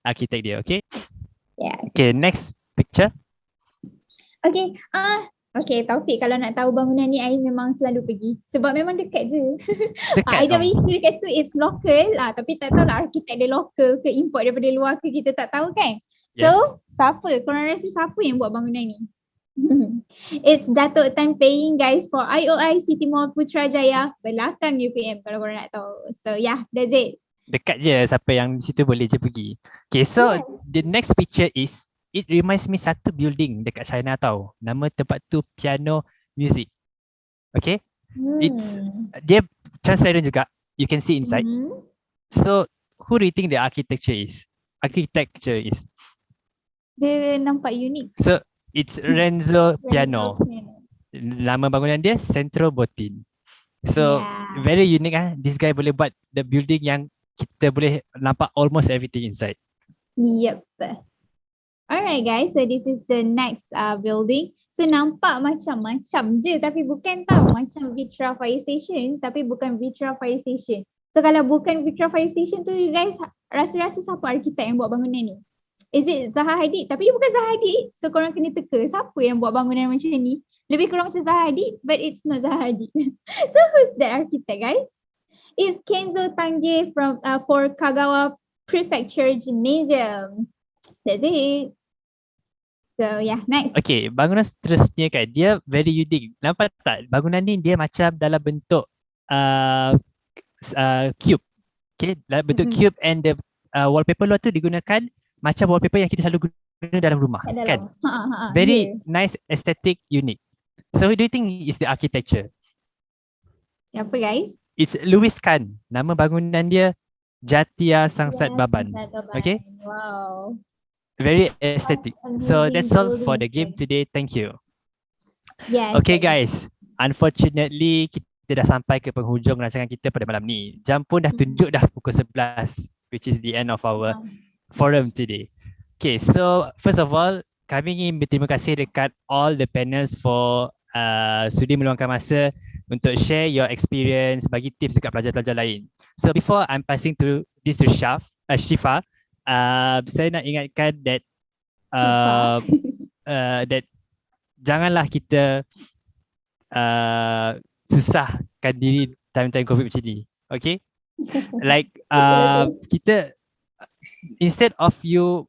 arkitek dia, okay? Yes. Okay, next picture. Okay, okay Taufik, kalau nak tahu bangunan ni, I memang selalu pergi. Sebab memang dekat je. Dekat I dah tau. bagi dekat situ, it's local lah. Tapi tak tahu lah arkitek dia local ke import daripada luar ke, kita tak tahu kan. So, siapa? Korang rasa siapa yang buat bangunan ni? It's Datuk Tan Paying, guys, for IOI City Mall Putrajaya, belakang UPM kalau korang nak tahu. So yeah, that's it. Dekat je, siapa yang di situ boleh je pergi. Okay, so Yes. the next picture is, it reminds me satu building dekat China tau. Nama tempat tu Piano Music. Okay, It's- dia transparent juga. You can see inside. So, who do you think the architecture is? Dia nampak unik. So, it's Renzo Piano. Nama bangunan dia Centro Botin. So, Yeah. very unique this guy boleh buat the building yang kita boleh nampak almost everything inside. Yep. Alright guys, so this is the next building. So nampak macam-macam je tapi bukan tau macam Vitra Fire Station tapi bukan Vitra Fire Station. So kalau bukan Vitra Fire Station tu you guys rasa-rasa siapa arkitek yang buat bangunan ni? Is it Zaha Hadid? Tapi dia bukan Zaha Hadid. So korang kena teka siapa yang buat bangunan macam ni. Lebih kurang macam Zaha Hadid but it's not Zaha Hadid. So who's that architect guys? It's Kenzo Tange from for Kagawa Prefecture Gymnasium. That's it. So yeah, next. Okay, bangunan seterusnya kan, dia very unique. Nampak tak? Bangunan ni dia macam dalam bentuk cube. Okay, dalam bentuk Mm-mm. cube and the wallpaper luar tu digunakan macam wallpaper yang kita selalu guna dalam rumah. Kat dalam. Kan? Ha, Very yeah. nice, aesthetic, unique. So, who do you think is the architecture? Siapa guys? It's Louis Kahn. Nama bangunan dia Jatia Sangsat Yeah, Baban. Sangsat Baban. Okay. Wow. Very aesthetic. Such So, amazing that's all for the building. game today. Thank you. Yes. Okay guys, unfortunately kita dah sampai ke penghujung rancangan kita pada malam ni. Jam pun dah tunjuk dah pukul 11, which is the end of our forum today. Okay, so first of all, kami ingin berterima kasih dekat all the panels for sudi meluangkan masa untuk share your experience, bagi tips dekat pelajar-pelajar lain. So before I'm passing to this to Syifa, saya nak ingatkan that that janganlah kita susahkan diri time-time COVID macam ni. Okay? Like kita instead of you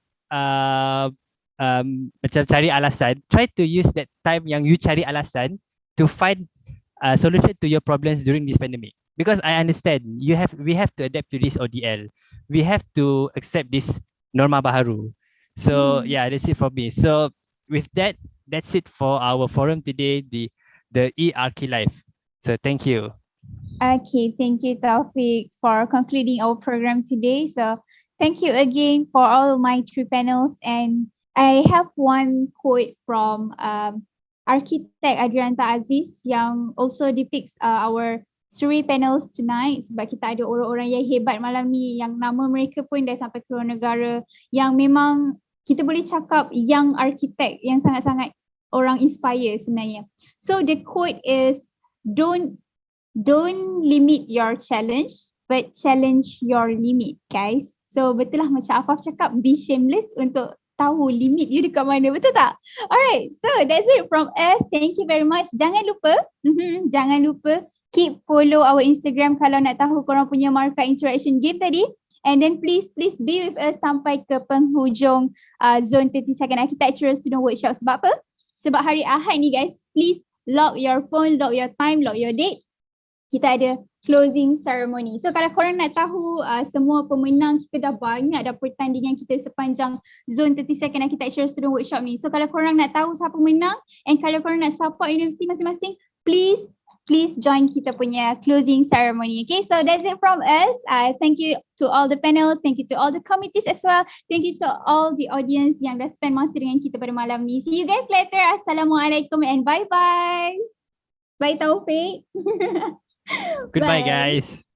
macam cari alasan, try to use that time yang you cari alasan to find a solution to your problems during this pandemic. Because I understand we have to adapt to this ODL. We have to accept this norma baharu. So yeah, that's it for me. So with that, that's it for our forum today, the eArchi Live. So thank you. Okay, thank you, Taufik, for concluding our program today. So thank you again for all my three panels. And I have one quote from architect Adrianta Aziz yang also depicts our three panels tonight, sebab kita ada orang-orang yang hebat malam ni yang nama mereka pun dah sampai ke luar negara, yang memang kita boleh cakap young architect yang sangat-sangat orang inspire sebenarnya. So the quote is, don't limit your challenge, but challenge your limit, guys. So betul lah macam Afaf cakap, be shameless untuk tahu limit you dekat mana, betul tak? Alright, so that's it from us. Thank you very much. Jangan lupa keep follow our Instagram kalau nak tahu korang punya markah interaction game tadi. And then please be with us sampai ke penghujung Zone 30 Second Architectural Student Workshop. Sebab apa? Sebab hari Ahad ni guys, please lock your phone, lock your time, lock your date. Kita ada closing ceremony. So kalau korang nak tahu semua pemenang, kita dah banyak dah pertandingan kita sepanjang Zone 30 Second Architectural Student Workshop ni. So kalau korang nak tahu siapa menang and kalau korang nak support universiti masing-masing, please join kita punya closing ceremony. Okay, so that's it from us. Thank you to all the panels, thank you to all the committees as well. Thank you to all the audience yang dah spend masa dengan kita pada malam ni. See you guys later. Assalamualaikum and bye-bye. Bye Taufik. Goodbye Bye. guys.